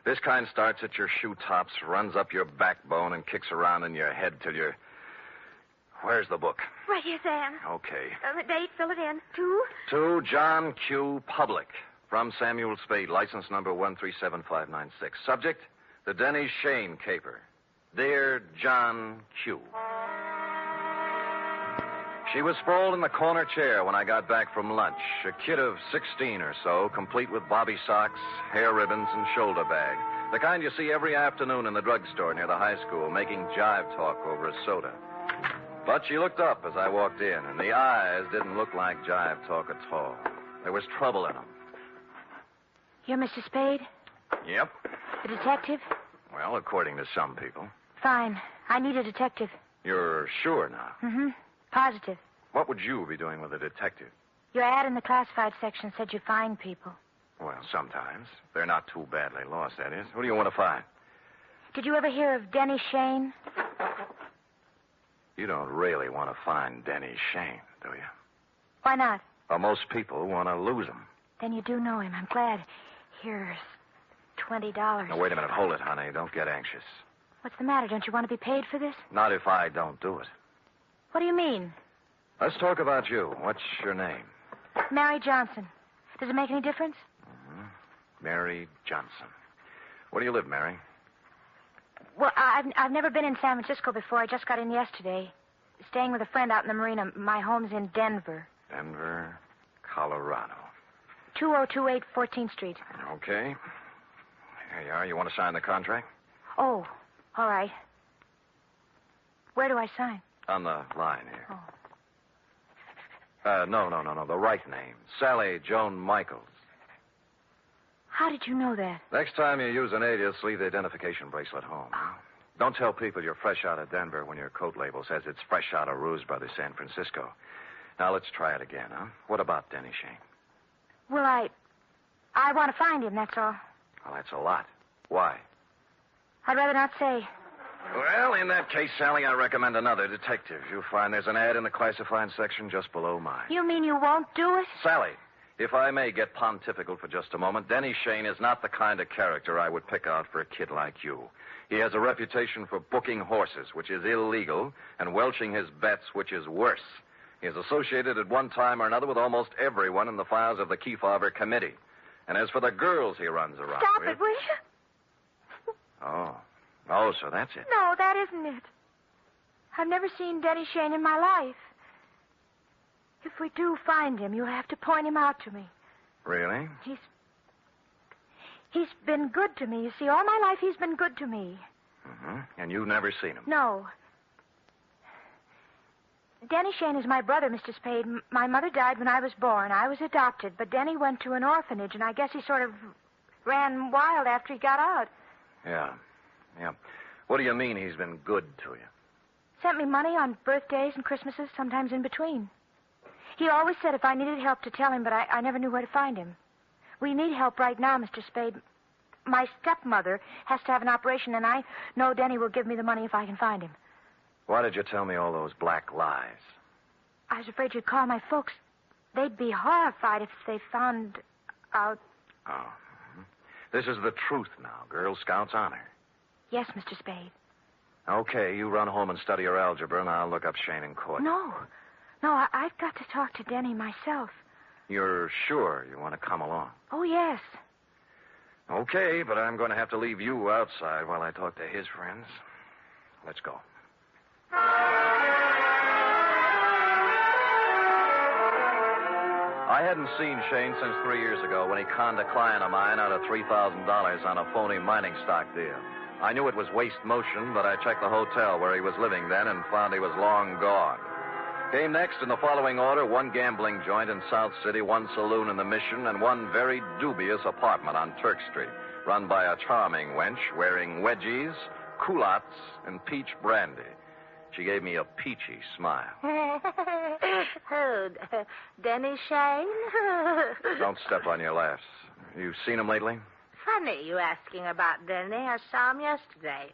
This kind starts at your shoe tops, runs up your backbone, and kicks around in your head till you're... Where's the book? Right here, Sam. Okay. The date, fill it in. 2 John Q. Public. From Samuel Spade, license number 137596. Subject, the Denny Shane caper. Dear John Q. She was sprawled in the corner chair when I got back from lunch. A kid of 16 or so, complete with bobby socks, hair ribbons, and shoulder bag. The kind you see every afternoon in the drugstore near the high school, making jive talk over a soda. But she looked up as I walked in, and the eyes didn't look like jive talk at all. There was trouble in them. You're Mr. Spade? Yep. The detective? Well, according to some people. Fine. I need a detective. You're sure now? Mm-hmm. Positive. What would you be doing with a detective? Your ad in the classified section said you find people. Well, sometimes. They're not too badly lost, that is. Who do you want to find? Did you ever hear of Denny Shane? You don't really want to find Denny Shane, do you? Why not? Well, most people want to lose him. Then you do know him. I'm glad. Here's $20. Now, wait a minute. Hold it, honey. Don't get anxious. What's the matter? Don't you want to be paid for this? Not if I don't do it. What do you mean? Let's talk about you. What's your name? Mary Johnson. Does it make any difference? Mm-hmm. Mary Johnson. Where do you live, Mary? Well, I've never been in San Francisco before. I just got in yesterday. Staying with a friend out in the marina. My home's in Denver. Denver, Colorado. 2028 14th Street. Okay. Here you are. You want to sign the contract? Oh, all right. Where do I sign? On the line here. Oh. No. The right name. Sally Joan Michaels. How did you know that? Next time you use an alias, leave the identification bracelet home. Oh. Don't tell people you're fresh out of Denver when your coat label says it's fresh out of Ruse Brothers, San Francisco. Now, let's try it again, huh? What about Denny Shane? Well, I want to find him, that's all. Well, that's a lot. Why? I'd rather not say. Well, in that case, Sally, I recommend another detective. You'll find there's an ad in the classified section just below mine. You mean you won't do it? Sally, if I may get pontifical for just a moment, Denny Shane is not the kind of character I would pick out for a kid like you. He has a reputation for booking horses, which is illegal, and welching his bets, which is worse. He is associated at one time or another with almost everyone in the files of the Kefauver Committee. And as for the girls he runs around Stop with... it, will you? Oh, so that's it. No, that isn't it. I've never seen Denny Shane in my life. If we do find him, you'll have to point him out to me. Really? He's been good to me. You see, all my life he's been good to me. Mm-hmm. And you've never seen him? No. Denny Shane is my brother, Mr. Spade. My mother died when I was born. I was adopted, but Denny went to an orphanage, and I guess he sort of ran wild after he got out. Yeah. What do you mean he's been good to you? Sent me money on birthdays and Christmases, sometimes in between. He always said if I needed help to tell him, but I never knew where to find him. We need help right now, Mr. Spade. My stepmother has to have an operation, and I know Denny will give me the money if I can find him. Why did you tell me all those black lies? I was afraid you'd call my folks. They'd be horrified if they found out. Oh. This is the truth now. Girl Scouts honor. Yes, Mr. Spade. Okay, you run home and study your algebra, and I'll look up Shane in court. No, I've got to talk to Denny myself. You're sure you want to come along? Oh, yes. Okay, but I'm going to have to leave you outside while I talk to his friends. Let's go. I hadn't seen Shane since 3 years ago when he conned a client of mine out of $3,000 on a phony mining stock deal. I knew it was waste motion, but I checked the hotel where he was living then and found he was long gone. Came next in the following order: one gambling joint in South City, one saloon in the Mission, and one very dubious apartment on Turk Street, run by a charming wench wearing wedgies, culottes, and peach brandy. She gave me a peachy smile. Oh, Denny Shane? Don't step on your laughs. You seen him lately? Funny you asking about Denny. I saw him yesterday.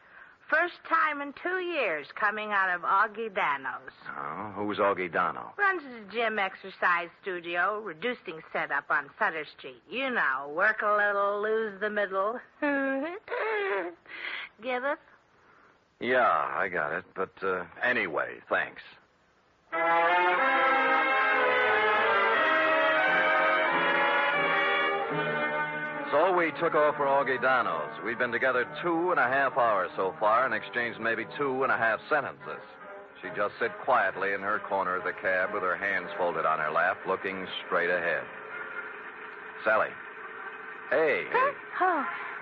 First time in 2 years coming out of Augie Dano's. Oh, who's Augie Dano? Runs his gym exercise studio, reducing setup on Sutter Street. You know, work a little, lose the middle. Give it? Yeah, I got it. But anyway, thanks. So we took off for Augie Dano's. We'd been together 2.5 hours so far and exchanged maybe 2.5 sentences. She just sit quietly in her corner of the cab with her hands folded on her lap, looking straight ahead. Sally. Hey. Oh,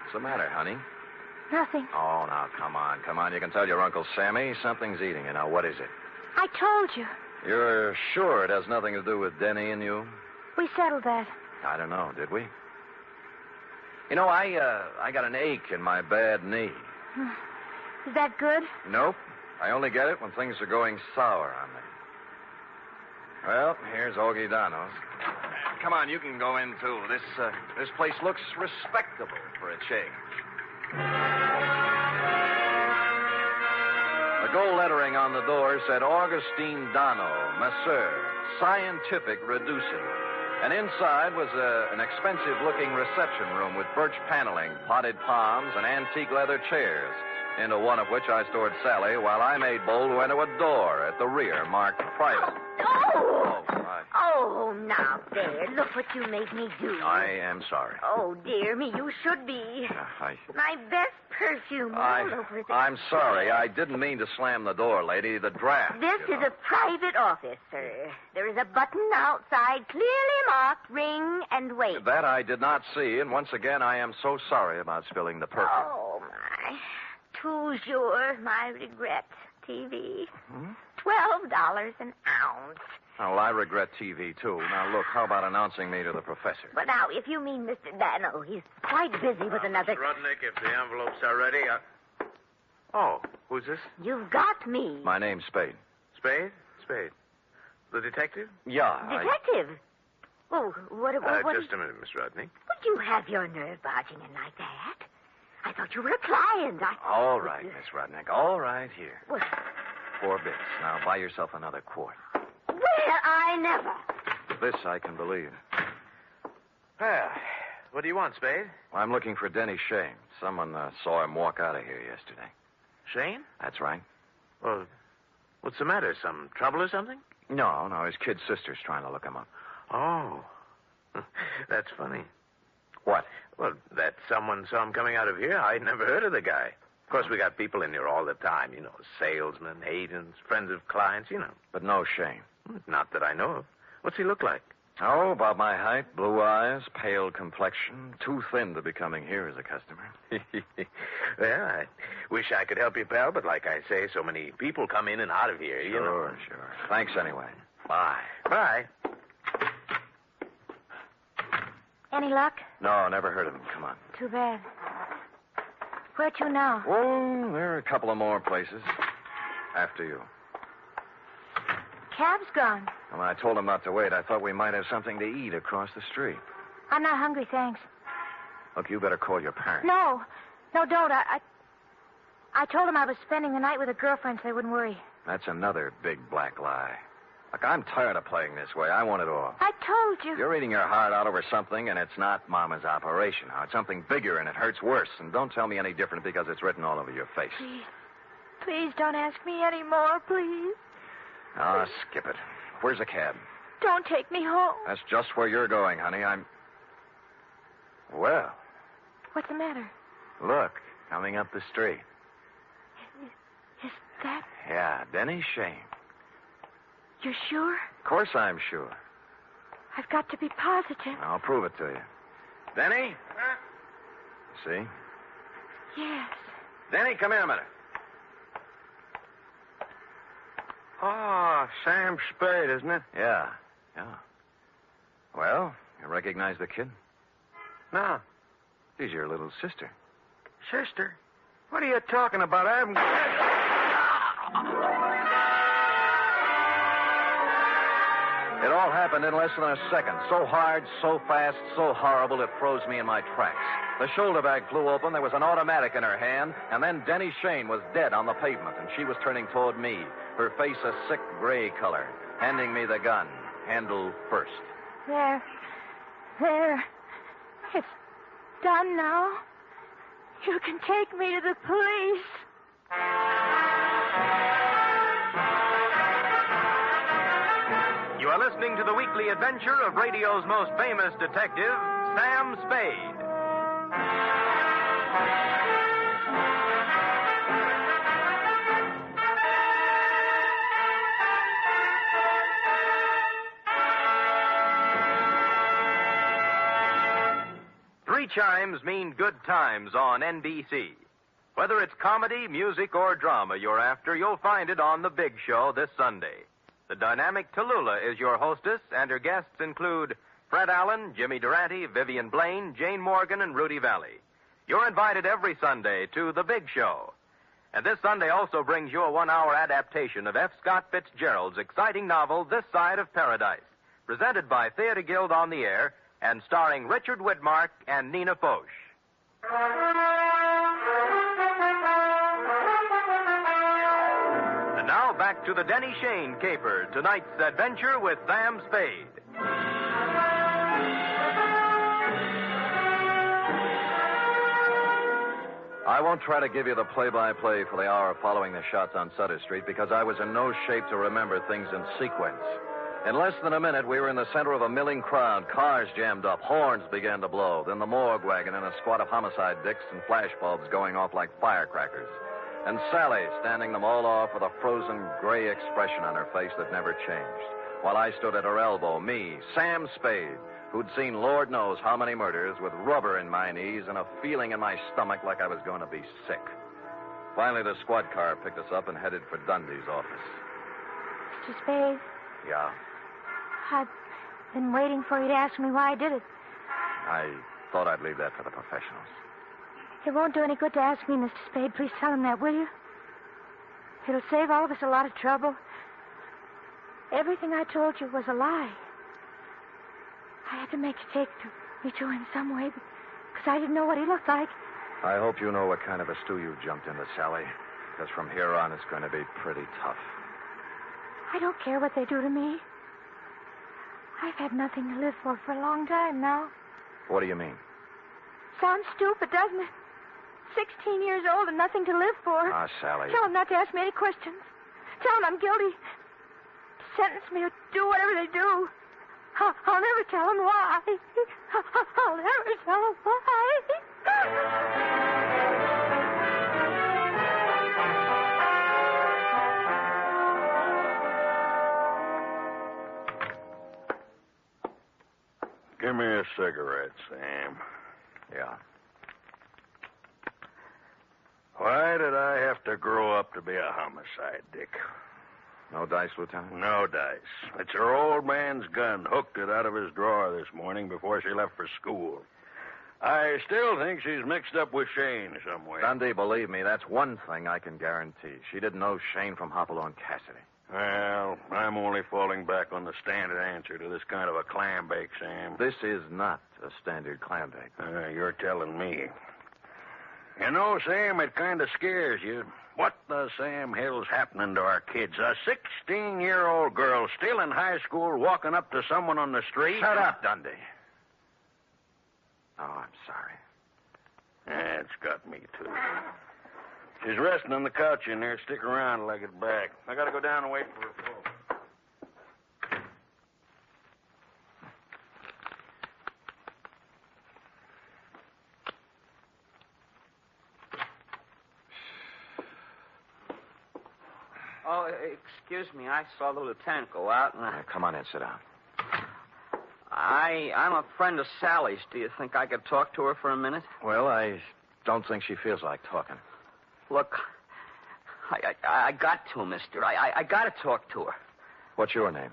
What's the matter, honey? nothing. Oh, now, come on. You can tell your Uncle Sammy something's eating you. Now, what is it? I told you. You're sure it has nothing to do with Denny and you? We settled that. I don't know, did we? You know, I got an ache in my bad knee. Is that good? Nope. I only get it when things are going sour on me. Well, here's Augie Dano's. Come on, you can go in, too. This place looks respectable for a change. The gold lettering on the door said Augustine Dano, Masseur, Scientific Reducing. And inside was an expensive-looking reception room with birch paneling, potted palms, and antique leather chairs, into one of which I stored Sally while I made bold to enter a door at the rear marked private. Oh, now, there. Look what you made me do. I am sorry. Oh, dear me, you should be. My best perfume all over the... I'm sorry. I didn't mean to slam the door, lady. The draft. This is a private office, sir. There is a button outside clearly marked ring and wait. That I did not see, and once again, I am so sorry about spilling the perfume. Oh, my. Toujours, my regret. TV. $12 an ounce. Oh, I regret TV, too. Now, look, how about announcing me to the professor? But now, if you mean Mr. Dano, he's quite busy with another... Miss Rudnick, if the envelopes are ready, Oh, who's this? You've got me. My name's Spade. Spade? Spade. The detective? Yeah. Detective? Oh, what... Just a minute, Miss Rudnick. Would you have your nerve barging in like that? I thought you were a client. All right, Miss Rudnick. All right, here. Well, 4 bits. Now, buy yourself another quart. well, I never. This I can believe. Well, what do you want, Spade? I'm looking for Denny Shane. Someone saw him walk out of here yesterday. Shane? That's right. Well, what's the matter? Some trouble or something? No, his kid sister's trying to look him up. Oh. That's funny. What? Well, that someone saw him coming out of here. I'd never heard of the guy. Of course, we got people in here all the time, salesmen, agents, friends of clients, But no Shane. Not that I know of. What's he look like? Oh, about my height, blue eyes, pale complexion, too thin to be coming here as a customer. Well, I wish I could help you, pal, but like I say, so many people come in and out of here, Sure. Thanks anyway. Bye. Bye. Any luck? No, never heard of him. Come on. Too bad. Where to now? Oh, there are a couple of more places. After you. Cab's gone. When I told him not to wait, I thought we might have something to eat across the street. I'm not hungry, thanks. Look, you better call your parents. No, don't. I told them I was spending the night with a girlfriend so they wouldn't worry. That's another big black lie. Look, I'm tired of playing this way. I want it all. I told you. You're eating your heart out over something, and it's not Mama's operation. Now, it's something bigger, and it hurts worse. And don't tell me any different because it's written all over your face. Please don't ask me any more, please. Oh, skip it. Where's the cab? Don't take me home. That's just where you're going, honey. Well, What's the matter? look, coming up the street. Is that... Yeah, Denny Shane. You're sure? Of course I'm sure. I've got to be positive. I'll prove it to you. Denny? See? Yes. Denny, come here a minute. Oh, Sam Spade, isn't it? Yeah. Well, you recognize the kid? No. She's your little sister. Sister? What are you talking about? I haven't... It all happened in less than a second. So hard, so fast, so horrible, it froze me in my tracks. The shoulder bag flew open, there was an automatic in her hand, and then Denny Shane was dead on the pavement, and she was turning toward me, her face a sick gray color, handing me the gun, handle first. There. It's done now. You can take me to the police. You are listening to the weekly adventure of radio's most famous detective, Sam Spade. Three chimes mean good times on NBC. Whether it's comedy, music, or drama you're after, you'll find it on The Big Show this Sunday. The dynamic Tallulah is your hostess, and her guests include Fred Allen, Jimmy Durante, Vivian Blaine, Jane Morgan, and Rudy Valley. You're invited every Sunday to The Big Show. And this Sunday also brings you a 1-hour adaptation of F. Scott Fitzgerald's exciting novel, This Side of Paradise, presented by Theater Guild on the Air and starring Richard Widmark and Nina Foch. And now back to the Denny Shane caper, tonight's adventure with Sam Spade. I won't try to give you the play-by-play for the hour following the shots on Sutter Street because I was in no shape to remember things in sequence. In less than a minute, we were in the center of a milling crowd. Cars jammed up. Horns began to blow. Then the morgue wagon and a squad of homicide dicks and flash bulbs going off like firecrackers. And Sally standing them all off with a frozen gray expression on her face that never changed. While I stood at her elbow, me, Sam Spade, who'd seen Lord knows how many murders, with rubber in my knees and a feeling in my stomach like I was going to be sick. Finally, the squad car picked us up and headed for Dundee's office. Mr. Spade, Yeah? I've been waiting for you to ask me why I did it. I thought I'd leave that for the professionals. It won't do any good to ask me, Mr. Spade. Please tell him that, will you? It'll save all of us a lot of trouble. Everything I told you was a lie. I had to make a take to me to in some way because I didn't know what he looked like. I hope you know what kind of a stew you jumped into, Sally, because from here on it's going to be pretty tough. I don't care what they do to me. I've had nothing to live for a long time now. What do you mean? Sounds stupid, doesn't it? 16 years old and nothing to live for. Ah, Sally. Tell them not to ask me any questions. Tell them I'm guilty. Sentence me or do whatever they do. I'll never tell them why. I'll never tell them why. Give me a cigarette, Sam. Yeah. Why did I have to grow up to be a homicide, Dick? No dice, Lieutenant? No dice. It's her old man's gun. Hooked it out of his drawer this morning before she left for school. I still think she's mixed up with Shane some way. Dundee, believe me, that's one thing I can guarantee. She didn't know Shane from Hopalong Cassidy. Well, I'm only falling back on the standard answer to this kind of a clam bake, Sam. This is not a standard clam bake. You're telling me. You know, Sam, it kind of scares you. What the Sam hell's happening to our kids? A 16-year-old girl still in high school walking up to someone on the street? Shut up, Dundee. Oh, I'm sorry. It's got me, too. She's resting on the couch in there. Stick around till I get back. I gotta go down and wait for her folks. Oh, excuse me. I saw the lieutenant go out, and Come on in, sit down. I'm a friend of Sally's. Do you think I could talk to her for a minute? Well, I don't think she feels like talking. Look, I got to, mister. I got to talk to her. What's your name?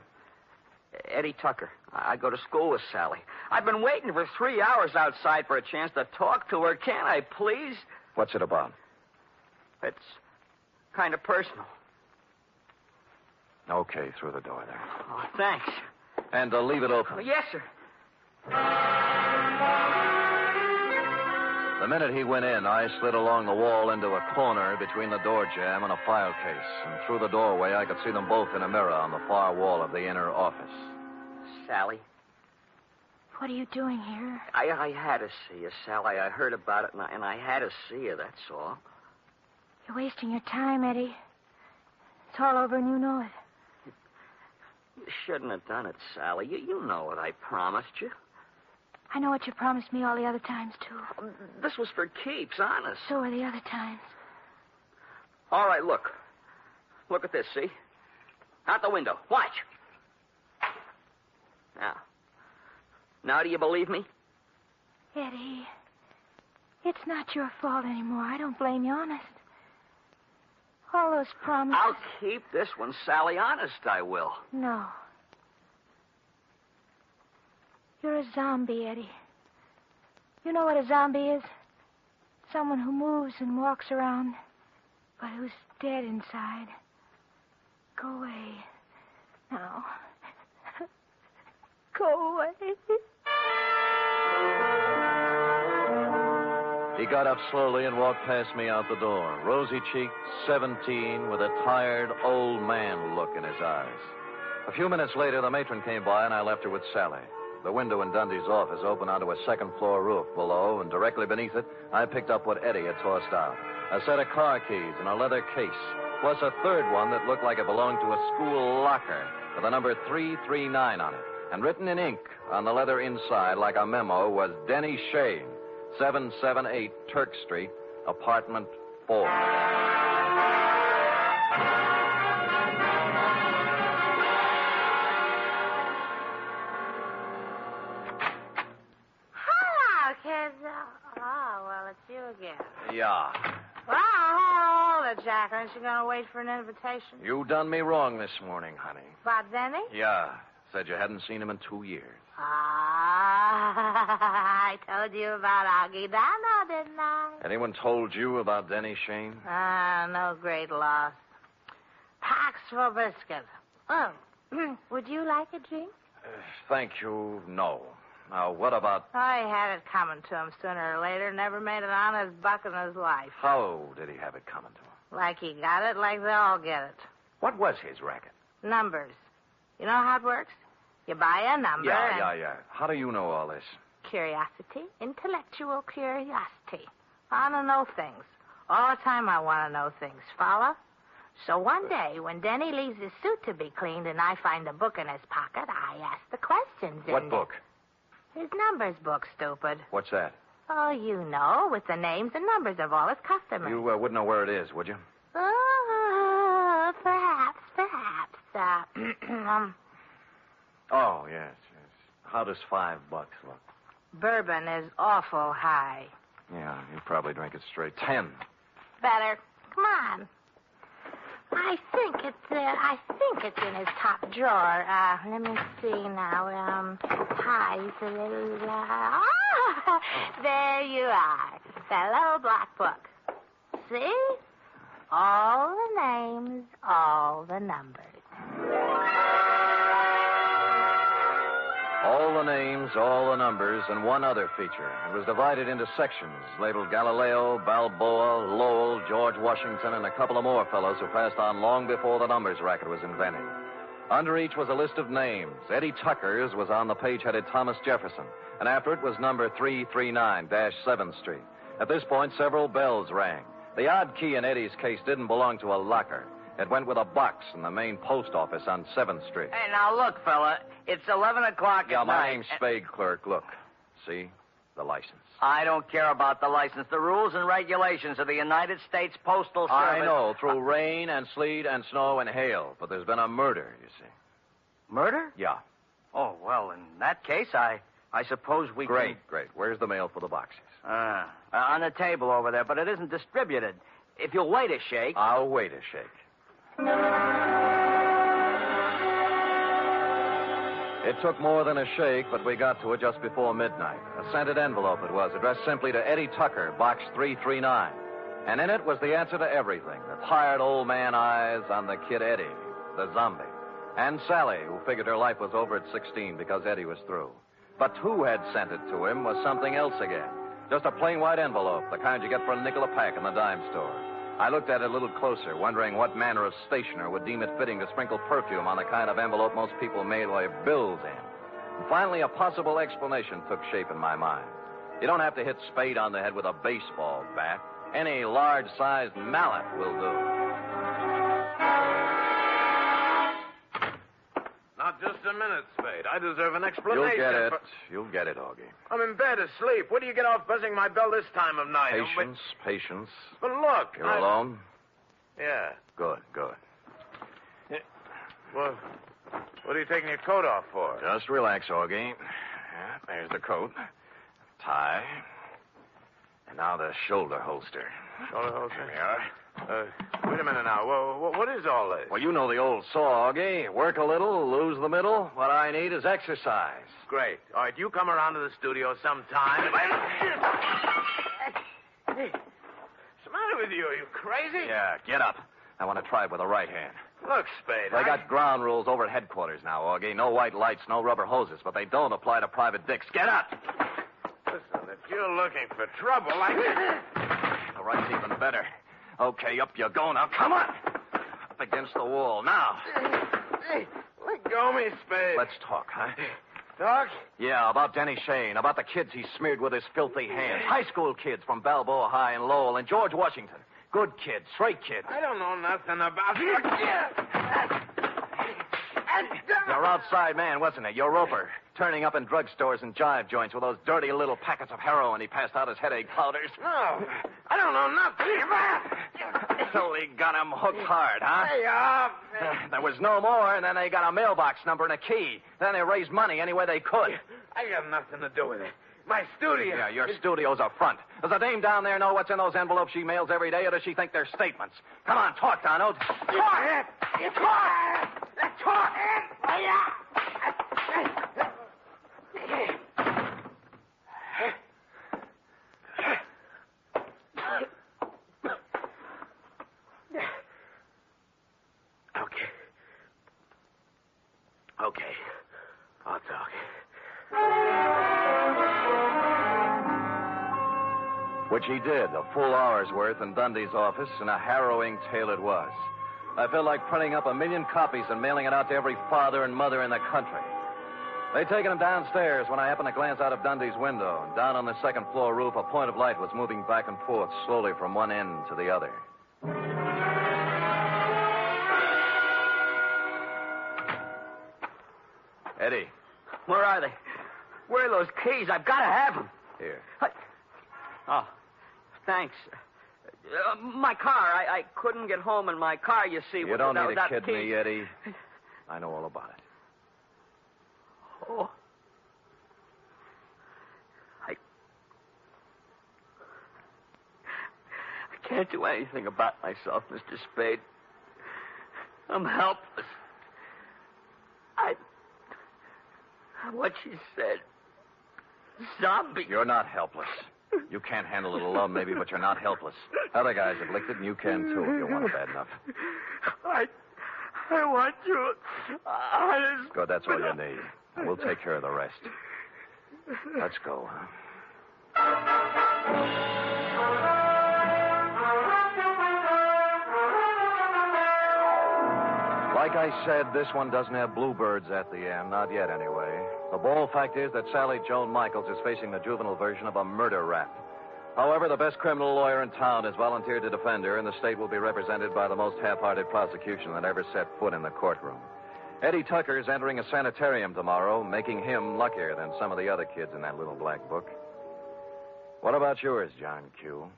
Eddie Tucker. I go to school with Sally. I've been waiting for 3 hours outside for a chance to talk to her. Can't I, please? What's it about? It's kind of personal. Okay, through the door there. Oh, thanks. And leave it open. Yes, sir. The minute he went in, I slid along the wall into a corner between the door jamb and a file case. And through the doorway, I could see them both in a mirror on the far wall of the inner office. Sally. What are you doing here? I had to see you, Sally. I heard about it, and I had to see you, that's all. You're wasting your time, Eddie. It's all over and you know it. You shouldn't have done it, Sally. You know what I promised you. I know what you promised me all the other times, too. This was for keeps, honest. So are the other times. All right, look. Look at this, see? Out the window. Watch. Now do you believe me? Eddie, it's not your fault anymore. I don't blame you, honest. All those promises... I'll keep this one, Sally. Honest, I will. No. You're a zombie, Eddie. You know what a zombie is? Someone who moves and walks around, but who's dead inside. Go away. Now. Go away. He got up slowly and walked past me out the door, rosy-cheeked, 17, with a tired, old man look in his eyes. A few minutes later, the matron came by, and I left her with Sally. The window in Dundee's office opened onto a second-floor roof below, and directly beneath it, I picked up what Eddie had tossed out. A set of car keys in a leather case, plus a third one that looked like it belonged to a school locker with the number 339 on it. And written in ink on the leather inside, like a memo, was Denny Shane, 778 Turk Street, apartment 4. Hello, kids. Oh, well, it's you again. Yeah. Well, hold it, Jack. Aren't you going to wait for an invitation? You done me wrong this morning, honey. About Denny? Yeah. Said you hadn't seen him in 2 years. I told you about Augie Dano, didn't I? Anyone told you about Denny Shane? No great loss. Pax for biscuit. Oh, would you like a drink? Thank you, no. Now, what about... I had it coming to him sooner or later. Never made an honest buck in his life. How did he have it coming to him? Like he got it, like they all get it. What was his racket? Numbers. You know how it works? You buy a number Yeah. How do you know all this? Curiosity, intellectual curiosity. I want to know things. All the time I want to know things. Follow? So one day, when Denny leaves his suit to be cleaned and I find a book in his pocket, I ask the questions in What book? His numbers book, stupid. What's that? Oh, you know, with the names and numbers of all his customers. You wouldn't know where it is, would you? Oh, perhaps. Oh, yes. How does $5 look? Bourbon is awful high. Yeah, you probably drink it straight. 10. Better. Come on. I think it's in his top drawer. Let me see now. Pies. There you are. That little black book. See? All the names, all the numbers. All the names, all the numbers, and one other feature. It was divided into sections, labeled Galileo, Balboa, Lowell, George Washington, and a couple of more fellows who passed on long before the numbers racket was invented. Under each was a list of names. Eddie Tucker's was on the page headed Thomas Jefferson, and after it was number 339-7th Street. At this point, several bells rang. The odd key in Eddie's case didn't belong to a locker. It went with a box in the main post office on 7th Street. Hey, now look, fella. It's 11 o'clock Yeah, at my night. name's Spade, clerk. Look. See? The license. I don't care about the license. The rules and regulations of the United States Postal Service. I know, through rain and sleet and snow and hail. But there's been a murder, you see. Murder? Yeah. Oh, well, in that case, I suppose we Great. Where's the mail for the boxes? on the table over there, but it isn't distributed. If you'll wait a shake. I'll wait a shake. It took more than a shake, but we got to it just before midnight. A scented envelope it was, addressed simply to Eddie Tucker, Box 339. And in it was the answer to everything. The tired old man eyes on the kid Eddie, the zombie. And Sally, who figured her life was over at 16 because Eddie was through. But who had sent it to him was something else again. Just a plain white envelope, the kind you get for a nickel a pack in the dime store. I looked at it a little closer, wondering what manner of stationer would deem it fitting to sprinkle perfume on the kind of envelope most people mail their bills in. And finally, a possible explanation took shape in my mind. You don't have to hit Spade on the head with a baseball bat. Any large-sized mallet will do. Not just a minute, Spade. I deserve an explanation. You'll get it, Augie. I'm in bed asleep. Where do you get off buzzing my bell this time of night? Patience. But look. You're alone? Yeah. Good. Well, what are you taking your coat off for? Just relax, Augie. Yeah, there's the coat. Tie. And now the shoulder holster. Shoulder holster? Here we are. Wait a minute now. What is all this? Well, you know the old saw, Augie. Work a little, lose the middle. What I need is exercise. Great. All right, you come around to the studio sometime. Hey, what's the matter with you? Are you crazy? Yeah, get up. I want to try it with the right hand. Look, Spade. They got ground rules over at headquarters now, Augie. No white lights, no rubber hoses, but they don't apply to private dicks. Get up! Listen, if you're looking for trouble, The right's even better. Okay, up you go now. Come on! Up against the wall. Now. Hey, let go of me, Spade. Let's talk, huh? Talk? Yeah, about Denny Shane, about the kids he smeared with his filthy hands. High school kids from Balboa High and Lowell and George Washington. Good kids, straight kids. I don't know nothing about Your outside man, wasn't it? Your roper. Turning up in drugstores and jive joints with those dirty little packets of heroin he passed out as headache powders. No, I don't know nothing. So he got him hooked hard, huh? Hey, There was no more, and then they got a mailbox number and a key. Then they raised money any way they could. I got nothing to do with it. My studio. Yeah, your studio's a front. Does the dame down there know what's in those envelopes she mails every day, or does she think they're statements? Come on, talk, Donald. Talk! Okay. I'll talk. Which he did, a full hour's worth in Dundee's office, and a harrowing tale it was. I felt like printing up 1 million copies and mailing it out to every father and mother in the country. They'd taken him downstairs when I happened to glance out of Dundee's window. Down on the second floor roof, a point of light was moving back and forth slowly from one end to the other. Eddie. Where are they? Where are those keys? I've got to have them. Here. Oh, thanks. My car. I couldn't get home in my car, you see. You don't need to kid keys. me, Eddie. I know all about it. Oh. I can't do anything about myself, Mr. Spade. I'm helpless. What she said. Zombie. You're not helpless. You can't handle a little love, maybe, but you're not helpless. Other guys have licked it, and you can, too, if you want it bad enough. I I want you. Good, that's all you need. We'll take care of the rest. Let's go, huh? Like I said, this one doesn't have bluebirds at the end. Not yet, anyway. The bald fact is that Sally Joan Michaels is facing the juvenile version of a murder rap. However, the best criminal lawyer in town has volunteered to defend her, and the state will be represented by the most half-hearted prosecution that ever set foot in the courtroom. Eddie Tucker is entering a sanitarium tomorrow, making him luckier than some of the other kids in that little black book. What about yours, John Q?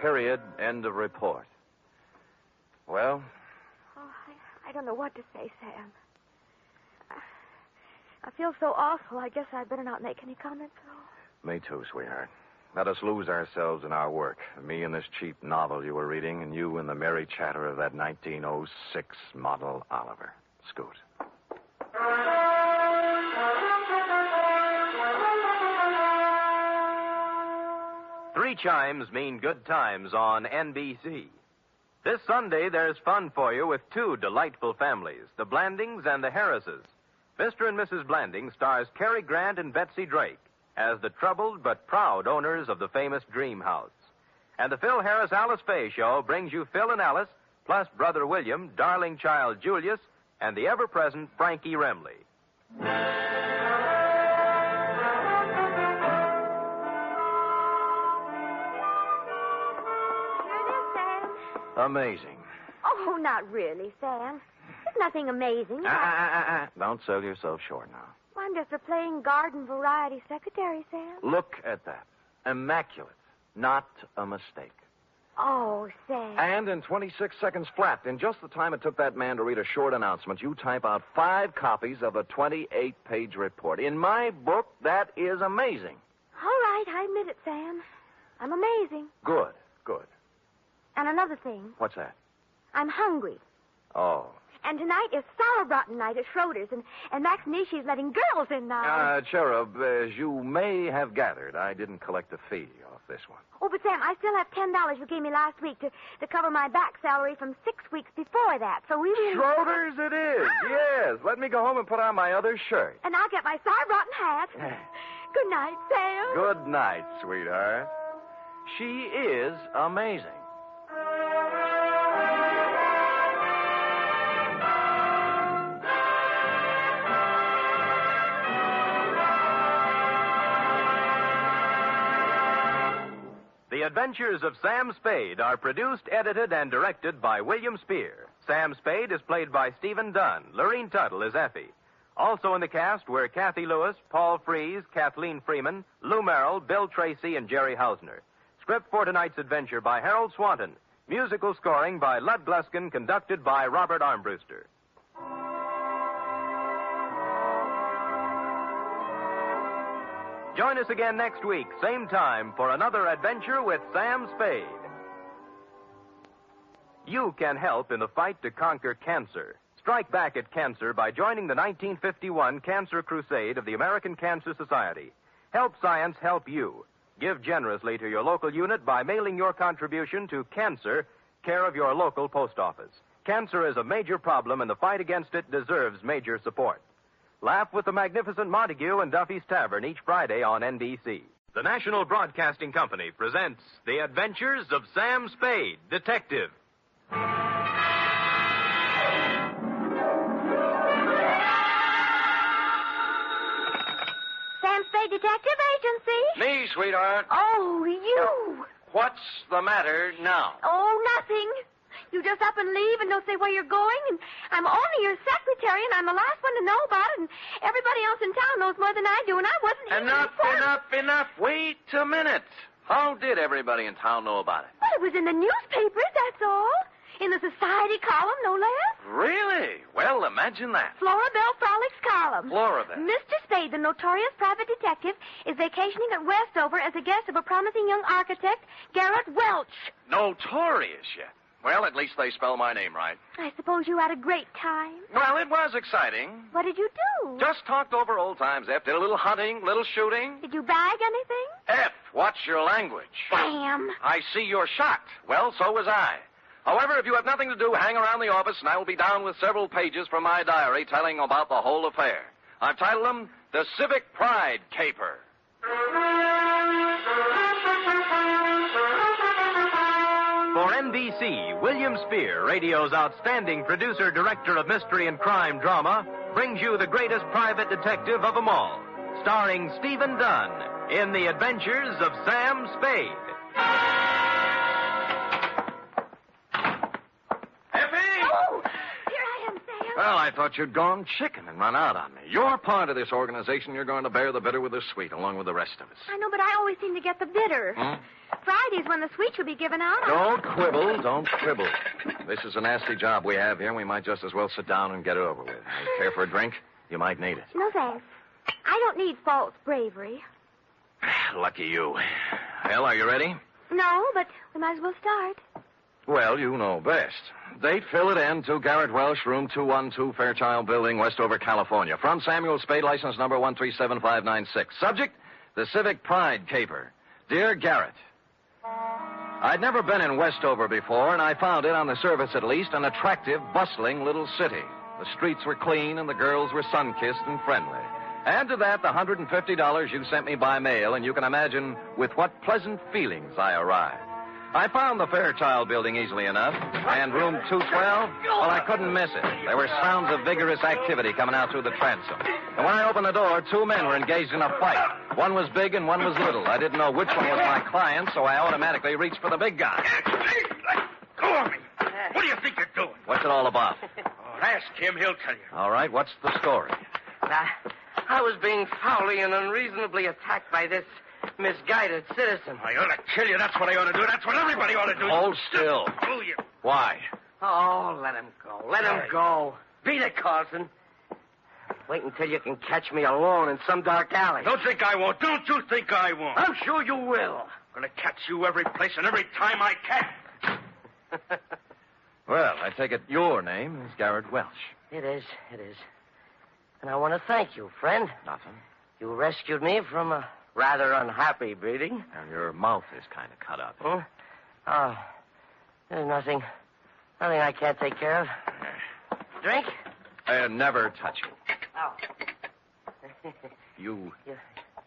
Period. End of report. Well? Oh, I don't know what to say, Sam. I feel so awful. I guess I'd better not make any comments at all. Me too, sweetheart. Let us lose ourselves in our work. Me in this cheap novel you were reading, and you in the merry chatter of that 1906 model Oliver. Scoot. 3 chimes mean good times on NBC. This Sunday, there's fun for you with 2 delightful families, the Blandings and the Harrises. Mr. and Mrs. Blanding stars Cary Grant and Betsy Drake as the troubled but proud owners of the famous Dream House. And the Phil Harris Alice Faye Show brings you Phil and Alice, plus Brother William, darling child Julius, and the ever-present Frankie Remley. Here it is, Sam. Amazing. Oh, not really, Sam. There's nothing amazing. Don't sell yourself short now. I'm just a plain garden variety secretary, Sam. Look at that. Immaculate. Not a mistake. Oh, Sam. And in 26 seconds flat, in just the time it took that man to read a short announcement, you type out 5 copies of a 28-page report. In my book, that is amazing. All right, I admit it, Sam. I'm amazing. Good, good. And another thing. What's that? I'm hungry. Oh. And tonight is sauerbraten night at Schroeder's, and Max Nishi's letting girls in now. Cherub, as you may have gathered, I didn't collect a fee off this one. Oh, but Sam, I still have $10 you gave me last week to cover my back salary from 6 weeks before that, so we really... Schroeder's it is, yes. Let me go home and put on my other shirt. And I'll get my sauerbraten hat. Good night, Sam. Good night, sweetheart. She is amazing. The Adventures of Sam Spade are produced, edited, and directed by William Spear. Sam Spade is played by Stephen Dunn. Lorene Tuttle is Effie. Also in the cast were Kathy Lewis, Paul Frees, Kathleen Freeman, Lou Merrill, Bill Tracy, and Jerry Hausner. Script for tonight's adventure by Harold Swanton. Musical scoring by Lud Gluskin, conducted by Robert Armbruster. Join us again next week, same time, for another adventure with Sam Spade. You can help in the fight to conquer cancer. Strike back at cancer by joining the 1951 Cancer Crusade of the American Cancer Society. Help science help you. Give generously to your local unit by mailing your contribution to Cancer, care of your local post office. Cancer is a major problem, and the fight against it deserves major support. Laugh with the magnificent Montague and Duffy's Tavern each Friday on NBC. The National Broadcasting Company presents The Adventures of Sam Spade, Detective. Sam Spade Detective Agency. Me, sweetheart. Oh, you. What's the matter now? Oh, nothing. You just up and leave and don't say where you're going, and I'm only your secretary, and I'm the last one to know about it, and everybody else in town knows more than I do, and I wasn't even Enough. Wait a minute. How did everybody in town know about it? Well, it was in the newspapers, that's all. In the society column, no less. Really? Well, imagine that. Florabelle Frolics column. Florabelle. Mr. Spade, the notorious private detective, is vacationing at Westover as a guest of a promising young architect, Garrett Welch. Notorious yet. Well, at least they spell my name right. I suppose you had a great time. Well, it was exciting. What did you do? Just talked over old times, Ep. Did a little hunting, little shooting. Did you bag anything? F, watch your language. Sam. I see you're shocked. Well, so was I. However, if you have nothing to do, hang around the office, and I will be down with several pages from my diary telling about the whole affair. I've titled them The Civic Pride Caper. For NBC, William Spear, radio's outstanding producer, director of mystery and crime drama, brings you the greatest private detective of them all, starring Stephen Dunn in The Adventures of Sam Spade. Oh, here I am, Sam. Well, I thought you'd gone chicken and run out on me. You're part of this organization. You're going to bear the bitter with the sweet, along with the rest of us. I know, but I always seem to get the bitter. Friday's when the sweet should be given out. Don't quibble. Don't quibble. This is a nasty job we have here, and we might just as well sit down and get it over with. You care for a drink? You might need it. No, thanks. I don't need false bravery. Lucky you. Well, are you ready? No, but we might as well start. Well, you know best. Date, fill it in, to Garrett Welsh, room 212, Fairchild Building, Westover, California. From Samuel Spade, license number 1375596. Subject, the Civic Pride Caper. Dear Garrett, I'd never been in Westover before, and I found it, on the surface at least, an attractive, bustling little city. The streets were clean, and the girls were sun-kissed and friendly. Add to that the $150 you sent me by mail, and you can imagine with what pleasant feelings I arrived. I found the Fairchild Building easily enough, and room 212, well, I couldn't miss it. There were sounds of vigorous activity coming out through the transom. And when I opened the door, two men were engaged in a fight. One was big and one was little. I didn't know which one was my client, so I automatically reached for the big guy. Go on me. What do you think you're doing? What's it all about? Ask him. He'll tell you. All right, what's the story? I was being foully and unreasonably attacked by this misguided citizen. I ought to kill you. That's what I ought to do. That's what everybody ought to do. Hold still. Oh, you. Why? Oh, let him go. Let him go. Beat it, Carlson. Wait until you can catch me alone in some dark alley. Don't think I won't. Don't you think I won't. I'm sure you will. I'm going to catch you every place and every time I can. Well, I take it your name is Garrett Welsh. It is. And I want to thank you, friend. Nothing. You rescued me from a rather unhappy breeding. And your mouth is kind of cut up. Huh? Oh, there's nothing I can't take care of. Drink? Never touch it. Oh. You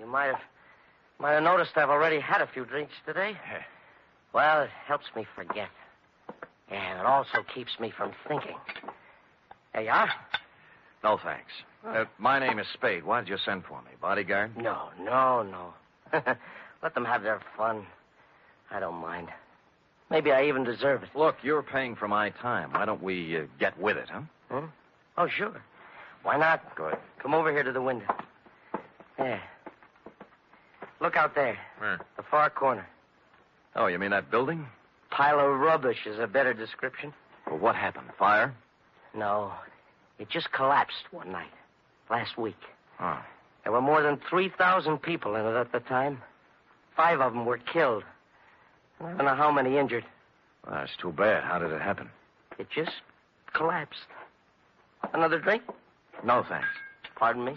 might have noticed I've already had a few drinks today. Well, it helps me forget. And it also keeps me from thinking. There you are. No, thanks. My name is Spade. Why did you send for me? Bodyguard? No. Let them have their fun. I don't mind. Maybe I even deserve it. Look, you're paying for my time. Why don't we get with it, huh? Oh, sure. Why not? Good. Come over here to the window. There. Look out there. Where? The far corner. Oh, you mean that building? Pile of rubbish is a better description. Well, what happened? Fire? No. It just collapsed one night. Last week. Oh. There were more than 3,000 people in it at the time. 5 of them were killed. I don't know how many injured. Well, that's too bad. How did it happen? It just collapsed. Another drink? No, thanks. Pardon me?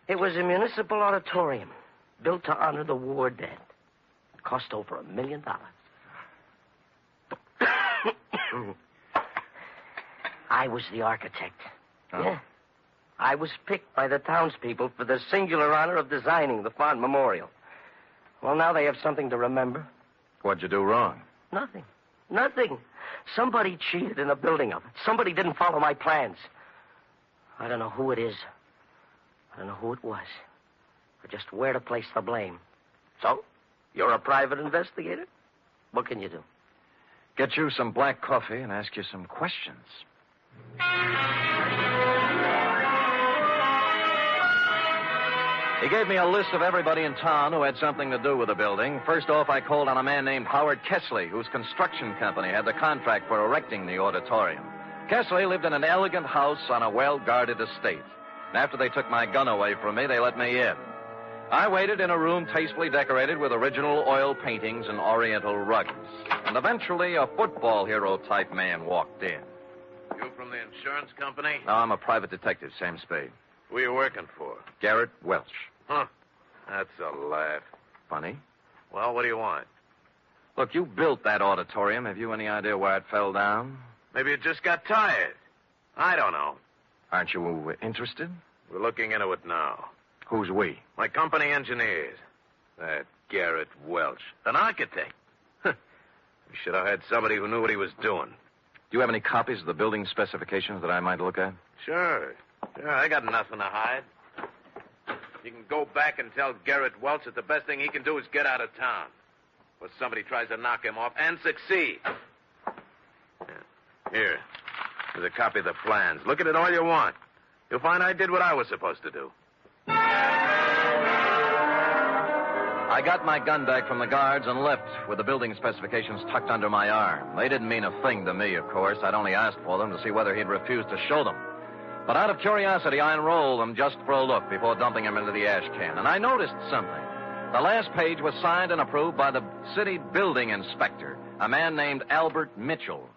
It was a municipal auditorium built to honor the war dead. It cost over $1 million. I was the architect. Oh. Yeah. I was picked by the townspeople for the singular honor of designing the fond memorial. Well, now they have something to remember. What'd you do wrong? Nothing. Somebody cheated in the building of it. Somebody didn't follow my plans. I don't know who it is. I don't know who it was. Or just where to place the blame. So, you're a private investigator? What can you do? Get you some black coffee and ask you some questions. He gave me a list of everybody in town who had something to do with the building. First off, I called on a man named Howard Kessley, whose construction company had the contract for erecting the auditorium. Kessley lived in an elegant house on a well-guarded estate. And after they took my gun away from me, they let me in. I waited in a room tastefully decorated with original oil paintings and oriental rugs. And eventually, a football hero-type man walked in. You from the insurance company? No, I'm a private detective, Sam Spade. Who are you working for? Garrett Welsh. Huh. That's a laugh. Funny. Well, what do you want? Look, you built that auditorium. Have you any idea why it fell down? Maybe it just got tired. I don't know. Aren't you interested? We're looking into it now. Who's we? My company engineers. That Garrett Welch. An architect. We should have had somebody who knew what he was doing. Do you have any copies of the building specifications that I might look at? Sure. I got nothing to hide. You can go back and tell Garrett Welch that the best thing he can do is get out of town. Or somebody tries to knock him off and succeed. Here. There's a copy of the plans. Look at it all you want. You'll find I did what I was supposed to do. I got my gun back from the guards and left with the building specifications tucked under my arm. They didn't mean a thing to me, of course. I'd only asked for them to see whether he'd refuse to show them. But out of curiosity, I unrolled them just for a look before dumping them into the ash can. And I noticed something. The last page was signed and approved by the city building inspector, a man named Albert Mitchell.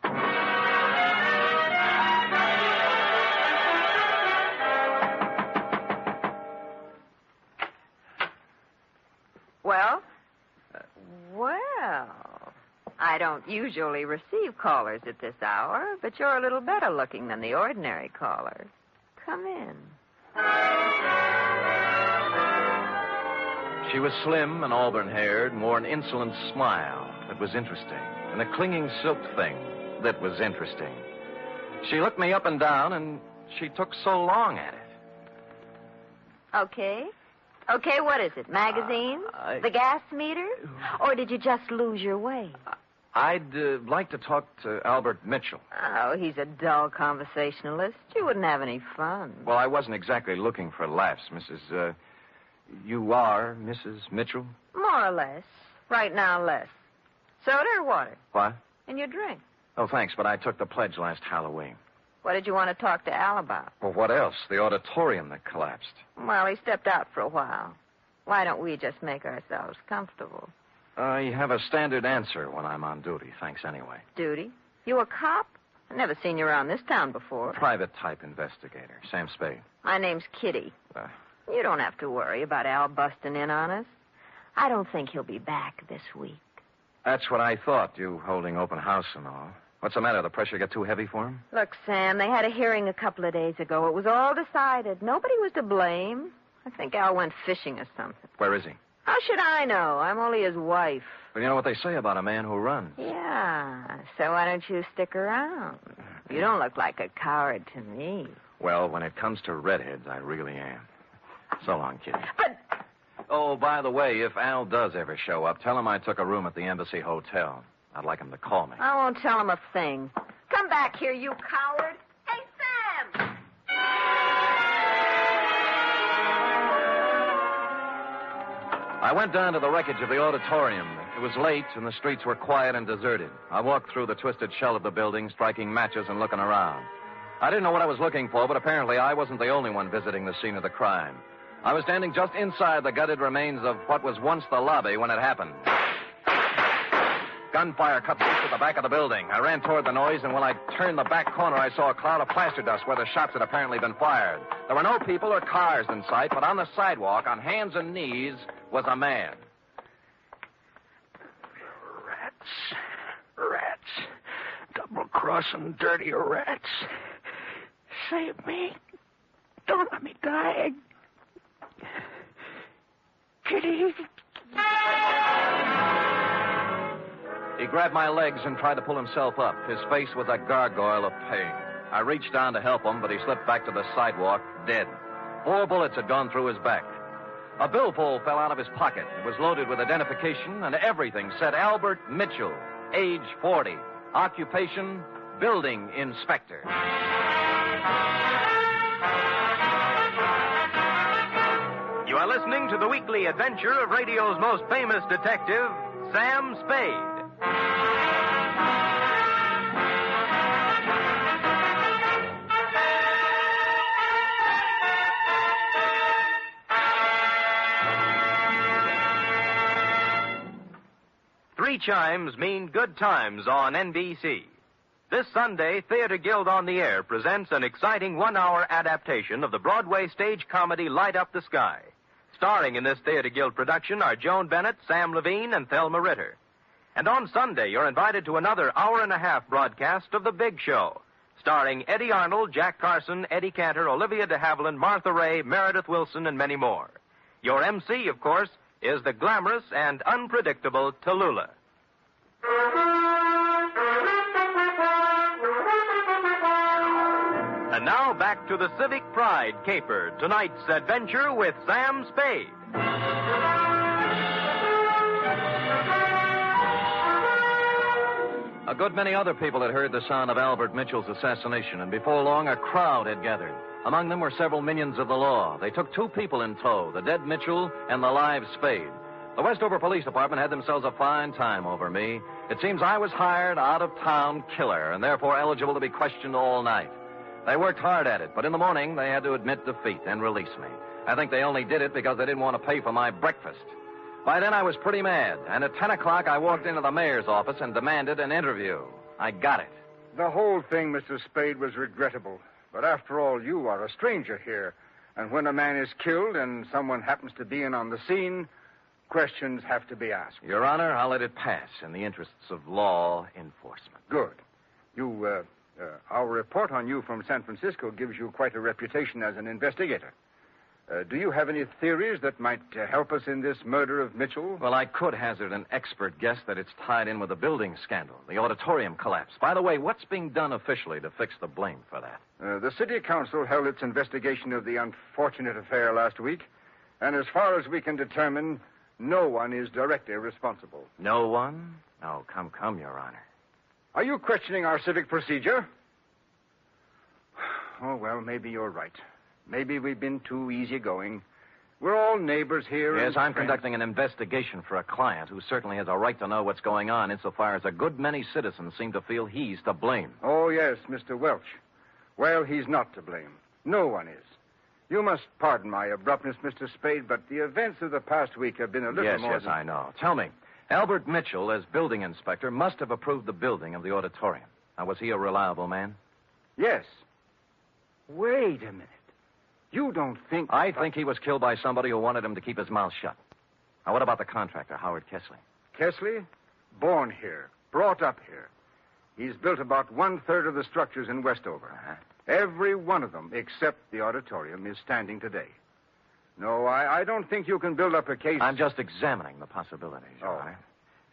Well? I don't usually receive callers at this hour, but you're a little better looking than the ordinary callers. Come in. She was slim and auburn-haired and wore an insolent smile that was interesting, and a clinging silk thing that was interesting. She looked me up and down, and she took so long at it. Okay, what is it? Magazines? The gas meter? Or did you just lose your way? I'd like to talk to Albert Mitchell. Oh, he's a dull conversationalist. You wouldn't have any fun. Well, I wasn't exactly looking for laughs, Mrs. You are Mrs. Mitchell? More or less. Right now, less. Soda or water? What? And your drink. Oh, thanks, but I took the pledge last Halloween. What did you want to talk to Al about? Well, what else? The auditorium that collapsed. Well, he stepped out for a while. Why don't we just make ourselves comfortable? I have a standard answer when I'm on duty. Thanks anyway. Duty? You a cop? I've never seen you around this town before. Private-type investigator. Sam Spade. My name's Kitty. You don't have to worry about Al busting in on us. I don't think he'll be back this week. That's what I thought, you holding open house and all. What's the matter? The pressure get too heavy for him? Look, Sam, they had a hearing a couple of days ago. It was all decided. Nobody was to blame. I think Al went fishing or something. Where is he? How should I know? I'm only his wife. Well, you know what they say about a man who runs. Yeah, so why don't you stick around? You don't look like a coward to me. Well, when it comes to redheads, I really am. So long, Kitty. But... Oh, by the way, if Al does ever show up, tell him I took a room at the Embassy Hotel. I'd like him to call me. I won't tell him a thing. Come back here, you coward. Hey, Sam! I went down to the wreckage of the auditorium. It was late, and the streets were quiet and deserted. I walked through the twisted shell of the building, striking matches and looking around. I didn't know what I was looking for, but apparently I wasn't the only one visiting the scene of the crime. I was standing just inside the gutted remains of what was once the lobby when it happened. Gunfire cut loose at the back of the building. I ran toward the noise, and when I turned the back corner, I saw a cloud of plaster dust where the shots had apparently been fired. There were no people or cars in sight, but on the sidewalk, on hands and knees, was a man. Rats. Double-crossing dirty rats. Save me. Don't let me die. Kitty. He grabbed my legs and tried to pull himself up. His face was a gargoyle of pain. I reached down to help him, but he slipped back to the sidewalk, dead. 4 bullets had gone through his back. A billfold fell out of his pocket. It was loaded with identification, and everything said Albert Mitchell, age 40, occupation, building inspector. You are listening to the weekly adventure of radio's most famous detective, Sam Spade. Three chimes mean good times on NBC. This Sunday, Theater Guild on the Air presents an exciting 1-hour adaptation of the Broadway stage comedy Light Up the Sky, Starring in this Theater Guild production are Joan Bennett, Sam Levine, and Thelma Ritter. And on Sunday, you're invited to another hour-and-a-half broadcast of The Big Show, starring Eddie Arnold, Jack Carson, Eddie Cantor, Olivia de Havilland, Martha Ray, Meredith Wilson, and many more. Your MC, of course, is the glamorous and unpredictable Tallulah. And now back to the Civic Pride caper, tonight's adventure with Sam Spade. A good many other people had heard the sound of Albert Mitchell's assassination, and before long a crowd had gathered. Among them were several minions of the law. They took two people in tow, the dead Mitchell and the live Spade. The Westover Police Department had themselves a fine time over me. It seems I was hired out-of-town killer and therefore eligible to be questioned all night. They worked hard at it, but in the morning they had to admit defeat and release me. I think they only did it because they didn't want to pay for my breakfast. By then I was pretty mad, and at 10 o'clock I walked into the mayor's office and demanded an interview. I got it. The whole thing, Mr. Spade, was regrettable. But after all, you are a stranger here. And when a man is killed and someone happens to be in on the scene, questions have to be asked. Your Honor, I'll let it pass in the interests of law enforcement. Good. Our report on you from San Francisco gives you quite a reputation as an investigator. Do you have any theories that might help us in this murder of Mitchell? Well, I could hazard an expert guess that it's tied in with the building scandal, the auditorium collapse. By the way, what's being done officially to fix the blame for that? The city council held its investigation of the unfortunate affair last week, and as far as we can determine, no one is directly responsible. No one? Oh, come, Your Honor. Are you questioning our civic procedure? Oh, well, maybe you're right. Maybe we've been too easygoing. We're all neighbors here. Yes, I'm conducting an investigation for a client who certainly has a right to know what's going on insofar as a good many citizens seem to feel he's to blame. Oh, yes, Mr. Welch. Well, he's not to blame. No one is. You must pardon my abruptness, Mr. Spade, but the events of the past week have been a little more... Yes, I know. Tell me, Albert Mitchell, as building inspector, must have approved the building of the auditorium. Now, was he a reliable man? Yes. Wait a minute. You don't think... I think he was killed by somebody who wanted him to keep his mouth shut. Now, what about the contractor, Howard Kessley? Kessley? Born here. Brought up here. He's built about one-third of the structures in Westover. Uh-huh. Every one of them, except the auditorium, is standing today. No, I don't think you can build up a case... I'm just examining the possibilities, Your Honor.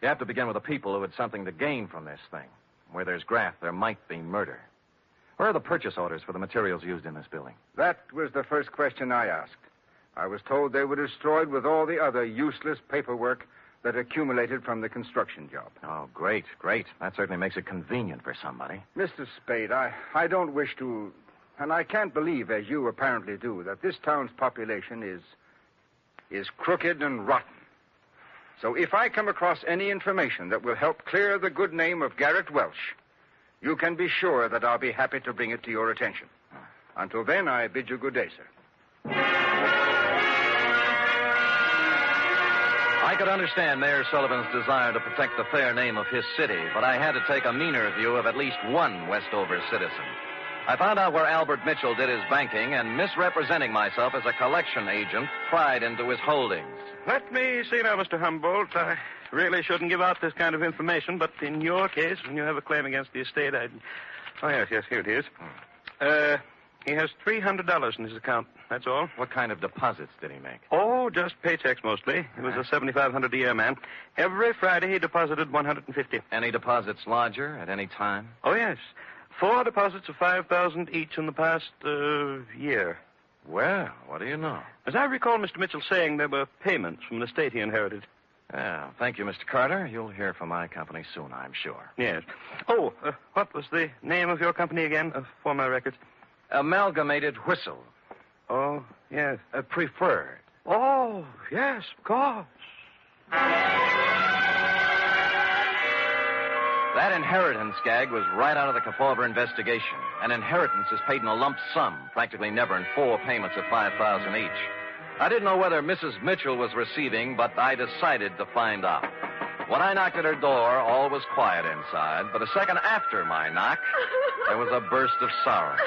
You have to begin with the people who had something to gain from this thing. Where there's graft, there might be murder. Where are the purchase orders for the materials used in this building? That was the first question I asked. I was told they were destroyed with all the other useless paperwork that accumulated from the construction job. Oh, great. That certainly makes it convenient for somebody. Mr. Spade, I don't wish to... And I can't believe, as you apparently do, that this town's population is crooked and rotten. So if I come across any information that will help clear the good name of Garrett Welch, you can be sure that I'll be happy to bring it to your attention. Until then, I bid you good day, sir. I could understand Mayor Sullivan's desire to protect the fair name of his city, but I had to take a meaner view of at least one Westover citizen. I found out where Albert Mitchell did his banking, and misrepresenting myself as a collection agent, pried into his holdings. Let me see now, Mr. Humboldt. I really shouldn't give out this kind of information, but in your case, when you have a claim against the estate, I'd... Oh, yes, here it is. He has $300 in his account, that's all. What kind of deposits did he make? Oh, just paychecks mostly. He was a $7,500 a year man. Every Friday he deposited $150. Any deposits larger at any time? Oh, yes. 4 deposits of $5,000 each in the past year. Well, what do you know? As I recall Mr. Mitchell saying, there were payments from an estate he inherited. Yeah, thank you, Mr. Carter. You'll hear from my company soon, I'm sure. Yes. Oh, what was the name of your company again, for my records? Amalgamated Whistle. Oh, yes. Preferred. Oh, yes, of course. That inheritance gag was right out of the Kefauver investigation. An inheritance is paid in a lump sum, practically never in 4 payments of $5,000 each. I didn't know whether Mrs. Mitchell was receiving, but I decided to find out. When I knocked at her door, all was quiet inside, but a second after my knock, there was a burst of sorrow.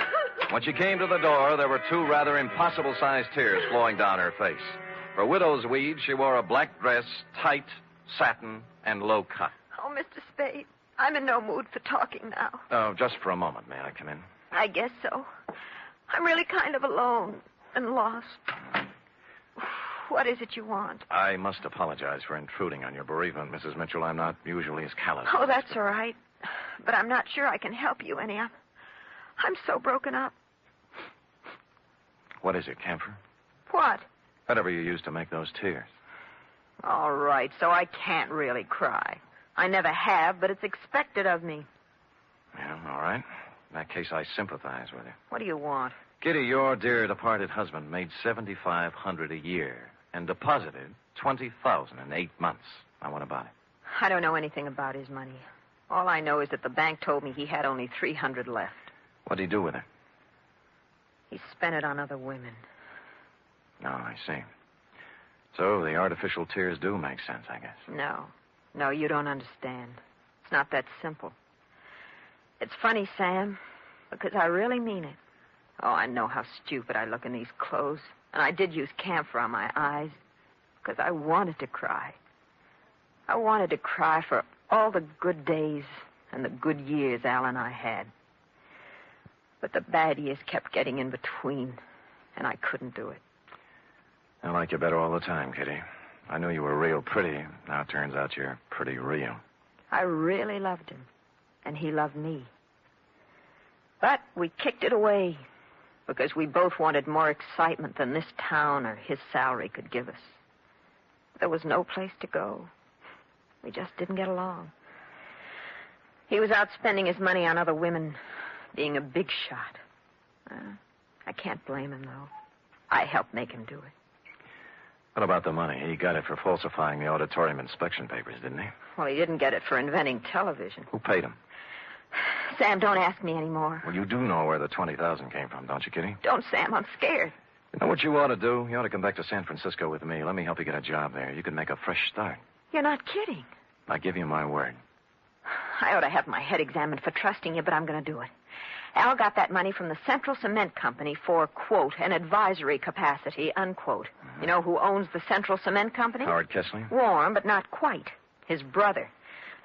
When she came to the door, there were 2 rather impossible-sized tears flowing down her face. For widow's weed, she wore a black dress, tight, satin, and low cut. Oh, Mr. Spade, I'm in no mood for talking now. Oh, just for a moment. May I come in? I guess so. I'm really kind of alone and lost. What is it you want? I must apologize for intruding on your bereavement, Mrs. Mitchell. I'm not usually as callous. Oh, that's all right. But I'm not sure I can help you any. I'm so broken up. What is it, camphor? What? Whatever you used to make those tears. All right, so I can't really cry. I never have, but it's expected of me. Yeah, all right. In that case, I sympathize with you. What do you want? Kitty, your dear departed husband made $7,500 a year and deposited $20,000 in 8 months. Now, what about it? I don't know anything about his money. All I know is that the bank told me he had only $300 left. What'd he do with it? He spent it on other women. Oh, I see. So the artificial tears do make sense, I guess. No, you don't understand. It's not that simple. It's funny, Sam, because I really mean it. Oh, I know how stupid I look in these clothes. And I did use camphor on my eyes because I wanted to cry. I wanted to cry for all the good days and the good years Al and I had. But the bad years kept getting in between, and I couldn't do it. I like you better all the time, Kitty. I knew you were real pretty. Now it turns out you're pretty real. I really loved him, and he loved me. But we kicked it away because we both wanted more excitement than this town or his salary could give us. There was no place to go. We just didn't get along. He was out spending his money on other women, being a big shot. I can't blame him, though. I helped make him do it. What about the money? He got it for falsifying the auditorium inspection papers, didn't he? Well, he didn't get it for inventing television. Who paid him? Sam, don't ask me anymore. Well, you do know where the $20,000 came from, don't you, Kitty? Don't, Sam. I'm scared. You know what you ought to do? You ought to come back to San Francisco with me. Let me help you get a job there. You can make a fresh start. You're not kidding. I give you my word. I ought to have my head examined for trusting you, but I'm going to do it. Al got that money from the Central Cement Company for, quote, an advisory capacity, unquote. Mm-hmm. You know who owns the Central Cement Company? Howard Kessler? Warm, but not quite. His brother.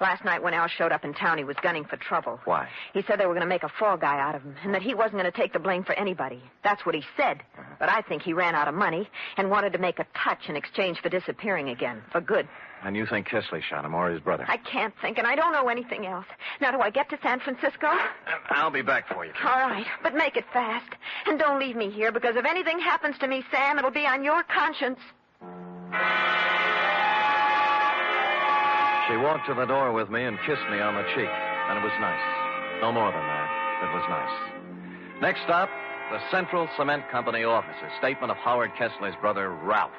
Last night when Al showed up in town, he was gunning for trouble. Why? He said they were going to make a fall guy out of him, and that he wasn't going to take the blame for anybody. That's what he said. Mm-hmm. But I think he ran out of money and wanted to make a touch in exchange for disappearing again, for good. And you think Kessler shot him or his brother? I can't think, and I don't know anything else. Now, do I get to San Francisco? I'll be back for you. All right, but make it fast. And don't leave me here, because if anything happens to me, Sam, it'll be on your conscience. She walked to the door with me and kissed me on the cheek, and it was nice. No more than that. It was nice. Next stop, the Central Cement Company offices. Statement of Howard Kessler's brother, Ralph.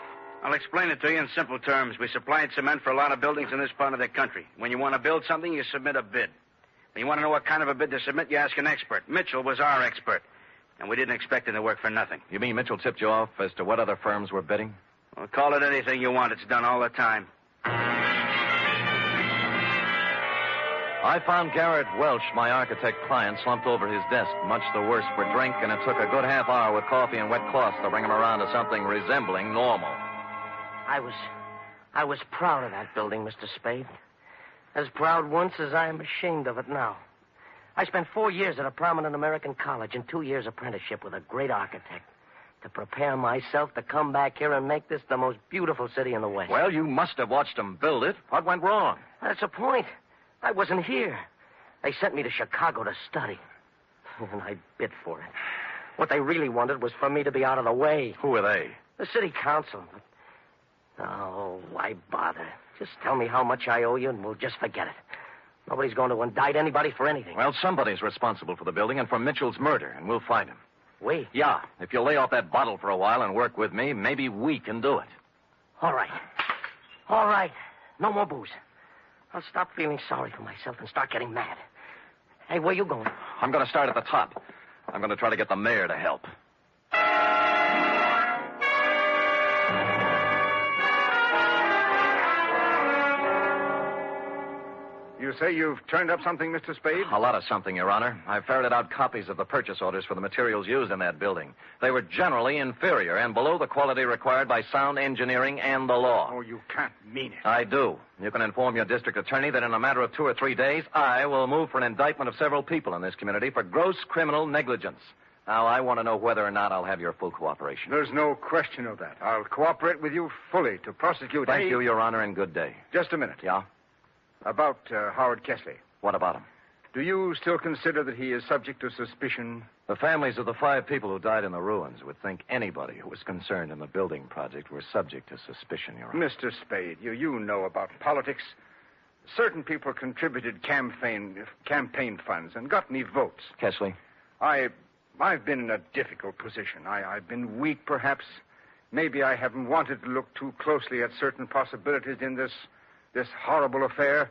I'll explain it to you in simple terms. We supplied cement for a lot of buildings in this part of the country. When you want to build something, you submit a bid. When you want to know what kind of a bid to submit, you ask an expert. Mitchell was our expert. And we didn't expect him to work for nothing. You mean Mitchell tipped you off as to what other firms were bidding? Well, call it anything you want. It's done all the time. I found Garrett Welch, my architect client, slumped over his desk, much the worse for drink, and it took a good half hour with coffee and wet cloths to bring him around to something resembling normal. I was proud of that building, Mr. Spade. As proud once as I am ashamed of it now. I spent 4 years at a prominent American college and 2 years apprenticeship with a great architect to prepare myself to come back here and make this the most beautiful city in the West. Well, you must have watched them build it. What went wrong? That's the point. I wasn't here. They sent me to Chicago to study. And I bid for it. What they really wanted was for me to be out of the way. Who are they? The city council. Oh, why bother? Just tell me how much I owe you, and we'll just forget it. Nobody's going to indict anybody for anything. Well, somebody's responsible for the building and for Mitchell's murder, and we'll find him. We? Yeah. If you'll lay off that bottle for a while and work with me, maybe we can do it. All right. All right. No more booze. I'll stop feeling sorry for myself and start getting mad. Hey, where you going? I'm going to start at the top. I'm going to try to get the mayor to help. You You say you've turned up something, Mr. Spade? A lot of something, Your Honor. I ferreted out copies of the purchase orders for the materials used in that building. They were generally inferior and below the quality required by sound engineering and the law. Oh, you can't mean it. I do. You can inform your district attorney that in a matter of 2 or 3 days, I will move for an indictment of several people in this community for gross criminal negligence. Now, I want to know whether or not I'll have your full cooperation. There's no question of that. I'll cooperate with you fully to prosecute Thank you, Your Honor, and good day. Just a minute. Yeah? About Howard Kesley. What about him? Do you still consider that he is subject to suspicion? The families of the 5 people who died in the ruins would think anybody who was concerned in the building project were subject to suspicion, Your Honor. Mr. Spade, you know about politics. Certain people contributed campaign funds and got me votes. Kesley? I've been in a difficult position. I've been weak, perhaps. Maybe I haven't wanted to look too closely at certain possibilities in this horrible affair,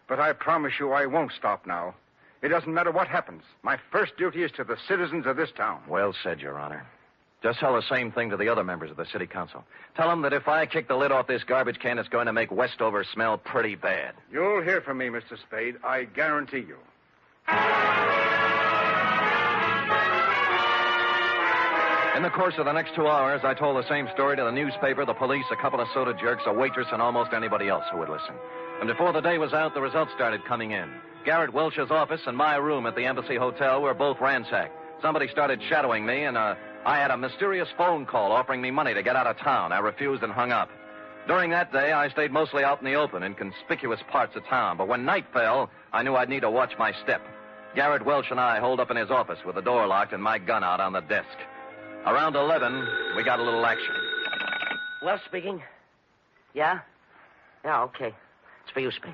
but I promise you I won't stop now. It doesn't matter what happens. My first duty is to the citizens of this town. Well said, Your Honor. Just tell the same thing to the other members of the city council. Tell them that if I kick the lid off this garbage can, it's going to make Westover smell pretty bad. You'll hear from me, Mr. Spade. I guarantee you. In the course of the next 2 hours, I told the same story to the newspaper, the police, a couple of soda jerks, a waitress, and almost anybody else who would listen. And before the day was out, the results started coming in. Garrett Welch's office and my room at the Embassy Hotel were both ransacked. Somebody started shadowing me, and I had a mysterious phone call offering me money to get out of town. I refused and hung up. During that day, I stayed mostly out in the open, in conspicuous parts of town. But when night fell, I knew I'd need to watch my step. Garrett Welch and I holed up in his office with the door locked and my gun out on the desk. Around 11, we got a little action. Well, speaking. Yeah? Yeah, okay. It's for you, Spade.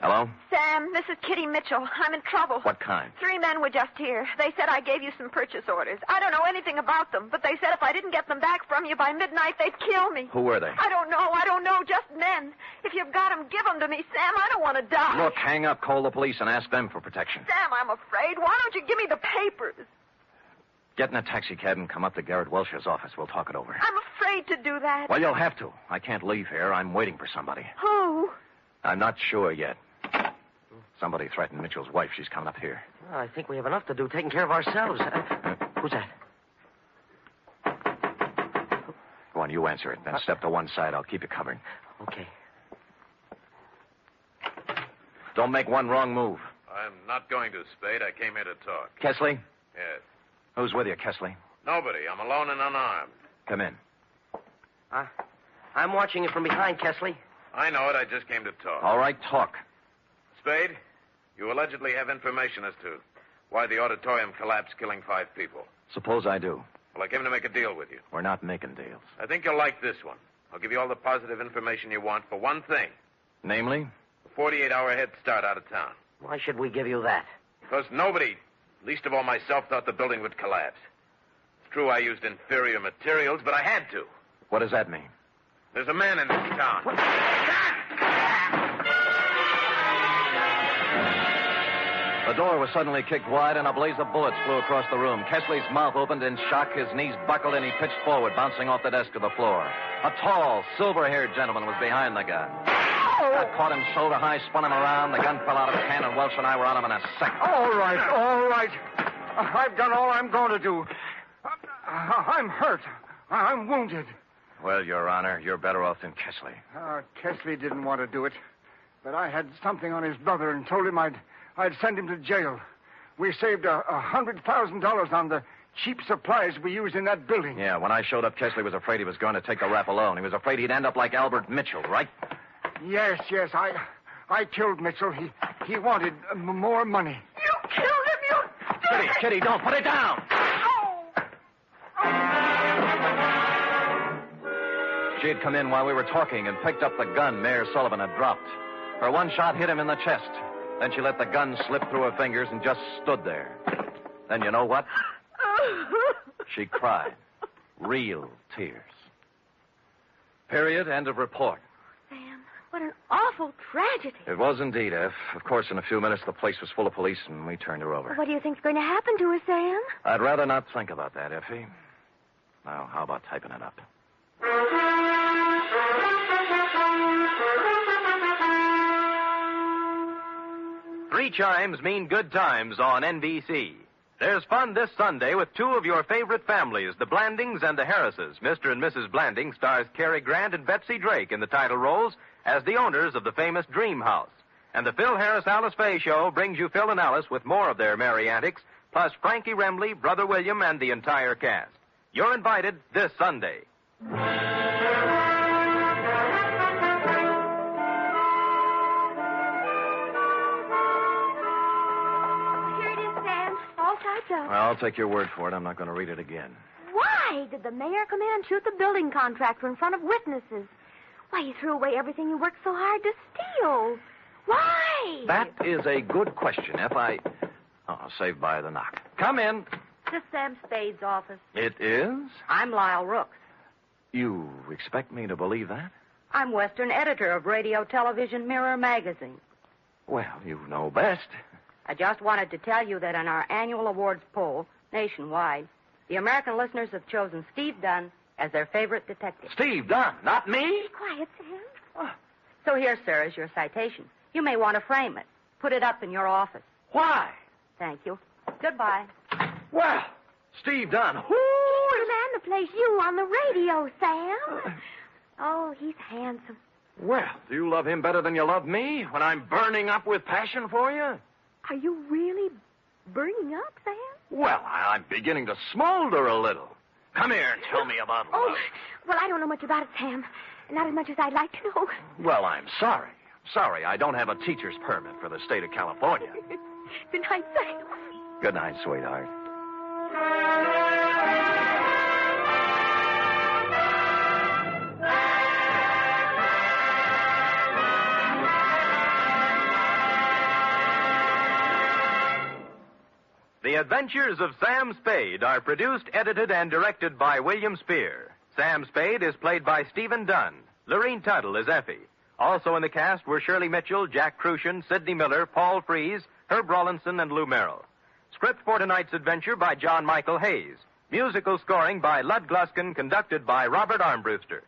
Hello? Sam, this is Kitty Mitchell. I'm in trouble. What kind? 3 men were just here. They said I gave you some purchase orders. I don't know anything about them, but they said if I didn't get them back from you by midnight, they'd kill me. Who were they? I don't know. Just men. If you've got them, give them to me, Sam. I don't want to die. Look, hang up, call the police, and ask them for protection. Sam, I'm afraid. Why don't you give me the papers? Get in a taxi cab and come up to Garrett Welch's office. We'll talk it over. I'm afraid to do that. Well, you'll have to. I can't leave here. I'm waiting for somebody. Who? I'm not sure yet. Somebody threatened Mitchell's wife. She's coming up here. Well, I think we have enough to do taking care of ourselves. Who's that? Go on, you answer it. Then step to one side. I'll keep you covered. Okay. Don't make one wrong move. I'm not going to, Spade. I came here to talk. Kesley? Yes. Who's with you, Kesley? Nobody. I'm alone and unarmed. Come in. I'm watching you from behind, Kesley. I know it. I just came to talk. All right, talk. Spade, you allegedly have information as to why the auditorium collapsed, killing 5 people. Suppose I do. Well, I came to make a deal with you. We're not making deals. I think you'll like this one. I'll give you all the positive information you want for one thing. Namely? A 48-hour head start out of town. Why should we give you that? Because nobody, least of all myself, thought the building would collapse. It's true I used inferior materials, but I had to. What does that mean? There's a man in this town. The door was suddenly kicked wide, and a blaze of bullets flew across the room. Kesley's mouth opened in shock, his knees buckled, and he pitched forward, bouncing off the desk to the floor. A tall, silver-haired gentleman was behind the gun. I caught him shoulder high, spun him around. The gun fell out of his hand, and Welch and I were on him in a second. All right. I've done all I'm going to do. I'm hurt. I'm wounded. Well, Your Honor, you're better off than Kesley. Kesley didn't want to do it, but I had something on his brother and told him I'd send him to jail. We saved $100,000 on the cheap supplies we used in that building. Yeah, when I showed up, Kesley was afraid he was going to take the rap alone. He was afraid he'd end up like Albert Mitchell, right? Yes. I killed Mitchell. He wanted more money. You killed him, Kitty, don't put it down. She had come in while we were talking and picked up the gun Mayor Sullivan had dropped. Her one shot hit him in the chest. Then she let the gun slip through her fingers and just stood there. Then you know what? She cried. Real tears. Period. End of report. Sam, what an awful tragedy. It was indeed, F. Of course, in a few minutes, the place was full of police, and we turned her over. What do you think's going to happen to her, Sam? I'd rather not think about that, Effie. Now, how about typing it up? 3 chimes mean good times on NBC. There's fun this Sunday with 2 of your favorite families, the Blandings and the Harrises. Mr. and Mrs. Blanding stars Cary Grant and Betsy Drake in the title roles as the owners of the famous Dream House. And the Phil Harris-Alice Faye Show brings you Phil and Alice with more of their merry antics, plus Frankie Remley, Brother William, and the entire cast. You're invited this Sunday. Well, I'll take your word for it. I'm not going to read it again. Why did the mayor come in and shoot the building contractor in front of witnesses? Why, you threw away everything you worked so hard to steal. Why? That is a good question. Saved by the knock. Come in. This is Sam Spade's office. It is? I'm Lyle Rooks. You expect me to believe that? I'm Western editor of Radio Television Mirror magazine. Well, you know best. I just wanted to tell you that in our annual awards poll, nationwide, the American listeners have chosen Steve Dunn as their favorite detective. Steve Dunn, not me? Be quiet, Sam. Oh. So here, sir, is your citation. You may want to frame it. Put it up in your office. Why? Thank you. Goodbye. Well, Steve Dunn, who He's the man that plays you on the radio, Sam. Oh, he's handsome. Well, do you love him better than you love me when I'm burning up with passion for you? Are you really burning up, Sam? Well, I'm beginning to smolder a little. Come here and tell me about love. Oh, well, I don't know much about it, Sam. Not as much as I'd like to know. Well, I'm sorry. Sorry, I don't have a teacher's permit for the state of California. Good night, Sam. Good night, sweetheart. The Adventures of Sam Spade are produced, edited, and directed by William Spear. Sam Spade is played by Stephen Dunn. Lorene Tuttle is Effie. Also in the cast were Shirley Mitchell, Jack Crucian, Sidney Miller, Paul Frees, Herb Rawlinson, and Lou Merrill. Script for tonight's adventure by John Michael Hayes. Musical scoring by Lud Gluskin, conducted by Robert Armbruster.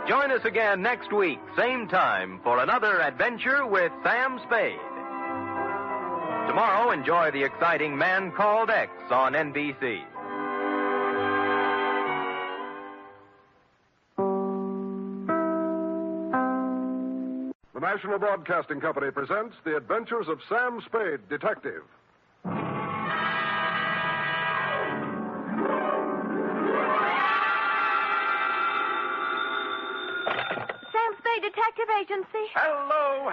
Join us again next week, same time, for another adventure with Sam Spade. Tomorrow, enjoy the exciting Man Called X on NBC. The National Broadcasting Company presents The Adventures of Sam Spade, Detective. Detective Agency. Hello.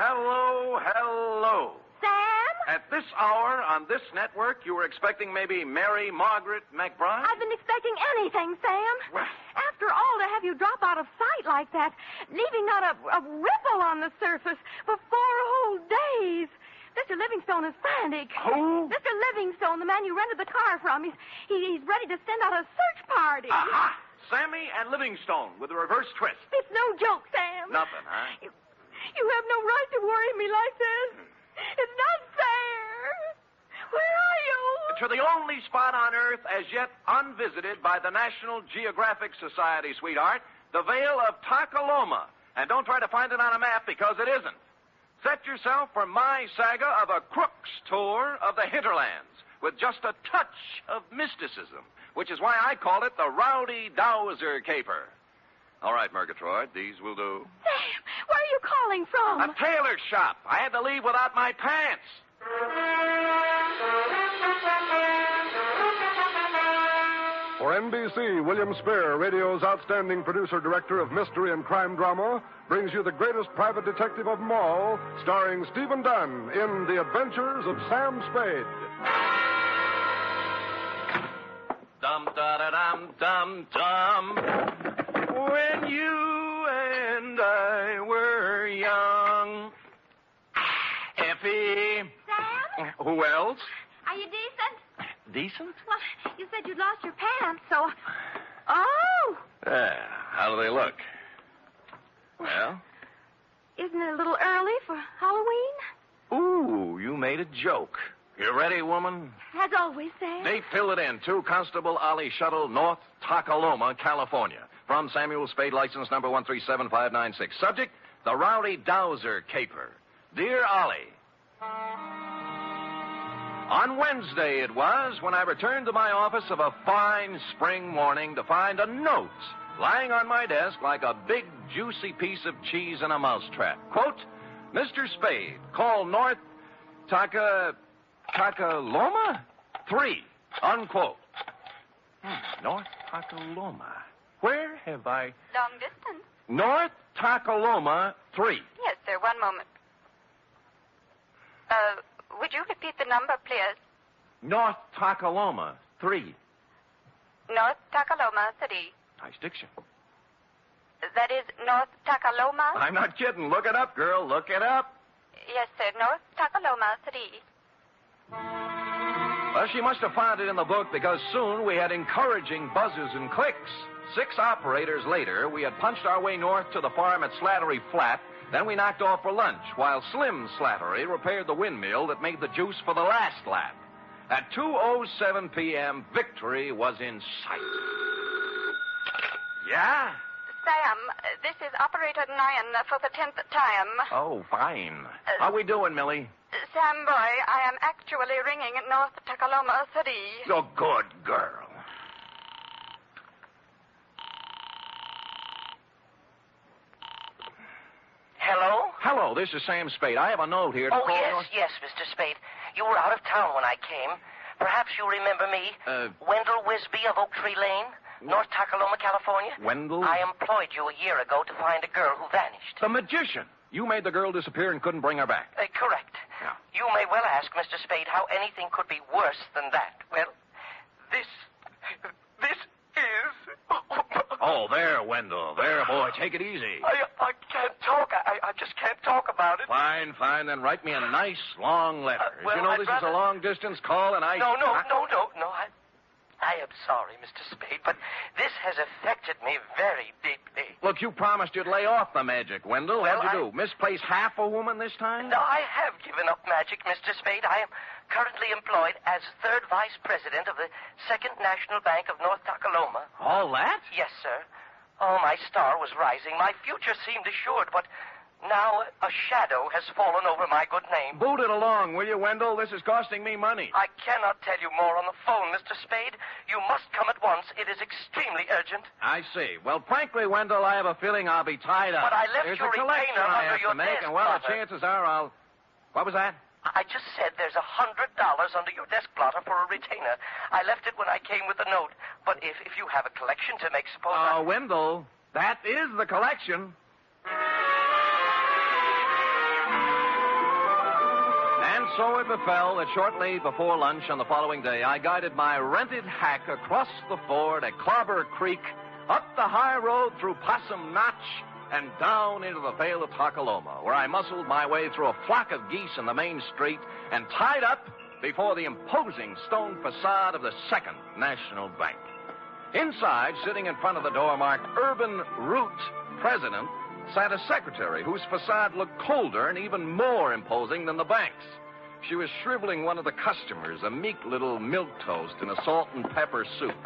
Sam? At this hour on this network, you were expecting maybe Mary Margaret McBride? I've been expecting anything, Sam. Well, after all, to have you drop out of sight like that, leaving not a ripple on the surface for 4 whole days. Mr. Livingstone is frantic. Who? Mr. Livingstone, the man you rented the car from. He's ready to send out a search party. Aha! Sammy and Livingstone with a reverse twist. It's no joke, Sam. Nothing, huh? You have no right to worry me like this. It's not fair. Where are you? To the only spot on Earth as yet unvisited by the National Geographic Society, sweetheart, the Vale of Takaloma. And don't try to find it on a map because it isn't. Set yourself for my saga of a crook's tour of the hinterlands with just a touch of mysticism, which is why I call it the Rowdy Dowser Caper. All right, Murgatroyd, these will do. Sam, where are you calling from? A tailor shop. I had to leave without my pants. For NBC, William Spear, radio's outstanding producer-director of mystery and crime drama, brings you the greatest private detective of them all, starring Stephen Dunn in The Adventures of Sam Spade. Dum-da-da-dum-dum-dum. When you and I were young. Effie. Sam? Who else? Are you decent? Decent? Well, you said you'd lost your pants, so... Oh! How do they look? Well? Isn't it a little early for Halloween? Ooh, you made a joke. You ready, woman? As always, Sam. Date, fill it in. 2 Constable Ollie Shuttle, North Tacaloma, California. From Samuel Spade, license number 137596. Subject, the Rowdy Dowser Caper. Dear Ollie, on Wednesday it was when I returned to my office of a fine spring morning to find a note lying on my desk like a big, juicy piece of cheese in a mousetrap. Quote, Mr. Spade, call North Tacaloma 3, unquote. North Tacaloma. Where have I... Long distance. North Tacaloma 3. Yes, sir. One moment. Would you repeat the number, please? North Tacaloma 3. North Tacaloma 3. Nice diction. That is North Tacaloma? I'm not kidding. Look it up, girl. Look it up. Yes, sir. North Tacaloma 3. Well, she must have found it in the book because soon we had encouraging buzzes and clicks. 6 operators later, we had punched our way north to the farm at Slattery Flat. Then we knocked off for lunch while Slim Slattery repaired the windmill that made the juice for the last lap. At 2:07 p.m., victory was in sight. Yeah? Sam, this is Operator Nyan for the 10th time. Oh, fine. How we doing, Millie? Sam boy, I am actually ringing North Tacaloma 3. Oh, good girl. Hello? Hello, this is Sam Spade. I have a note here to Oh, call yes, North... yes, Mr. Spade. You were out of town when I came. Perhaps you remember me. Wendell Wisby of Oak Tree Lane, North Tacaloma, California. Wendell? I employed you a year ago to find a girl who vanished. The magician. You made the girl disappear and couldn't bring her back. Correct. Yeah. You may well ask, Mr. Spade, how anything could be worse than that. Well, this is... Oh, there, Wendell. There, boy. Take it easy. I can't talk. I just can't talk about it. Fine. Then write me a nice, long letter. Well, you know, I'd this rather... is a long-distance call, and I... No. I am sorry, Mr. Spade, but this has affected me very deeply. Look, you promised you'd lay off the magic, Wendell. Well, How'd you do? Misplace half a woman this time? No, I have given up magic, Mr. Spade. I am currently employed as third vice president of the Second National Bank of North Tacaloma. All that? Yes, sir. Oh, my star was rising. My future seemed assured, but now a shadow has fallen over my good name. Boot it along, will you, Wendell? This is costing me money. I cannot tell you more on the phone, Mr. Spade. You must come at once. It is extremely urgent. I see. Well, frankly, Wendell, I have a feeling I'll be tied up. But I left There's your a collection retainer I under have your to make, desk, and, well, the Father. chances are I'll... What was that? I just said there's $100 under your desk blotter for a retainer. I left it when I came with the note. But if you have a collection to make, suppose Wendell, that is the collection. And so it befell that shortly before lunch on the following day, I guided my rented hack across the ford at Clobber Creek, up the high road through Possum Notch, and down into the Vale of Tacaloma, where I muscled my way through a flock of geese in the main street and tied up before the imposing stone facade of the Second National Bank. Inside, sitting in front of the door marked Urban Root President, sat a secretary whose facade looked colder and even more imposing than the bank's. She was shriveling one of the customers, a meek little milk toast in a salt and pepper soup.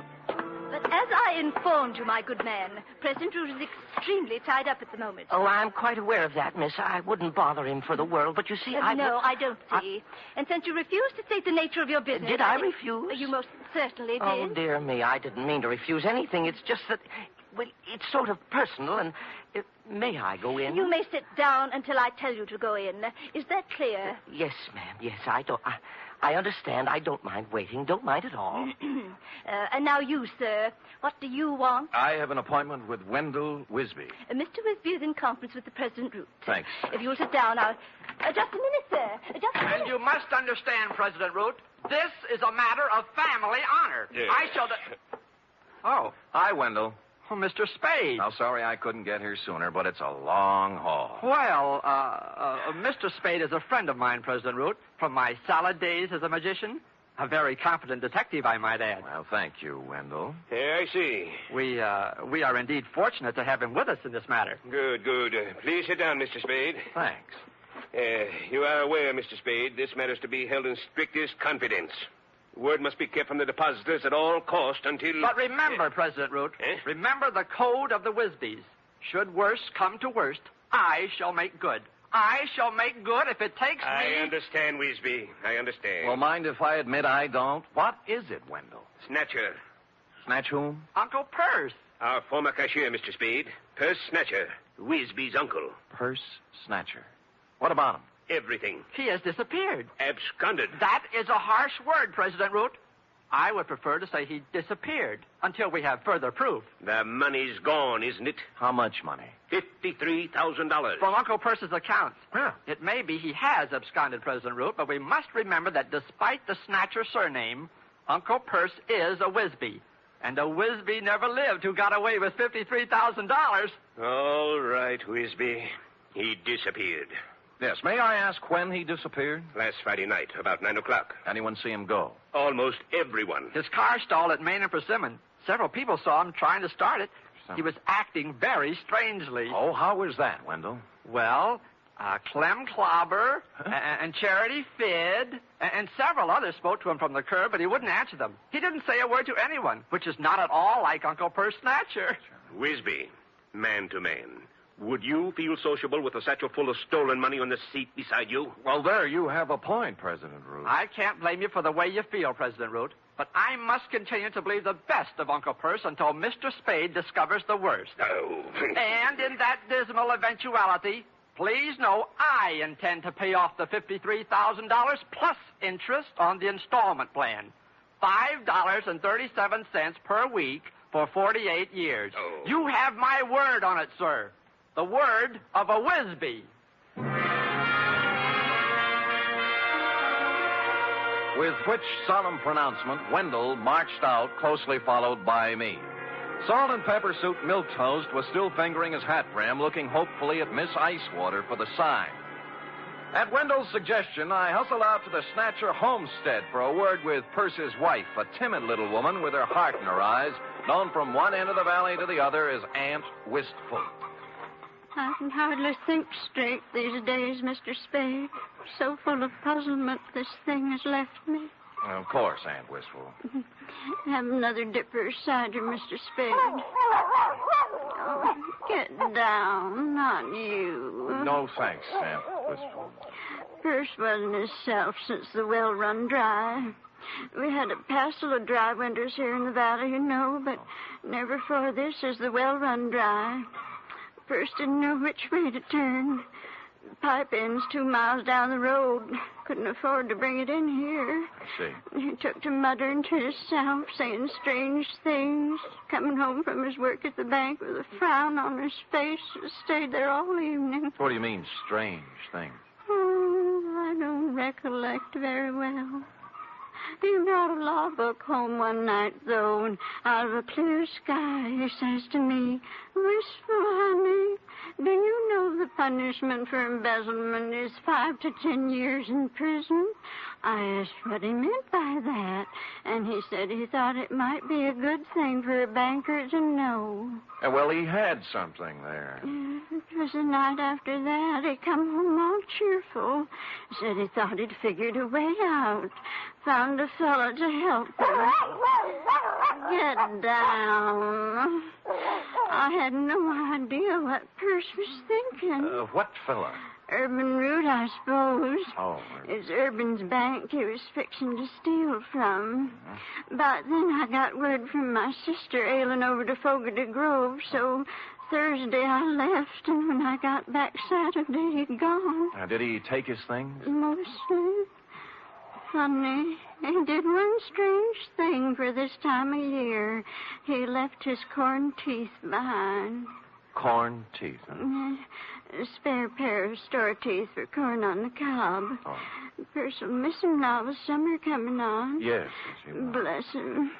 But as I informed you, my good man, President Root is extremely tied up at the moment. Oh, I'm quite aware of that, miss. I wouldn't bother him for the world, but you see, No, I don't see. And since you refused to state the nature of your business... Did I refuse? You most certainly did. Oh, dear me, I didn't mean to refuse anything. It's just that, well, it's sort of personal, and may I go in? You may sit down until I tell you to go in. Is that clear? Yes, ma'am. Yes, I understand. I don't mind waiting. Don't mind at all. And now you, sir. What do you want? I have an appointment with Wendell Wisby. Mr. Wisby is in conference with the President Root. Thanks. If you'll sit down, I'll... just a minute, sir. Just a minute. And you must understand, President Root, this is a matter of family honor. Yeah. I shall... Oh. Hi, Wendell. Oh, Mr. Spade. Now, sorry I couldn't get here sooner, but it's a long haul. Well, Mr. Spade is a friend of mine, President Root, from my salad days as a magician. A very competent detective, I might add. Well, thank you, Wendell. Yeah, I see. We are indeed fortunate to have him with us in this matter. Good, good. Please sit down, Mr. Spade. Thanks. You are aware, Mr. Spade, this matter is to be held in strictest confidence. Word must be kept from the depositors at all cost until... But remember, President Root, remember the code of the Wisbys. Should worst come to worst, I shall make good. I shall make good if it takes me... I understand, Wisby. I understand. Well, mind if I admit I don't? What is it, Wendell? Snatcher. Snatch whom? Uncle Purse. Our former cashier, Mr. Spade. Purse Snatcher. Wisby's uncle. Purse Snatcher. What about him? Everything. He has disappeared. Absconded. That is a harsh word, President Root. I would prefer to say he disappeared until we have further proof. The money's gone, isn't it? How much money? $53,000. From Uncle Purse's accounts. Yeah. It may be he has absconded, President Root, but we must remember that despite the Snatcher surname, Uncle Purse is a Wisby. And a Wisby never lived who got away with $53,000. All right, Wisby. He disappeared. Yes, may I ask when he disappeared? Last Friday night, about 9 o'clock. Anyone see him go? Almost everyone. His car stalled at Main and Persimmon. Several people saw him trying to start it. He was acting very strangely. Oh, how was that, Wendell? Well, Clem Clobber and Charity Fidd and several others spoke to him from the curb, but he wouldn't answer them. He didn't say a word to anyone, which is not at all like Uncle Purse Snatcher. Wisby, man to man. Would you feel sociable with a satchel full of stolen money on the seat beside you? Well, there you have a point, President Root. I can't blame you for the way you feel, President Root, but I must continue to believe the best of Uncle Purse until Mr. Spade discovers the worst. Oh. And in that dismal eventuality, please know I intend to pay off the $53,000 plus interest on the installment plan. $5.37 per week for 48 years. Oh. You have my word on it, sir. The word of a Wisby. With which solemn pronouncement, Wendell marched out, closely followed by me. Salt and Pepper Suit Milquetoast was still fingering his hat brim, looking hopefully at Miss Icewater for the sign. At Wendell's suggestion, I hustled out to the Snatcher homestead for a word with Percy's wife, a timid little woman with her heart in her eyes, known from one end of the valley to the other as Aunt Wistful. I can hardly think straight these days, Mr. Spade. So full of puzzlement this thing has left me. Well, of course, Aunt Wistful. Have another dipper of cider, Mr. Spade. Oh, get down, not you. No thanks, Aunt Wistful. Purse wasn't himself since the well run dry. We had a passel of dry winters here in the valley, you know, but never for this as the well run dry. Purse didn't know which way to turn. The pipe end's 2 miles down the road. Couldn't afford to bring it in here. I see. He took to muttering to himself, saying strange things. Coming home from his work at the bank with a frown on his face. Stayed there all evening. What do you mean, strange things? Oh, I don't recollect very well. He brought a law book home one night, though, and out of a clear sky he says to me, "Wistful, honey, do you know the punishment for embezzlement is 5 to 10 years in prison?" I asked what he meant by that, and he said he thought it might be a good thing for a banker to know. Well, he had something there. It was the night after that. He come home all cheerful. Said he thought he'd figured a way out. Found a fellow to help him. Get down. I had no idea what Purse was thinking. What fella? Urban Root, I suppose. Oh. It's Urban's bank he was fixing to steal from. But then I got word from my sister ailing over to Fogarty Grove, so Thursday I left, and when I got back Saturday, he'd gone. Did he take his things? Mostly. Funny. He did one strange thing for this time of year. He left his corn teeth behind. Corn teeth, huh? A spare pair of store teeth for corn on the cob. Oh. Purse will miss him now with summer coming on. Yes. Bless him.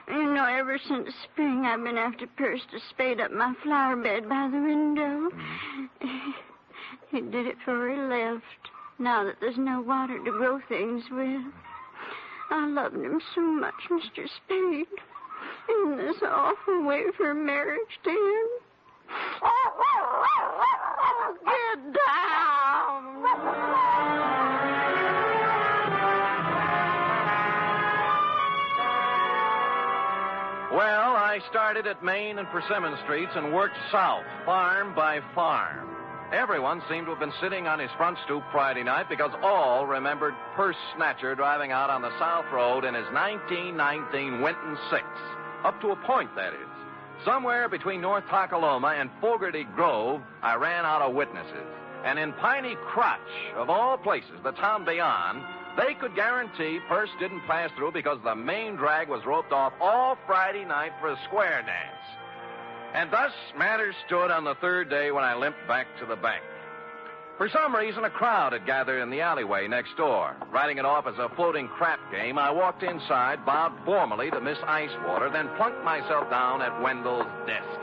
You know, ever since spring, I've been after Purse to spade up my flower bed by the window. He did it before he left, now that there's no water to grow things with. I loved him so much, Mr. Spade. In this awful way for marriage to him. Get down! Well, I started at Main and Persimmon Streets and worked south, farm by farm. Everyone seemed to have been sitting on his front stoop Friday night because all remembered Purse Snatcher driving out on the South Road in his 1919 Winton 6. Up to a point, that is. Somewhere between North Takaloma and Fogarty Grove, I ran out of witnesses. And in Piney Crotch, of all places, the town beyond, they could guarantee Purse didn't pass through because the main drag was roped off all Friday night for a square dance. And thus matters stood on the third day when I limped back to the bank. For some reason, a crowd had gathered in the alleyway next door. Writing it off as a floating crap game, I walked inside, bowed formally to Miss Icewater, then plunked myself down at Wendell's desk.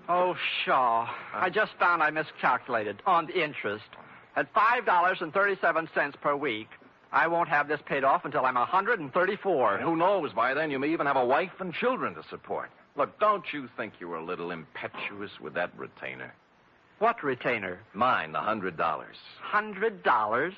Oh, Shaw. I just found I miscalculated on the interest. At $5.37 per week, I won't have this paid off until I'm 134. And who knows, by then you may even have a wife and children to support. Look, don't you think you were a little impetuous with that retainer? What retainer? Mine, the $100. $100?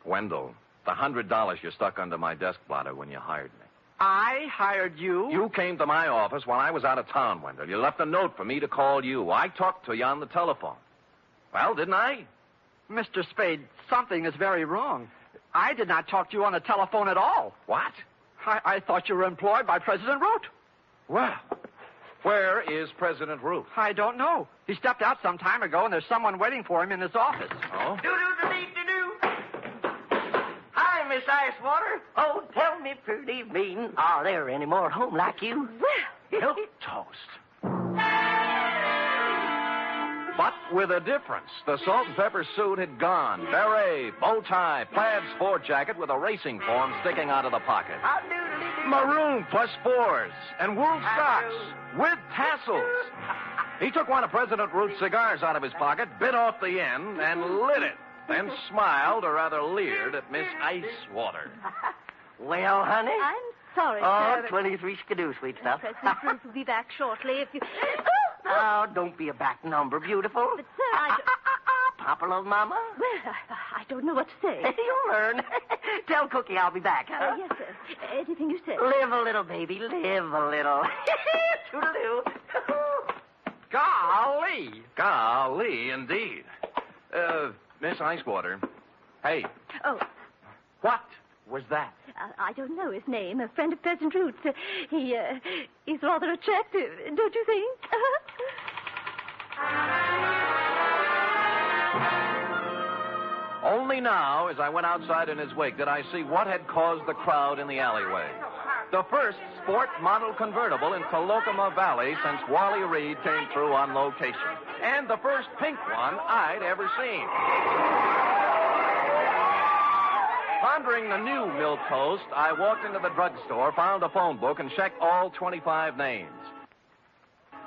Wendell, the $100 you stuck under my desk blotter when you hired me. I hired you? You came to my office when I was out of town, Wendell. You left a note for me to call you. I talked to you on the telephone. Well, didn't I? Mr. Spade, something is very wrong. I did not talk to you on the telephone at all. What? I thought you were employed by President Root. Well, where is President Root? I don't know. He stepped out some time ago, and there's someone waiting for him in his office. Oh? Do-do-do-do-do-do. Hi, Miss Icewater. Oh, tell me, pretty mean, are there any more at home like you? Milk toast. But with a difference. The salt and pepper suit had gone. Beret, bow tie, plaid sport jacket with a racing form sticking out of the pocket. Maroon plus fours and wool socks with tassels. He took one of President Root's cigars out of his pocket, bit off the end, and lit it. Then smiled, or rather leered, at Miss Icewater. Well, honey? I'm sorry, Oh, sir. 23 skidoo, sweet stuff. President Root will be back shortly if you... Oh, don't be a back number, beautiful. But, sir, I don't... Papa, little mama? Well, I don't know what to say. You'll learn. Tell Cookie I'll be back, huh? Yes, sir. Anything you say. Live a little, baby. Live a little. Toodaloo. Golly. Golly, indeed. Miss Icewater. Hey. Oh. What was that? I don't know his name. A friend of President Root's. He's rather attractive, don't you think? Only now, as I went outside in his wake, did I see what had caused the crowd in the alleyway. The first sport model convertible in Colocoma Valley since Wally Reed came through on location. And the first pink one I'd ever seen. Pondering the new milk toast, I walked into the drugstore, found a phone book, and checked all 25 names.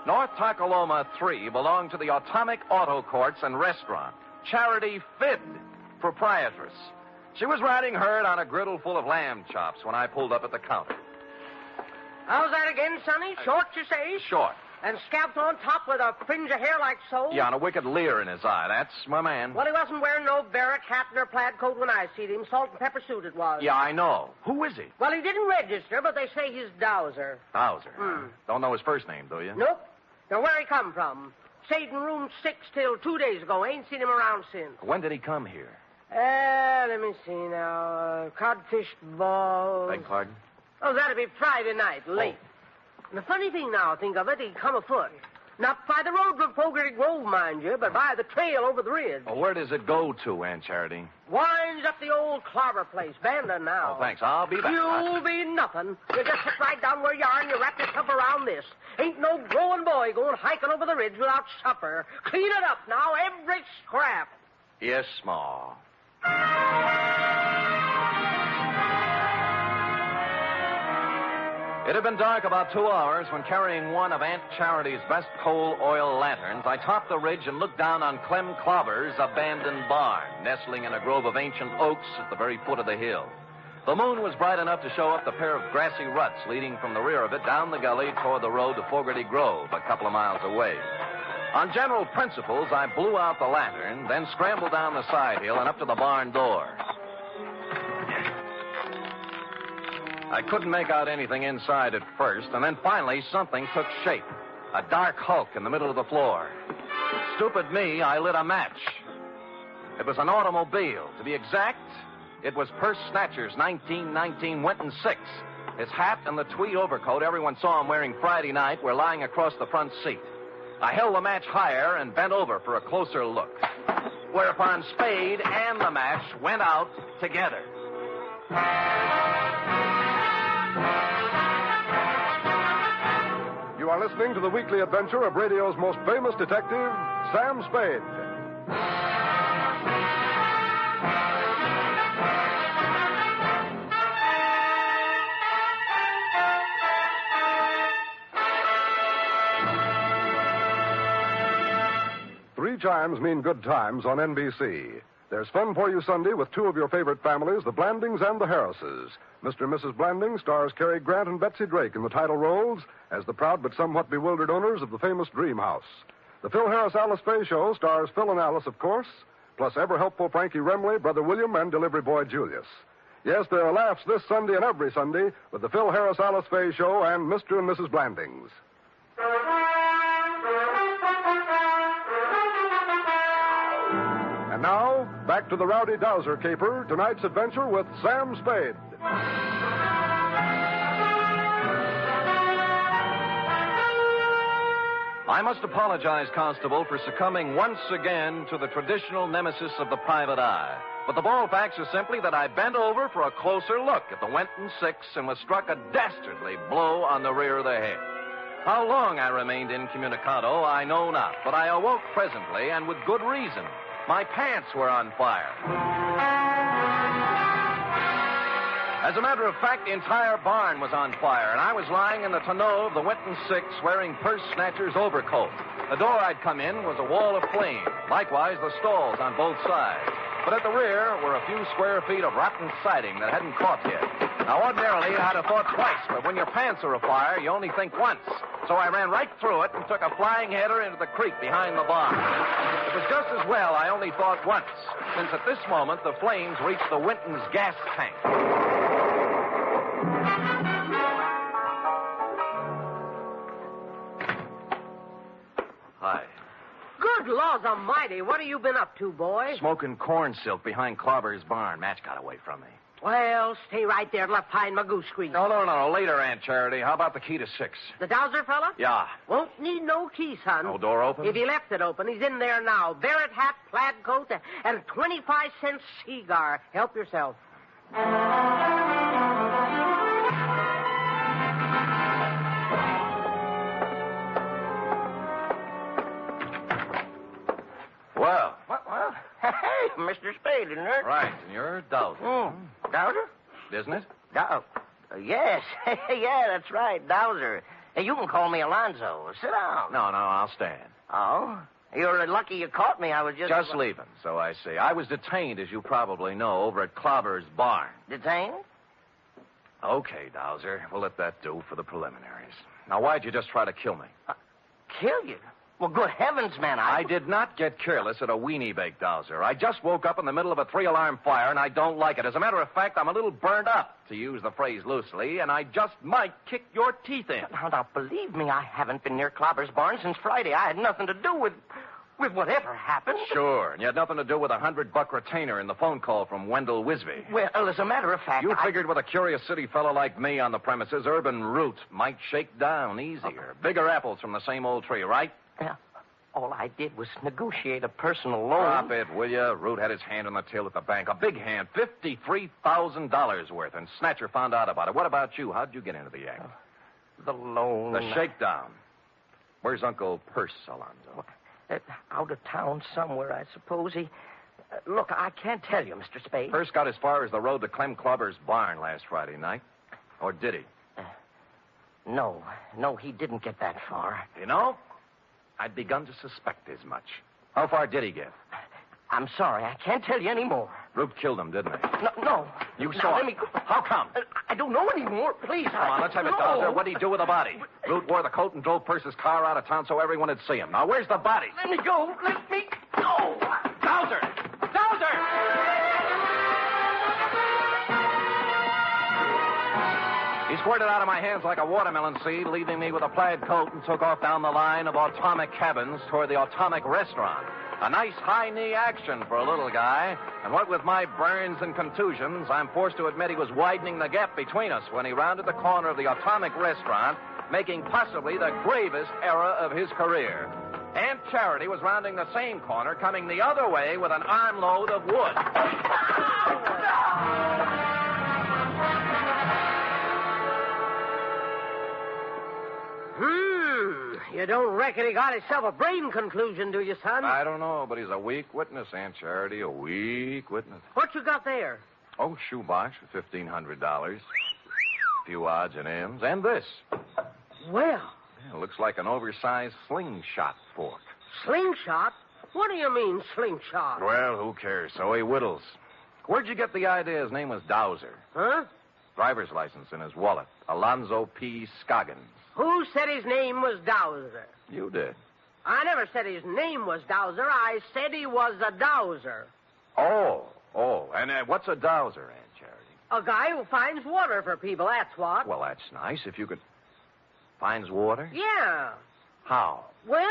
North Takaloma 3 belonged to the Atomic Auto Courts and Restaurant. Charity Fidd, proprietress. She was riding herd on a griddle full of lamb chops when I pulled up at the counter. How's that again, Sonny? Short, you say? Short. And scalped on top with a fringe of hair like so? Yeah, and a wicked leer in his eye. That's my man. Well, he wasn't wearing no barrack hat nor plaid coat when I seen him. Salt and pepper suit it was. Yeah, I know. Who is he? Well, he didn't register, but they say he's Dowser. Dowser. Don't know his first name, do you? Nope. Now, where he come from? Stayed in room 6 till 2 days ago. Ain't seen him around since. When did he come here? Let me see now. Codfish ball. Beg pardon? Oh, that'd be Friday night, late. And the funny thing now, think of it, he come afoot. Not by the road from Fogarty Grove, mind you, but by the trail over the ridge. Oh, where does it go to, Aunt Charity? Winds up the old clobber place, abandoned now. Oh, thanks. I'll be back. You'll be nothing. You just sit right down where you are and you wrap yourself around this. Ain't no growing boy going hiking over the ridge without supper. Clean it up now, every scrap. Yes, Ma. It had been dark about 2 hours when, carrying one of Aunt Charity's best coal oil lanterns, I topped the ridge and looked down on Clem Clobber's abandoned barn, nestling in a grove of ancient oaks at the very foot of the hill. The moon was bright enough to show up the pair of grassy ruts leading from the rear of it down the gully toward the road to Fogarty Grove, a couple of miles away. On general principles, I blew out the lantern, then scrambled down the side hill and up to the barn door. I couldn't make out anything inside at first, and then finally something took shape. A dark hulk in the middle of the floor. Stupid me, I lit a match. It was an automobile. To be exact, it was Purse Snatcher's 1919 Winton 6. His hat and the tweed overcoat everyone saw him wearing Friday night were lying across the front seat. I held the match higher and bent over for a closer look. Whereupon Spade and the match went out together. You are listening to the weekly adventure of radio's most famous detective, Sam Spade. Three chimes mean good times on NBC. There's fun for you Sunday with two of your favorite families, the Blandings and the Harrises. Mr. and Mrs. Blanding stars Cary Grant and Betsy Drake in the title roles as the proud but somewhat bewildered owners of the famous Dream House. The Phil Harris-Alice Faye Show stars Phil and Alice, of course, plus ever-helpful Frankie Remley, Brother William, and delivery boy Julius. Yes, there are laughs this Sunday and every Sunday with the Phil Harris-Alice Faye Show and Mr. and Mrs. Blandings. And now, back to the Rowdy Dowser caper, tonight's adventure with Sam Spade. I must apologize, Constable, for succumbing once again to the traditional nemesis of the private eye. But the bald facts are simply that I bent over for a closer look at the Winton 6 and was struck a dastardly blow on the rear of the head. How long I remained incommunicado, I know not, but I awoke presently, and with good reason. My pants were on fire. As a matter of fact, the entire barn was on fire, and I was lying in the tonneau of the Winton 6 wearing Purse Snatcher's overcoat. The door I'd come in was a wall of flame, likewise the stalls on both sides. But at the rear were a few square feet of rotten siding that hadn't caught yet. Now, ordinarily, I'd have thought twice, but when your pants are afire, you only think once. So I ran right through it and took a flying header into the creek behind the barn. It was just as well I only thought once, since at this moment the flames reached the Winton's gas tank. Hi. Good laws almighty, what have you been up to, boy? Smoking corn silk behind Clobber's barn. Match got away from me. Well, stay right there till I find my goose grease. No. Later, Aunt Charity. How about the key to 6? The Dowser fella? Yeah. Won't need no key, son. No door open? If he left it open, he's in there now. Barrett hat, plaid coat, and a 25-cent cigar. Help yourself. Well. Well, hey, Mr. Spade, isn't it? Right, and you're Dowser. Dowser? Isn't it? Yes. Yeah, that's right, Dowser. Hey, you can call me Alonzo. Sit down. No, I'll stand. Oh? You're lucky you caught me. I was just... Just leaving, so I see. I was detained, as you probably know, over at Clobber's barn. Detained? Okay, Dowser. We'll let that do for the preliminaries. Now, why'd you just try to kill me? Kill you? Well, good heavens, man, I did not get careless at a weenie bake, Dowser. I just woke up in the middle of a 3-alarm fire, and I don't like it. As a matter of fact, I'm a little burned up, to use the phrase loosely, and I just might kick your teeth in. Now, believe me, I haven't been near Clobber's barn since Friday. I had nothing to do with whatever happened. Sure, and you had nothing to do with a $100 retainer in the phone call from Wendell Wisby. Well, as a matter of fact, You figured with a curious city fellow like me on the premises, urban root might shake down easier. Bigger apples from the same old tree, right? Yeah. All I did was negotiate a personal loan. Stop it, will you? Root had his hand on the till at the bank. A big hand, $53,000 worth, and Snatcher found out about it. What about you? How'd you get into the act? The loan. The shakedown. Where's Uncle Purse, Alonzo? Out of town somewhere, I suppose. He... look, I can't tell you, Mr. Spade. Purse got as far as the road to Clem Clobber's barn last Friday night. Or did he? No, he didn't get that far. You know, I'd begun to suspect as much. How far did he get? I'm sorry, I can't tell you any more. Root killed him, didn't he? No. You Now, saw let him. me go. How come? I don't know anymore. Please. Come on, let's have it down there. What did he do with the body? Root wore the coat and drove Percy's car out of town so everyone would see him. Now, where's the body? Let me go. Let me go. Dowser! Dowser! He squirted out of my hands like a watermelon seed, leaving me with a plaid coat, and took off down the line of atomic cabins toward the atomic restaurant. A nice high-knee action for a little guy. And what with my burns and contusions, I'm forced to admit he was widening the gap between us when he rounded the corner of the atomic restaurant, making possibly the gravest error of his career. Aunt Charity was rounding the same corner, coming the other way with an armload of wood. You don't reckon he got himself a brain conclusion, do you, son? I don't know, but he's a weak witness, Aunt Charity, a weak witness. What you got there? Oh, shoebox for $1,500. A few odds and ends. And this. Well. Yeah, looks like an oversized slingshot fork. Slingshot? What do you mean, slingshot? Well, who cares? So he whittles. Where'd you get the idea his name was Dowser? Huh? Driver's license in his wallet. Alonzo P. Scoggins. Who said his name was Dowser? You did. I never said his name was Dowser. I said he was a dowser. Oh. And what's a dowser, Aunt Charity? A guy who finds water for people, that's what. Well, that's nice. If you could... Finds water? Yeah. How? Well,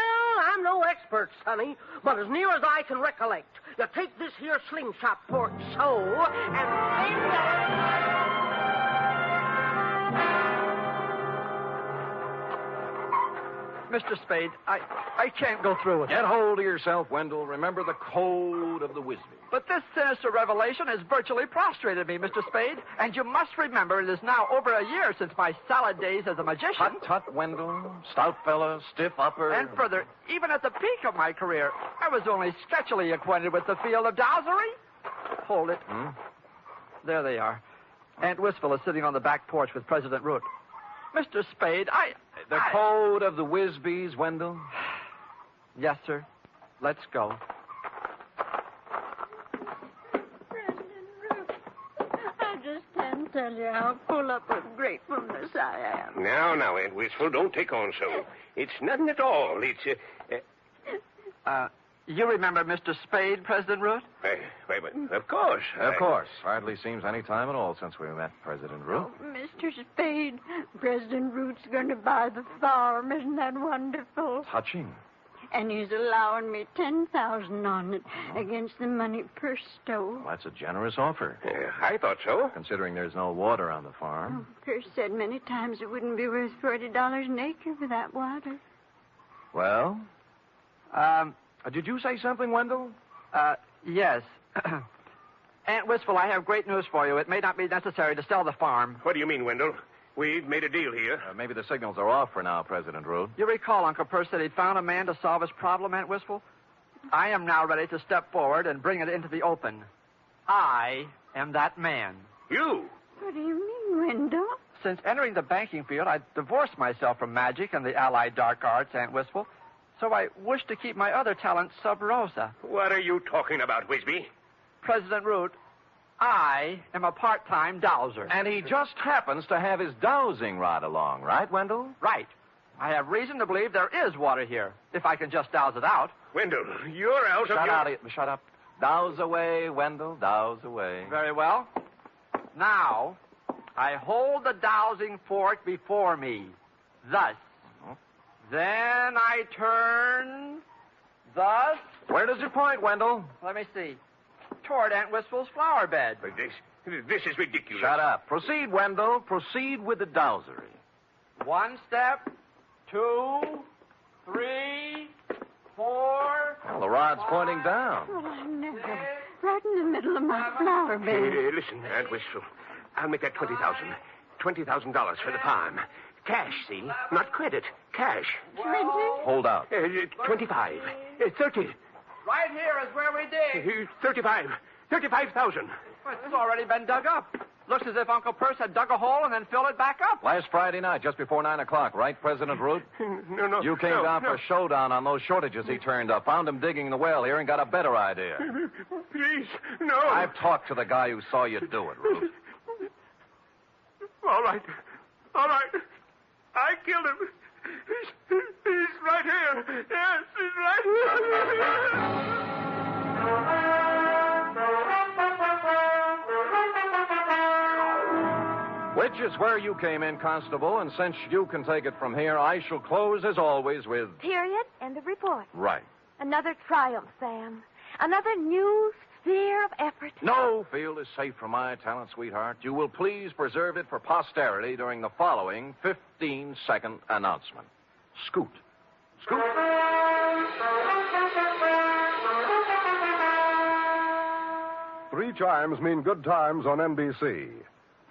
I'm no expert, Sonny, but as near as I can recollect, you take this here slingshot fork so, and then... Mr. Spade, I can't go through with it. Get hold of yourself, Wendell. Remember the code of the Wisby. But this sinister revelation has virtually prostrated me, Mr. Spade. And you must remember it is now over a year since my salad days as a magician. Tut, Wendell. Stout fella, stiff upper. And further, even at the peak of my career, I was only sketchily acquainted with the field of dowsery. Hold it. There they are. Aunt Wistful is sitting on the back porch with President Root. Mr. Spade, The code of the Wisbys, Wendell? Yes, sir. Let's go. I just can't tell you how full up with gratefulness I am. Now, Aunt Wistful, don't take on so. It's nothing at all. It's, You remember Mr. Spade, President Root? Wait, of course. Of course. Hardly seems any time at all since we met President Root. Oh, Mr. Spade, President Root's going to buy the farm. Isn't that wonderful? Touching. And he's allowing me $10,000 on it against the money Perce stole. Well, that's a generous offer. I thought so. Considering there's no water on the farm. Oh, Perce said many times it wouldn't be worth $40 an acre for that water. Well? Did you say something, Wendell? Yes. Aunt Wistful, I have great news for you. It may not be necessary to sell the farm. What do you mean, Wendell? We've made a deal here. Maybe the signals are off for now, President Root. You recall Uncle Perce said he'd found a man to solve his problem, Aunt Wistful? I am now ready to step forward and bring it into the open. I am that man. You? What do you mean, Wendell? Since entering the banking field, I divorced myself from magic and the allied dark arts, Aunt Wistful. So I wish to keep my other talents sub rosa. What are you talking about, Wisby? President Root, I am a part-time dowser. And he just happens to have his dowsing rod along, right, Wendell? Right. I have reason to believe there is water here, if I can just douse it out. Wendell, you're out of your... Shut up. Douse away, Wendell, douse away. Very well. Now, I hold the dowsing fork before me, thus. Then I turn, thus... Where does it point, Wendell? Let me see. Toward Aunt Wistful's flower bed. This is ridiculous. Shut up. Proceed, Wendell. Proceed with the dowsery. 1 step, 2, 3, 4... Well, the rod's pointing down. Well, I never. Right in the middle of my flower bed. Listen, Aunt Wistful. I'll make that $20,000. $20,000 for the farm. Cash, see? Not credit. Cash. 20? Hold out. 25. 30. Right here is where we dig. 35. 35,000. Well, it's already been dug up. Looks as if Uncle Perce had dug a hole and then filled it back up. Last Friday night, just before 9 o'clock, right, President Root? No. You came down for a showdown on those shortages he turned up. Found him digging the well here and got a better idea. Please, no. I've talked to the guy who saw you do it, Root. All right. I killed him. He's right here. Yes, he's right Which is where you came in, Constable, and since you can take it from here, I shall close, as always, with... Period. End of report. Right. Another triumph, Sam. Another new sphere of effort. No field is safe from my talent, sweetheart. You will please preserve it for posterity during the following 15-second announcement. Scoot. Scoot. 3 chimes mean good times on NBC.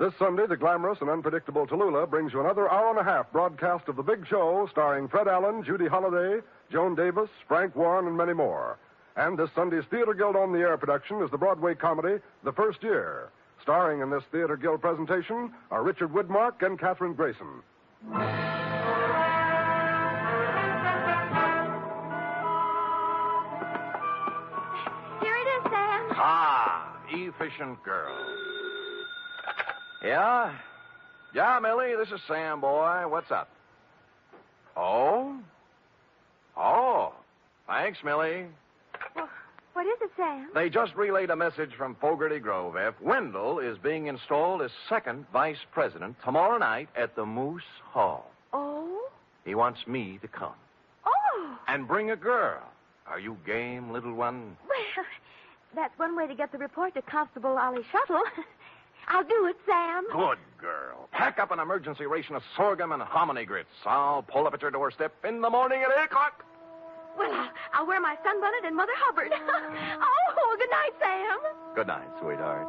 This Sunday, the glamorous and unpredictable Tallulah brings you another hour-and-a-half broadcast of The Big Show, starring Fred Allen, Judy Holliday, Joan Davis, Frank Warren, and many more. And this Sunday's Theater Guild on the Air production is the Broadway comedy The First Year. Starring in this Theater Guild presentation are Richard Widmark and Katherine Grayson. Here it is, Sam. Ah, efficient girl. Yeah? Yeah, Millie, this is Sam, boy. What's up? Oh? Oh. Thanks, Millie. Well, what is it, Sam? They just relayed a message from Fogarty Grove, F. Wendell is being installed as second vice president tomorrow night at the Moose Hall. Oh? He wants me to come. Oh! And bring a girl. Are you game, little one? Well, that's one way to get the report to Constable Ollie Shuttle. I'll do it, Sam. Good girl. Pack up an emergency ration of sorghum and hominy grits. I'll pull up at your doorstep in the morning at 8 o'clock. Well, I'll wear my sunbonnet and Mother Hubbard. Oh, good night, Sam. Good night, sweetheart.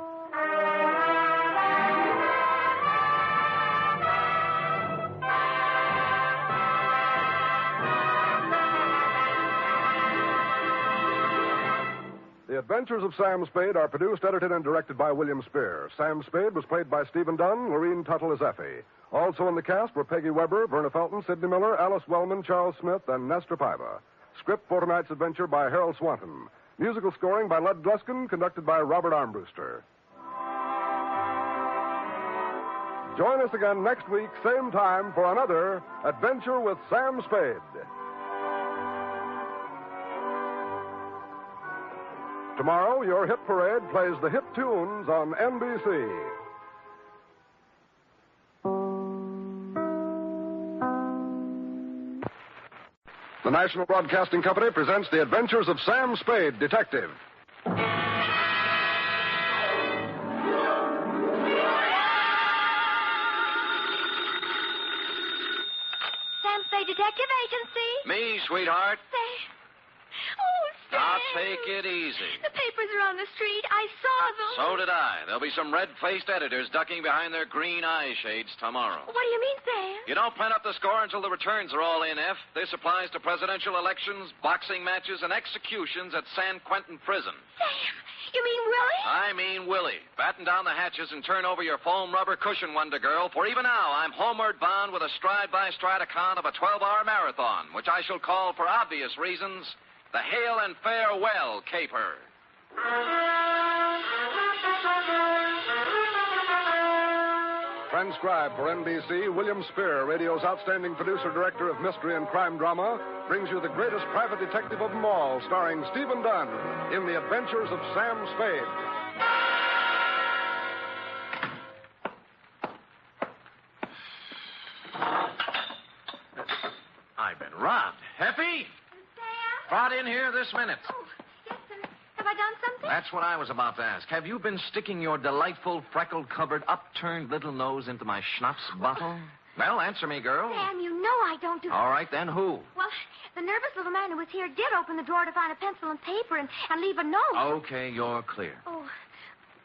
The Adventures of Sam Spade are produced, edited, and directed by William Spear. Sam Spade was played by Stephen Dunn, Lorene Tuttle as Effie. Also in the cast were Peggy Weber, Verna Felton, Sidney Miller, Alice Wellman, Charles Smith, and Nestor Paiva. Script for tonight's adventure by Harold Swanton. Musical scoring by Lud Gluskin, conducted by Robert Armbruster. Join us again next week, same time, for another Adventure with Sam Spade. Tomorrow, your hit parade plays the hit tunes on NBC. The National Broadcasting Company presents The Adventures of Sam Spade, Detective. Sam Spade Detective Agency. Me, sweetheart. Now, Sam. take it easy. The papers are on the street. I saw them. So did I. There'll be some red-faced editors ducking behind their green eye shades tomorrow. What do you mean, Sam? You don't print up the score until the returns are all in, F. This applies to presidential elections, boxing matches, and executions at San Quentin Prison. Sam, you mean Willie? I mean Willie. Batten down the hatches and turn over your foam rubber cushion, Wonder Girl, for even now I'm homeward bound with a stride-by-stride account of a 12-hour marathon, which I shall call, for obvious reasons, the Hail and Farewell Caper. Transcribed for NBC, William Spear, radio's outstanding producer-director of mystery and crime drama, brings you the greatest private detective of them all, starring Stephen Dunn in The Adventures of Sam Spade. I've been robbed. Effie? Brought in here this minute. Oh, yes, sir. Have I done something? That's what I was about to ask. Have you been sticking your delightful, freckle-covered, upturned little nose into my schnapps bottle? Well, answer me, girl. Sam, you know I don't do... All right, then, who? Well, the nervous little man who was here did open the drawer to find a pencil and paper and leave a note. Okay, you're clear. Oh,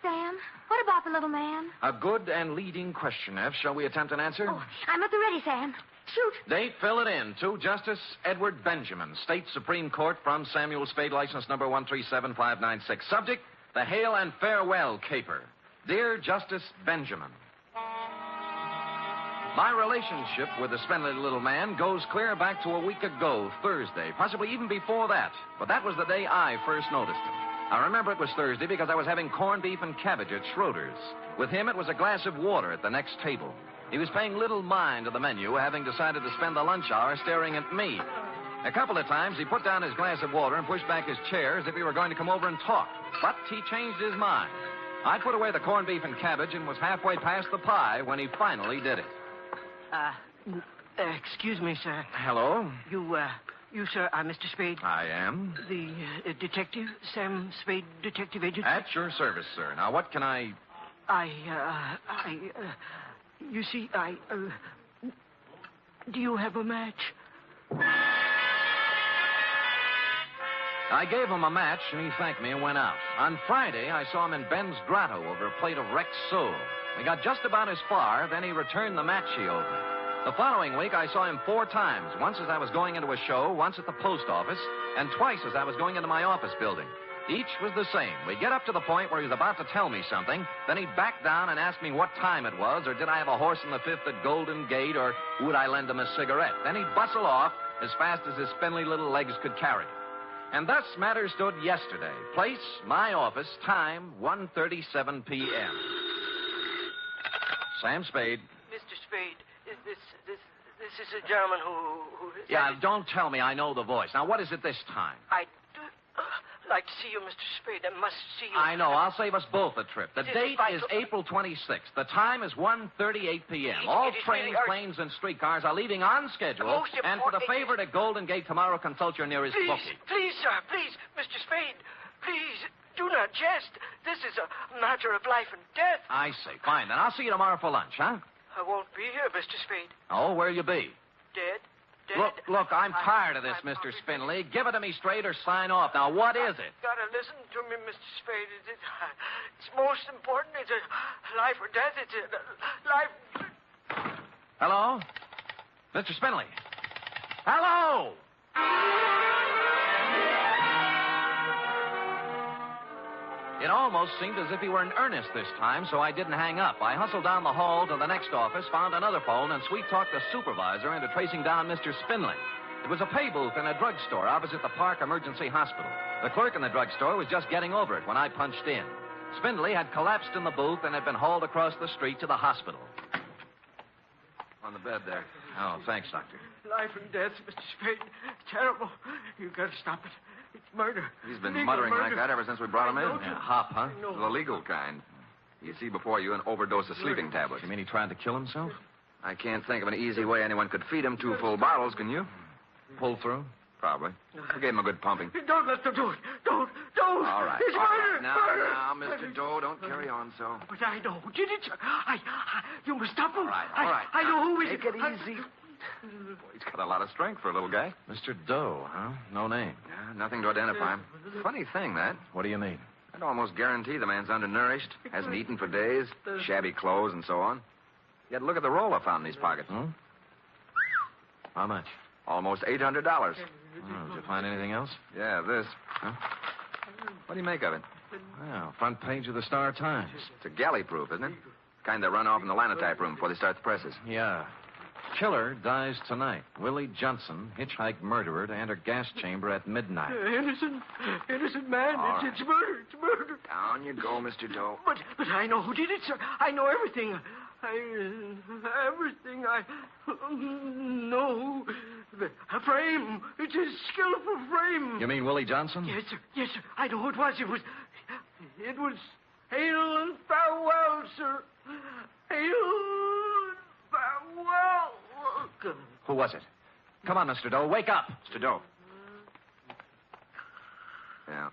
Sam, what about the little man? A good and leading question, F. Shall we attempt an answer? Oh, I'm at the ready, Sam. Shoot. Date, fill it in. To Justice Edward Benjamin, State Supreme Court, from Samuel Spade, license number 137596. Subject, the Hail and Farewell Caper. Dear Justice Benjamin, my relationship with the spindly little man goes clear back to a week ago, Thursday, possibly even before that. But that was the day I first noticed him. I remember it was Thursday because I was having corned beef and cabbage at Schroeder's. With him, it was a glass of water at the next table. He was paying little mind to the menu, having decided to spend the lunch hour staring at me. A couple of times, he put down his glass of water and pushed back his chair as if he were going to come over and talk. But he changed his mind. I put away the corned beef and cabbage and was halfway past the pie when he finally did it. Excuse me, sir. Hello? You, sir, are Mr. Spade? I am. The detective, Sam Spade Detective Agency? At your service, sir. Now, what can I... You see, do you have a match? I gave him a match, and he thanked me and went out. On Friday, I saw him in Ben's grotto over a plate of wrecked sole. We got just about as far, then he returned the match he owed me. The following week, I saw him 4 times, once as I was going into a show, once at the post office, and twice as I was going into my office building. Each was the same. We'd get up to the point where he was about to tell me something, then he'd back down and ask me what time it was, or did I have a horse in the fifth at Golden Gate, or would I lend him a cigarette. Then he'd bustle off as fast as his spindly little legs could carry. And thus matters stood yesterday. Place, my office, time, 1:37 p.m. Sam Spade. Mr. Spade, this is a gentleman who... Yeah, don't tell me I know the voice. Now, what is it this time? I'd like to see you, Mr. Spade. I must see you. I know. I'll save us both a trip. The date is April 26th. The time is 1:38 p.m. All trains, planes, and streetcars are leaving on schedule. And for the favorite at Golden Gate tomorrow, consult your nearest bookie. Please, sir, please, Mr. Spade, please, do not jest. This is a matter of life and death. I see. Fine, then I'll see you tomorrow for lunch, huh? I won't be here, Mr. Spade. Oh, where'll you be? Dead. Look, I'm tired of this, Mr. Spindley. Give it to me straight or sign off. Now, what is it? Gotta listen to me, Mr. Spade. It's most important. It's a life or death. It's a life... Hello? Mr. Spindley? Hello? It almost seemed as if he were in earnest this time, so I didn't hang up. I hustled down the hall to the next office, found another phone, and sweet-talked the supervisor into tracing down Mr. Spindley. It was a pay booth in a drugstore opposite the Park Emergency Hospital. The clerk in the drugstore was just getting over it when I punched in. Spindley had collapsed in the booth and had been hauled across the street to the hospital. On the bed there. Oh, thanks, Doctor. Life and death, Mr. Spade. Terrible. You've got to stop it. It's murder. He's been Legal muttering murder. like that ever since we brought him in. Yeah, hop, huh? The legal kind. You see before you an overdose of sleeping tablets. You mean he tried to kill himself? I can't think of an easy way anyone could feed him 2 full bottles, can you? Pull through? Probably. We gave him a good pumping. Don't let them do it. Don't. All right. It's murder. Now, Mr. Doe, don't carry on so. But I know who did it, sir. You must stop him. All right. I know who is Take it easy. He's got a lot of strength for a little guy. Mr. Doe, huh? No name. Yeah, nothing to identify him. Funny thing, that. What do you mean? I'd almost guarantee the man's undernourished, hasn't eaten for days, shabby clothes and so on. Yet look at the roll I found in his pockets. Hmm? How much? Almost $800. Oh, did you find anything else? Yeah, this. Huh? What do you make of it? Well, front page of the Star Times. It's a galley proof, isn't it? Kind they run off in the linotype room before they start the presses. Yeah. Killer dies tonight. Willie Johnson, hitchhike murderer, to enter gas chamber at midnight. Innocent man. All It's murder. It's murder. Down you go, Mr. Doe. But I know who did it, sir. I know everything. Everything. I know. A frame. It's a skillful frame. You mean Willie Johnson? Yes, sir. Yes, sir. I know who it was. It was hail and farewell, sir. Hail and farewell. Who was it? Come on, Mr. Doe. Wake up. Mr. Doe. Yeah.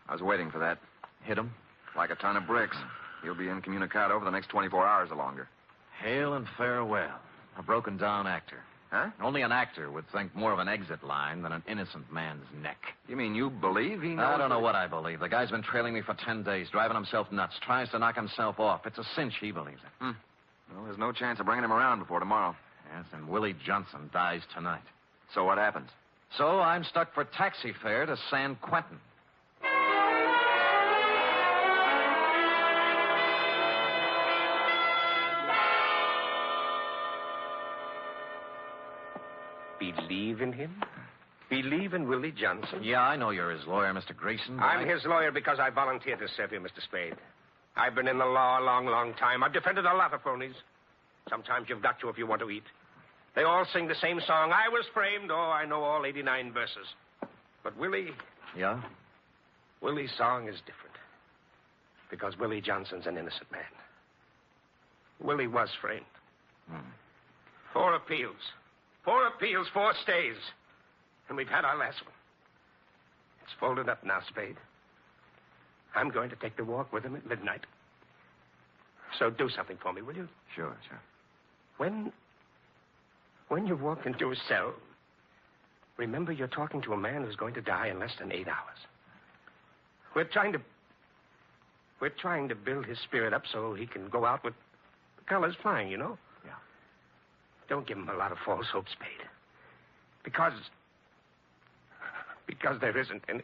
I was waiting for that. Hit him? Like a ton of bricks. He'll be incommunicado for the next 24 hours or longer. Hail and farewell. A broken-down actor. Huh? Only an actor would think more of an exit line than an innocent man's neck. You mean you believe he knows? I don't know what I believe. The guy's been trailing me for 10 days, driving himself nuts, tries to knock himself off. It's a cinch he believes it. Well, there's no chance of bringing him around before tomorrow. Yes, and Willie Johnson dies tonight. So what happens? So I'm stuck for taxi fare to San Quentin. believe in him? Believe in Willie Johnson? Yeah, I know you're his lawyer, Mr. Grayson. but I'm his lawyer because I volunteered to serve you, Mr. Spade. I've been in the law a long, long time. I've defended a lot of phonies. Sometimes you've got to if you want to eat. They all sing the same song. I was framed. Oh, I know all 89 verses. But Willie... Yeah? Willie's song is different. Because Willie Johnson's an innocent man. Willie was framed. 4 appeals. 4 appeals, 4 stays. And we've had our last one. It's folded up now, Spade. I'm going to take the walk with him at midnight. So do something for me, will you? Sure. When you walk into a cell, remember you're talking to a man who's going to die in less than 8 hours. We're trying to build his spirit up so he can go out with the colors flying, you know? Yeah. Don't give him a lot of false hope, Spade. Because there isn't any.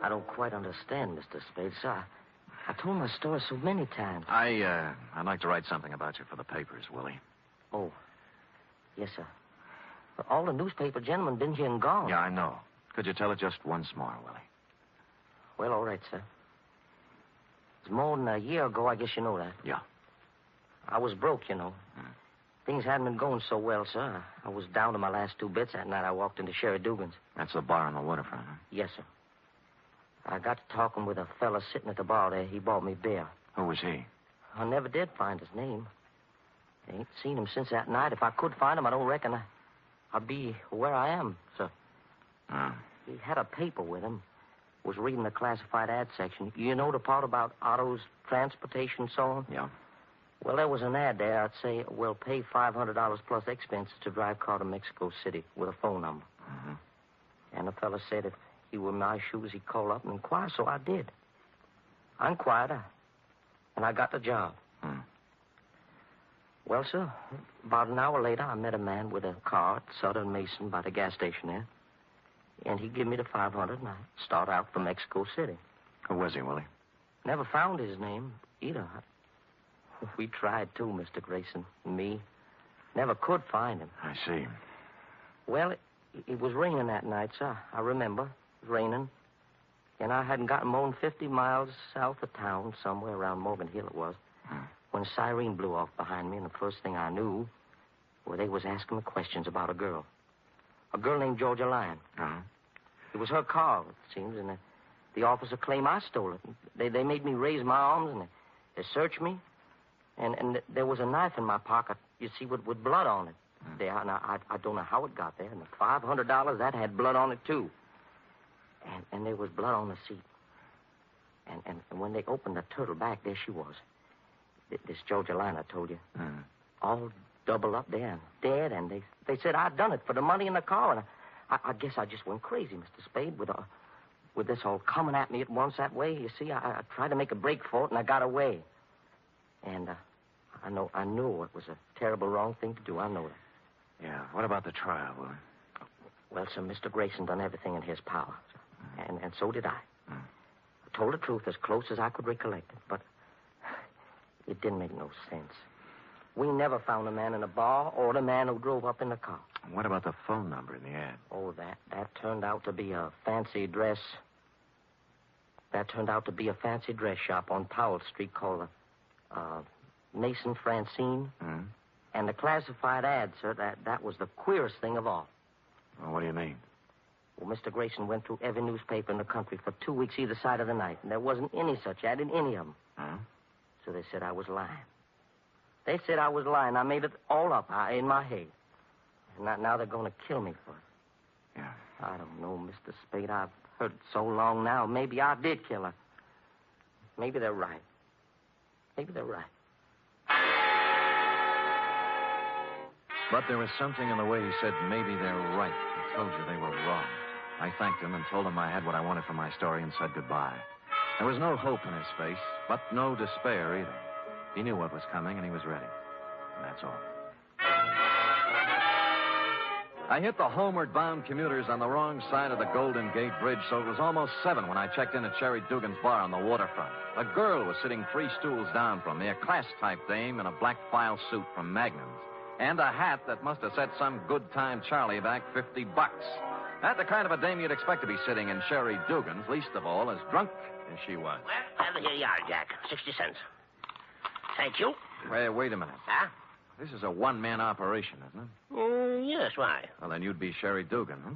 I don't quite understand, Mr. Spade, sir. I told my story so many times. I'd like to write something about you for the papers, Willie. Oh. Yes, sir. But all the newspaper gentlemen been here and gone. Yeah, I know. Could you tell it just once more, Willie? Well, all right, sir. It's more than a year ago, I guess you know that. Yeah. I was broke, you know. Things hadn't been going so well, sir. I was down to my last 2 bits that night. I walked into Sherry Dugan's. That's the bar on the waterfront, huh? Yes, sir. I got to talking with a fella sitting at the bar there. He bought me beer. Who was he? I never did find his name. I ain't seen him since that night. If I could find him, I don't reckon I'd be where I am, sir. He had a paper with him. Was reading the classified ad section. You know the part about autos, transportation, and so on? Yeah. Well, there was an ad there. I'd say, we'll pay $500 plus expenses to drive car to Mexico City with a phone number. And the fella said if he were in my shoes, he'd call up and inquire, so I did. I inquired, and I got the job. Well, sir, about an hour later, I met a man with a car at Southern Mason by the gas station there. And he gave me the $500, and I start out for Mexico City. Who was he, Willie? Never found his name either. We tried too, Mr. Grayson and me. Never could find him. I see. Well, it was raining that night, sir. I remember. It was raining. And I hadn't gotten more than 50 miles south of town, somewhere around Morgan Hill it was, when a siren blew off behind me, and the first thing I knew, well, they was asking me questions about a girl. A girl named Georgia Lyon. It was her car, it seems, and the officer claimed I stole it. They made me raise my arms, and they searched me. And there was a knife in my pocket, you see, with blood on it. There, and I don't know how it got there. And the $500, that had blood on it, too. And there was blood on the seat. And when they opened the turtle back, there she was. This Georgia Lyon I told you. All doubled up there and dead. And they said I'd done it for the money in the car. And I guess I just went crazy, Mr. Spade, with this all coming at me at once that way. You see, I tried to make a break for it, and I got away. And I knew it was a terrible wrong thing to do. I know that. Yeah. What about the trial, Willie? Well, sir, Mr. Grayson done everything in his power, sir. And so did I. I told the truth as close as I could recollect it, but it didn't make no sense. We never found the man in the bar or the man who drove up in the car. What about the phone number in the ad? Oh, that turned out to be a fancy dress. That turned out to be a fancy dress shop on Powell Street called Mason Francine. And the classified ad, sir, that was the queerest thing of all. Well, what do you mean? Well, Mr. Grayson went through every newspaper in the country for 2 weeks either side of the night, and there wasn't any such ad in any of them. So they said I was lying. They said I was lying. I made it all up in my head. And now they're going to kill me for it. Yeah. I don't know, Mr. Spade. I've heard it so long now. Maybe I did kill her. Maybe they're right. Maybe they're right. But there was something in the way he said maybe they're right. I told you they were wrong. I thanked him and told him I had what I wanted for my story and said goodbye. There was no hope in his face, but no despair either. He knew what was coming and he was ready. And that's all. I hit the homeward-bound commuters on the wrong side of the Golden Gate Bridge, so it was almost 7 when I checked in at Sherry Dugan's bar on the waterfront. A girl was sitting 3 stools down from me, a class-type dame in a black file suit from Magnum's, and a hat that must have set some good-time Charlie back $50. That's the kind of a dame you'd expect to be sitting in Sherry Dugan's, least of all as drunk as she was. Well, here you are, Jack. 60 cents. Thank you. Wait a minute. Huh? This is a one-man operation, isn't it? Yes, why? Well, then you'd be Sherry Dugan, huh?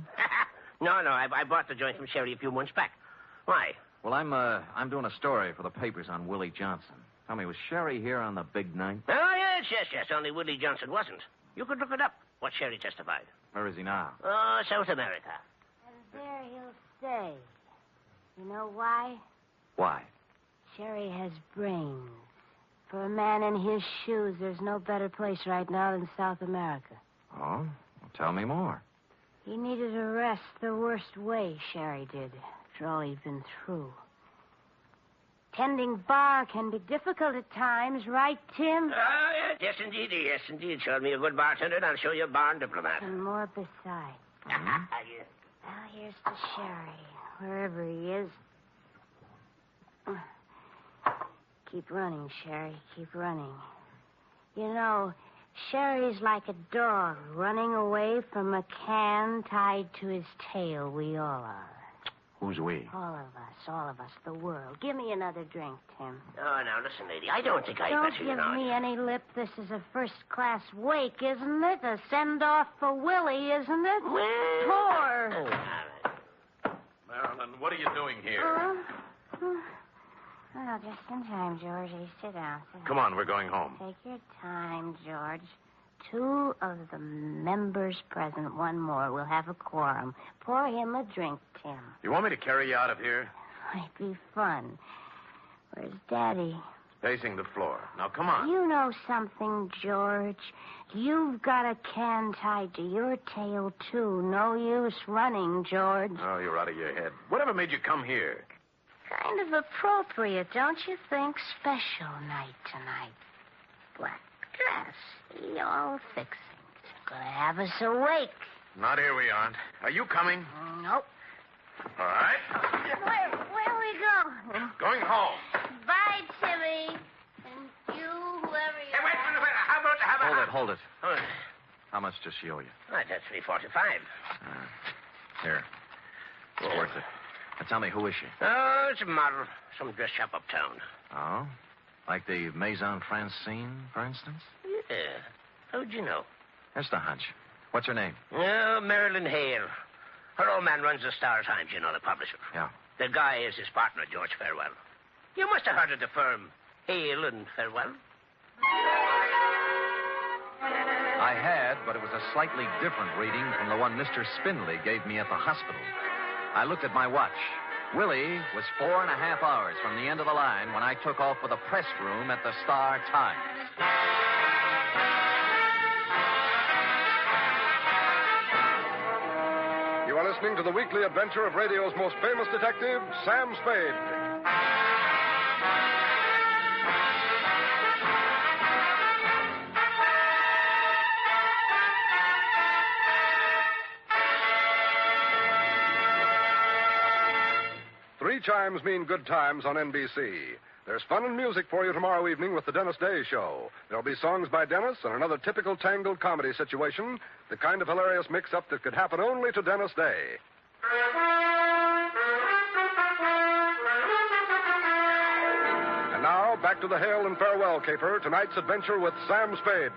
No, I bought the joint from Sherry a few months back. Why? Well, I'm doing a story for the papers on Willie Johnson. Tell me, was Sherry here on the big night? Oh, yes. Only Willie Johnson wasn't. You could look it up, what Sherry testified. Where is he now? Oh, South America. And there he'll stay. You know why? Why? Sherry has brains. For a man in his shoes, there's no better place right now than South America. Oh? Well, tell me more. He needed a rest the worst way, Sherry did, after all he'd been through. Tending bar can be difficult at times, right, Tim? Yes, indeed. Show me a good bartender, and I'll show you a barn diplomat. And more besides. Yes. Well, here's to Sherry, wherever he is. Keep running, Sherry. Keep running. You know, Sherry's like a dog running away from a can tied to his tail. We all are. Who's we? All of us, the world. Give me another drink, Tim. Oh, now, listen, lady. I don't think I'd Don't better, give me any lip. This is a first-class wake, isn't it? A send-off for Willie, isn't it? Poor. Marilyn, what are you doing here? Oh, just in time, Georgie. Sit down. Come on, we're going home. Take your time, George. 2 of the members present. 1 more. We'll have a quorum. Pour him a drink, Tim. You want me to carry you out of here? Might be fun. Where's Daddy? Pacing the floor. Now, come on. You know something, George. You've got a can tied to your tail, too. No use running, George. Oh, you're out of your head. Whatever made you come here? Kind of appropriate, don't you think? Special night tonight. Black dress. All fixings. Gonna have us awake. Not here we aren't. Are you coming? Nope. All right. Where we go? Going home. Bye, Timmy. And you, whoever you are. How about... Hold it. How much does she owe you? That's $3.45. Here. It's worth it. Now, tell me, who is she? Oh, it's a model. Some dress shop uptown. Oh? Like the Maison Francine, for instance? Yeah. How'd you know? Just a hunch. What's her name? Oh, Marilyn Hale. Her old man runs the Star Times, you know, the publisher. Yeah. The guy is his partner, George Farewell. You must have heard of the firm, Hale and Farewell. I had, but it was a slightly different reading from the one Mr. Spindley gave me at the hospital. I looked at my watch. Willie was 4.5 hours from the end of the line when I took off for the press room at the Star Times. You are listening to the weekly adventure of radio's most famous detective, Sam Spade. Three chimes mean good times on NBC. There's fun and music for you tomorrow evening with the Dennis Day Show. There'll be songs by Dennis and another typical tangled comedy situation, the kind of hilarious mix-up that could happen only to Dennis Day. And now, back to the Hail and Farewell caper, tonight's adventure with Sam Spade.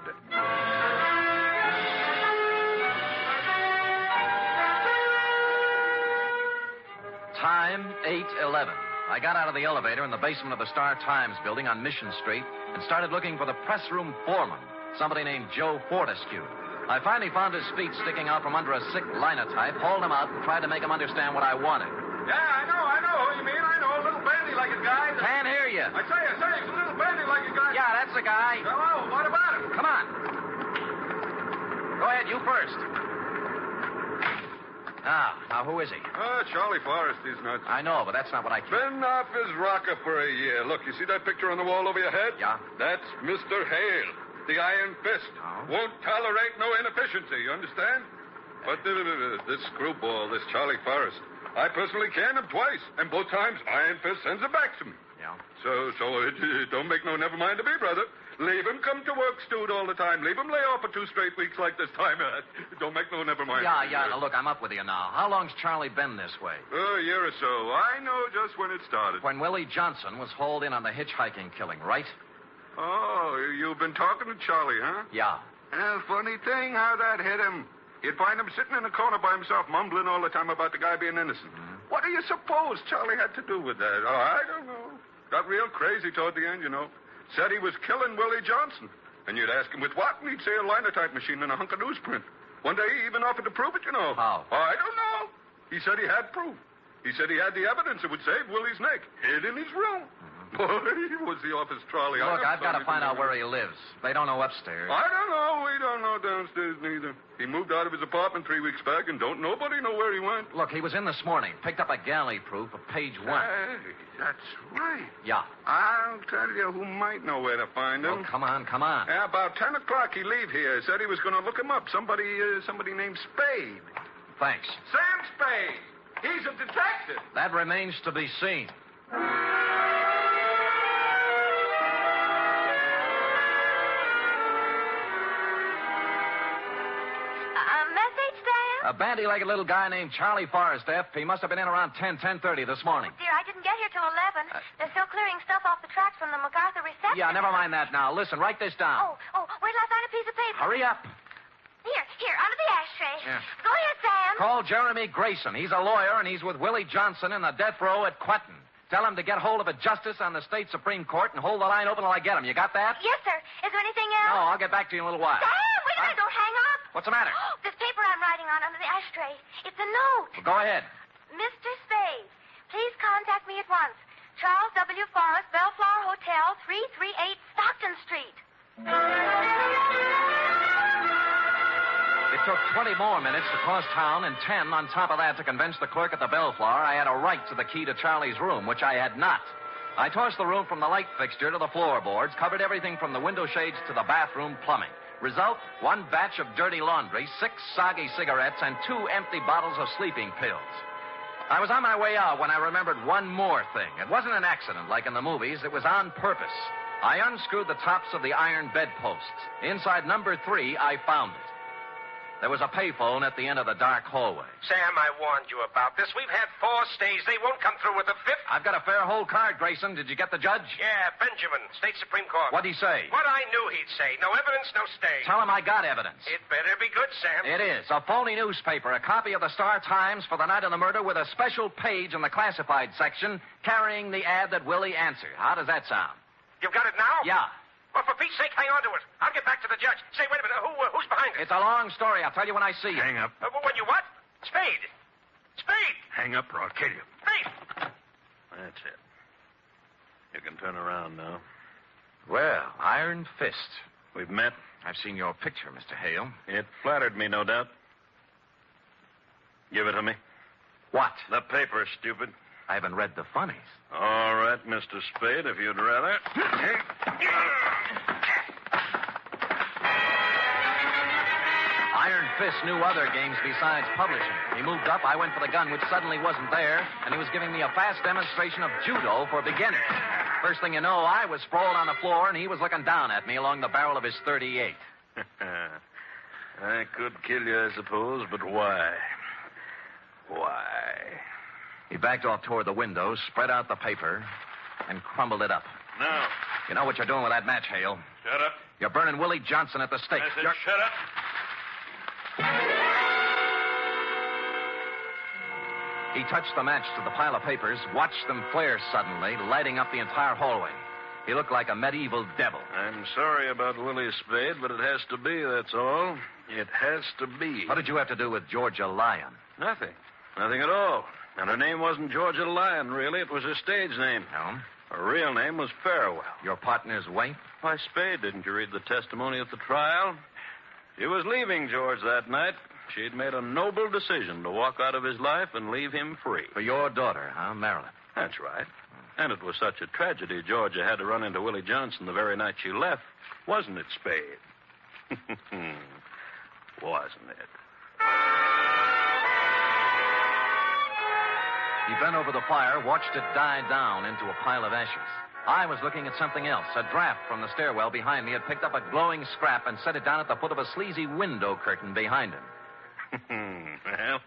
Time 8:11. I got out of the elevator in the basement of the Star Times building on Mission Street and started looking for the press room foreman, somebody named Joe Fortescue. I finally found his feet sticking out from under a sick linotype, hauled him out, and tried to make him understand what I wanted. Yeah, I know who you mean. I know, a little bandy-legged guy. Can't hear you. I say, he's a little bandy-legged guy. Yeah, that's the guy. Hello, what about him? Come on. Go ahead, you first. Now, who is he? Charlie Forrest, he's nuts. I know, but that's not what I care. Been off his rocker for a year. Look, you see that picture on the wall over your head? Yeah. That's Mr. Hale, the Iron Fist. Oh. Won't tolerate no inefficiency, you understand? But this screwball, this Charlie Forrest, I personally canned him twice, and both times Iron Fist sends it back to me. Yeah. So it don't make no never mind to me, brother. Leave him come to work stewed all the time. Leave him lay off for 2 straight weeks like this time. Don't make no never mind. Yeah. Now, look, I'm up with you now. How long's Charlie been this way? A year or so. I know just when it started. When Willie Johnson was hauled in on the hitchhiking killing, right? Oh, you've been talking to Charlie, huh? Yeah. Funny thing how that hit him. You'd find him sitting in a corner by himself, mumbling all the time about the guy being innocent. Mm-hmm. What do you suppose Charlie had to do with that? Oh, I don't know. Got real crazy toward the end, you know. Said he was killing Willie Johnson. And you'd ask him with what, and he'd say a linotype machine and a hunk of newsprint. One day he even offered to prove it, you know. How? I don't know. He said he had proof. He said he had the evidence that would save Willie's neck, hid in his room. Boy, was the office trolley. Look, I've got to find out where he lives. They don't know upstairs. I don't know. We don't know downstairs neither. He moved out of his apartment 3 weeks back, and don't nobody know where he went. Look, he was in this morning. Picked up a galley proof of page 1. Hey, that's right. Yeah. I'll tell you who might know where to find him. Oh, come on. Yeah, about 10 o'clock he leave here. Said he was going to look him up. Somebody named Spade. Thanks. Sam Spade. He's a detective. That remains to be seen. A bandy-legged little guy named Charlie Forrest, F. He must have been in around 10:30 this morning. Oh, dear, I didn't get here till 11. They're still clearing stuff off the tracks from the MacArthur reception. Yeah, never mind that now. Listen, write this down. Oh, wait till I find a piece of paper. Hurry up. Here, under the ashtray. Yeah. Go ahead, Sam. Call Jeremy Grayson. He's a lawyer, and he's with Willie Johnson in the death row at Quentin. Tell him to get hold of a justice on the state Supreme Court and hold the line open till I get him. You got that? Yes, sir. Is there anything else? No, I'll get back to you in a little while. Sam, wait a minute. Don't hang up. What's the matter? This paper I'm writing on under the ashtray. It's a note. Well, go ahead. Mr. Spade, please contact me at once. Charles W. Forrest, Bellflower Hotel, 338 Stockton Street. It took 20 more minutes to cross town and 10 on top of that to convince the clerk at the Bellflower I had a right to the key to Charlie's room, which I had not. I tossed the room from the light fixture to the floorboards, covered everything from the window shades to the bathroom plumbing. Result, 1 batch of dirty laundry, 6 soggy cigarettes, and 2 empty bottles of sleeping pills. I was on my way out when I remembered one more thing. It wasn't an accident like in the movies. It was on purpose. I unscrewed the tops of the iron bedposts. Inside number 3, I found it. There was a payphone at the end of the dark hallway. Sam, I warned you about this. We've had 4 stays. They won't come through with the 5th. I've got a fair hold card, Grayson. Did you get the judge? Yeah, Benjamin, State Supreme Court. What'd he say? What I knew he'd say. No evidence, no stay. Tell him I got evidence. It better be good, Sam. It is. A phony newspaper, a copy of the Star-Times for the night of the murder with a special page in the classified section carrying the ad that Willie answered. How does that sound? You've got it now? Yeah. Well, for Pete's sake, hang on to it. I'll get back to the judge. Say, wait a minute. Who's behind it? It's a long story. I'll tell you when I see you. Hang up. When you what? Spade. Spade. Hang up or I'll kill you. Spade. That's it. You can turn around now. Well, Iron Fist. We've met. I've seen your picture, Mr. Hale. It flattered me, no doubt. Give it to me. What? The paper, stupid. I haven't read the funnies. All right, Mr. Spade, if you'd rather. Iron Fist knew other games besides publishing. He moved up, I went for the gun, which suddenly wasn't there, and he was giving me a fast demonstration of judo for beginners. First thing you know, I was sprawled on the floor, and he was looking down at me along the barrel of his .38. I could kill you, I suppose, but why? Why? He backed off toward the window, spread out the paper, and crumbled it up. Now. You know what you're doing with that match, Hale? Shut up. You're burning Willie Johnson at the stake. I said shut up. He touched the match to the pile of papers, watched them flare suddenly, lighting up the entire hallway. He looked like a medieval devil. I'm sorry about Willie Spade, but it has to be, that's all. It has to be. What did you have to do with Georgia Lyon? Nothing. Nothing at all. And her name wasn't Georgia Lyon, really. It was her stage name. No? Her real name was Farewell. Your partner's wife? Why, Spade, didn't you read the testimony at the trial? She was leaving George that night. She'd made a noble decision to walk out of his life and leave him free. For your daughter, huh, Marilyn? That's right. And it was such a tragedy Georgia had to run into Willie Johnson the very night she left, wasn't it, Spade? Wasn't it? He bent over the fire, watched it die down into a pile of ashes. I was looking at something else. A draft from the stairwell behind me had picked up a glowing scrap and set it down at the foot of a sleazy window curtain behind him. Well,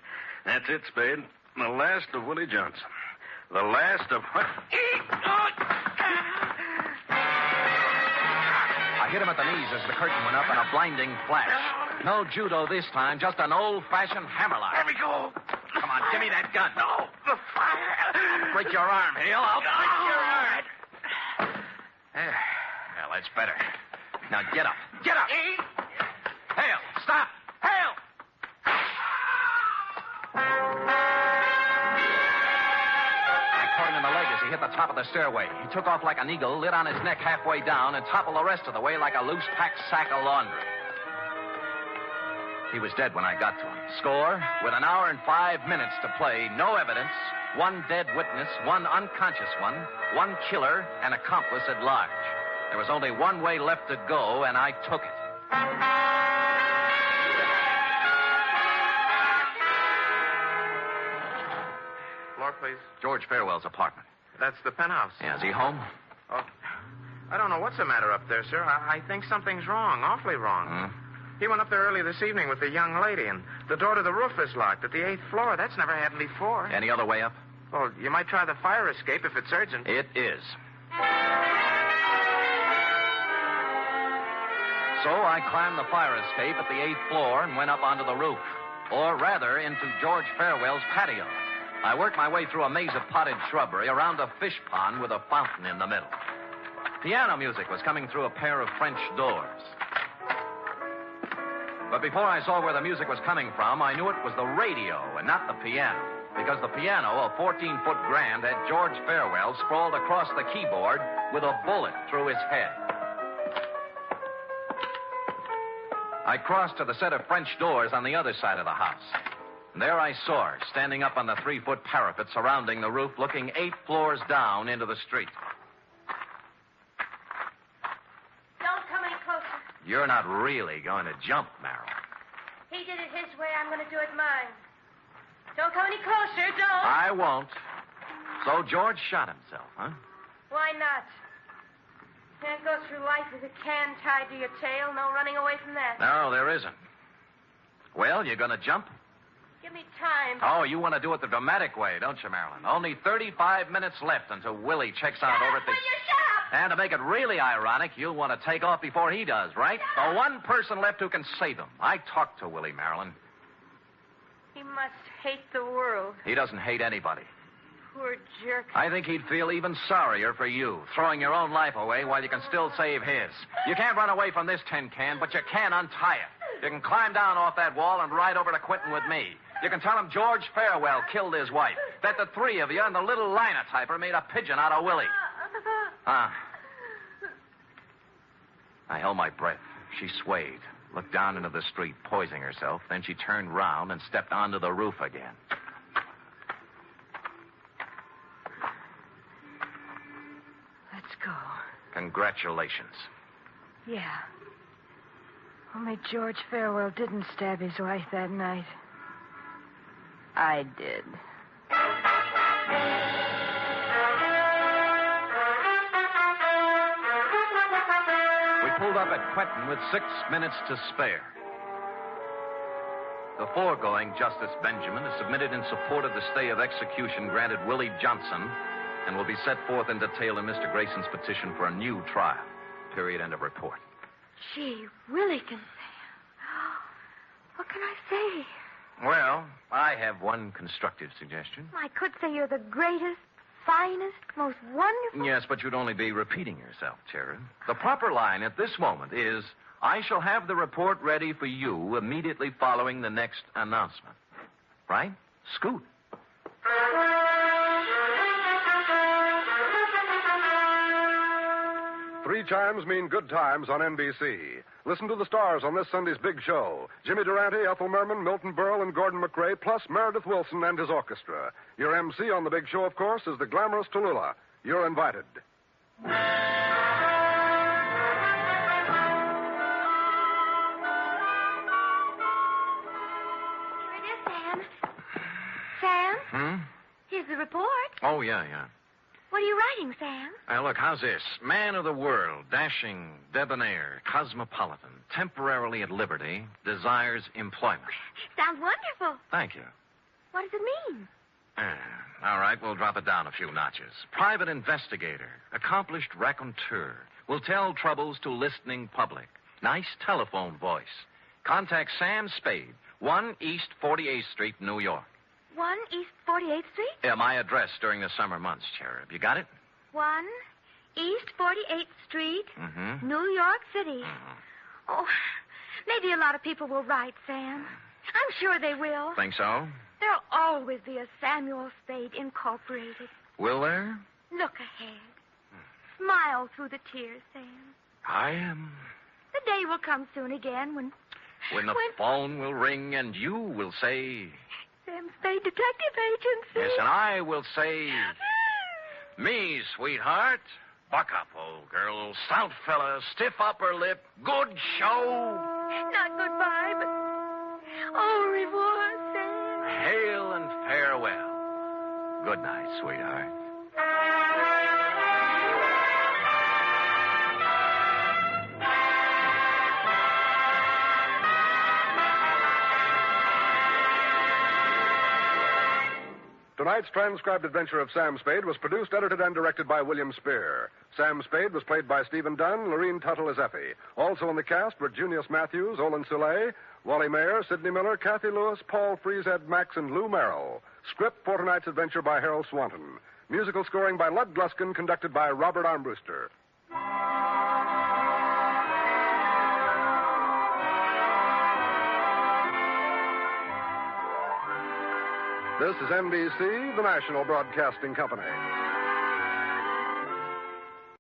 that's it, Spade. The last of Willie Johnson. The last of... I hit him at the knees as the curtain went up in a blinding flash. No judo this time, just an old-fashioned hammerlock. Let me go. Come on, give me that gun. No, the fire. I'll break your arm, Hale. I'll break your arm. There. Well, that's better. Now get up. Get up. Hale, stop. Hale! I caught him in the leg as he hit the top of the stairway. He took off like an eagle, lit on his neck halfway down, and toppled the rest of the way like a loose-packed sack of laundry. He was dead when I got to him. Score, with an hour and 5 minutes to play, no evidence, one dead witness, one unconscious one killer, and accomplice at large. There was only one way left to go, and I took it. Floor, please. George Farewell's apartment. That's the penthouse. Yeah, is he home? Oh, I don't know what's the matter up there, sir. I think something's wrong, awfully wrong. He went up there early this evening with a young lady, and the door to the roof is locked at the 8th floor. That's never happened before. Any other way up? Well, you might try the fire escape if it's urgent. It is. So I climbed the fire escape at the 8th floor and went up onto the roof. Or rather, into George Farewell's patio. I worked my way through a maze of potted shrubbery around a fish pond with a fountain in the middle. Piano music was coming through a pair of French doors. But before I saw where the music was coming from, I knew it was the radio and not the piano. Because the piano, a 14-foot grand, had George Farewell sprawled across the keyboard with a bullet through his head. I crossed to the set of French doors on the other side of the house. And there I saw her, standing up on the 3-foot parapet surrounding the roof, looking 8 floors down into the street. Don't come any closer. You're not really going to jump, Merrill. He did it his way. I'm going to do it mine. Don't come any closer. Don't. I won't. So George shot himself, huh? Why not? Can't go through life with a can tied to your tail. No running away from that. No, there isn't. Well, you're going to jump? Give me time. Oh, you want to do it the dramatic way, don't you, Marilyn? Only 35 minutes left until Willie checks out over at the... And to make it really ironic, you'll want to take off before he does, right? The one person left who can save him. I talked to Willie, Marilyn. He must hate the world. He doesn't hate anybody. Poor jerk. I think he'd feel even sorrier for you, throwing your own life away while you can still save his. You can't run away from this tin can, but you can untie it. You can climb down off that wall and ride over to Quentin with me. You can tell him George Farewell killed his wife, that the 3 of you and the little linotyper made a pigeon out of Willie. I held my breath. She swayed, looked down into the street, poising herself. Then she turned round and stepped onto the roof again. Let's go. Congratulations. Yeah. Only George Farewell didn't stab his wife that night. I did. We pulled up at Quentin with 6 minutes to spare. The foregoing Justice Benjamin is submitted in support of the stay of execution granted Willie Johnson and will be set forth in detail in Mr. Grayson's petition for a new trial. Period. End of report. Gee, Willie can say. What can I say? Well, I have one constructive suggestion. I could say you're the greatest, finest, most wonderful... Yes, but you'd only be repeating yourself, Cherry. The proper line at this moment is, I shall have the report ready for you immediately following the next announcement. Right? Scoot. Three chimes mean good times on NBC. Listen to the stars on this Sunday's big show. Jimmy Durante, Ethel Merman, Milton Berle, and Gordon McRae, plus Meredith Wilson and his orchestra. Your MC on the big show, of course, is the glamorous Tallulah. You're invited. Here it is, Sam. Sam? Hmm? Here's Here's the report. Oh, yeah. What are you writing, Sam? Look, how's this? Man of the world, dashing, debonair, cosmopolitan, temporarily at liberty, desires employment. Sounds wonderful. Thank you. What does it mean? All right, we'll drop it down a few notches. Private investigator, accomplished raconteur, will tell troubles to listening public. Nice telephone voice. Contact Sam Spade, 1 East 48th Street, New York. 1 East 48th Street? Yeah, my address during the summer months, Cherub. You got it? 1 East 48th Street, Mm-hmm. New York City. Oh, maybe a lot of people will write, Sam. I'm sure they will. Think so? There'll always be a Samuel Spade Incorporated. Will there? Look ahead. Smile through the tears, Sam. I am. The day will come soon again when the phone will ring and you will say... Sam Spade Detective Agency. Yes, and I will say... Me, sweetheart. Buck up, old girl. Stout fella, stiff upper lip. Good show. Not goodbye, but au revoir, Sam. Hail and farewell. Good night, sweetheart. Tonight's transcribed adventure of Sam Spade was produced, edited, and directed by William Spear. Sam Spade was played by Stephen Dunn, Lorene Tuttle as Effie. Also in the cast were Junius Matthews, Olin Soule, Wally Mayer, Sidney Miller, Kathy Lewis, Paul Frees, Ed Max, and Lou Merrill. Script for tonight's adventure by Harold Swanton. Musical scoring by Lud Gluskin, conducted by Robert Armbruster. This is NBC, the national broadcasting company.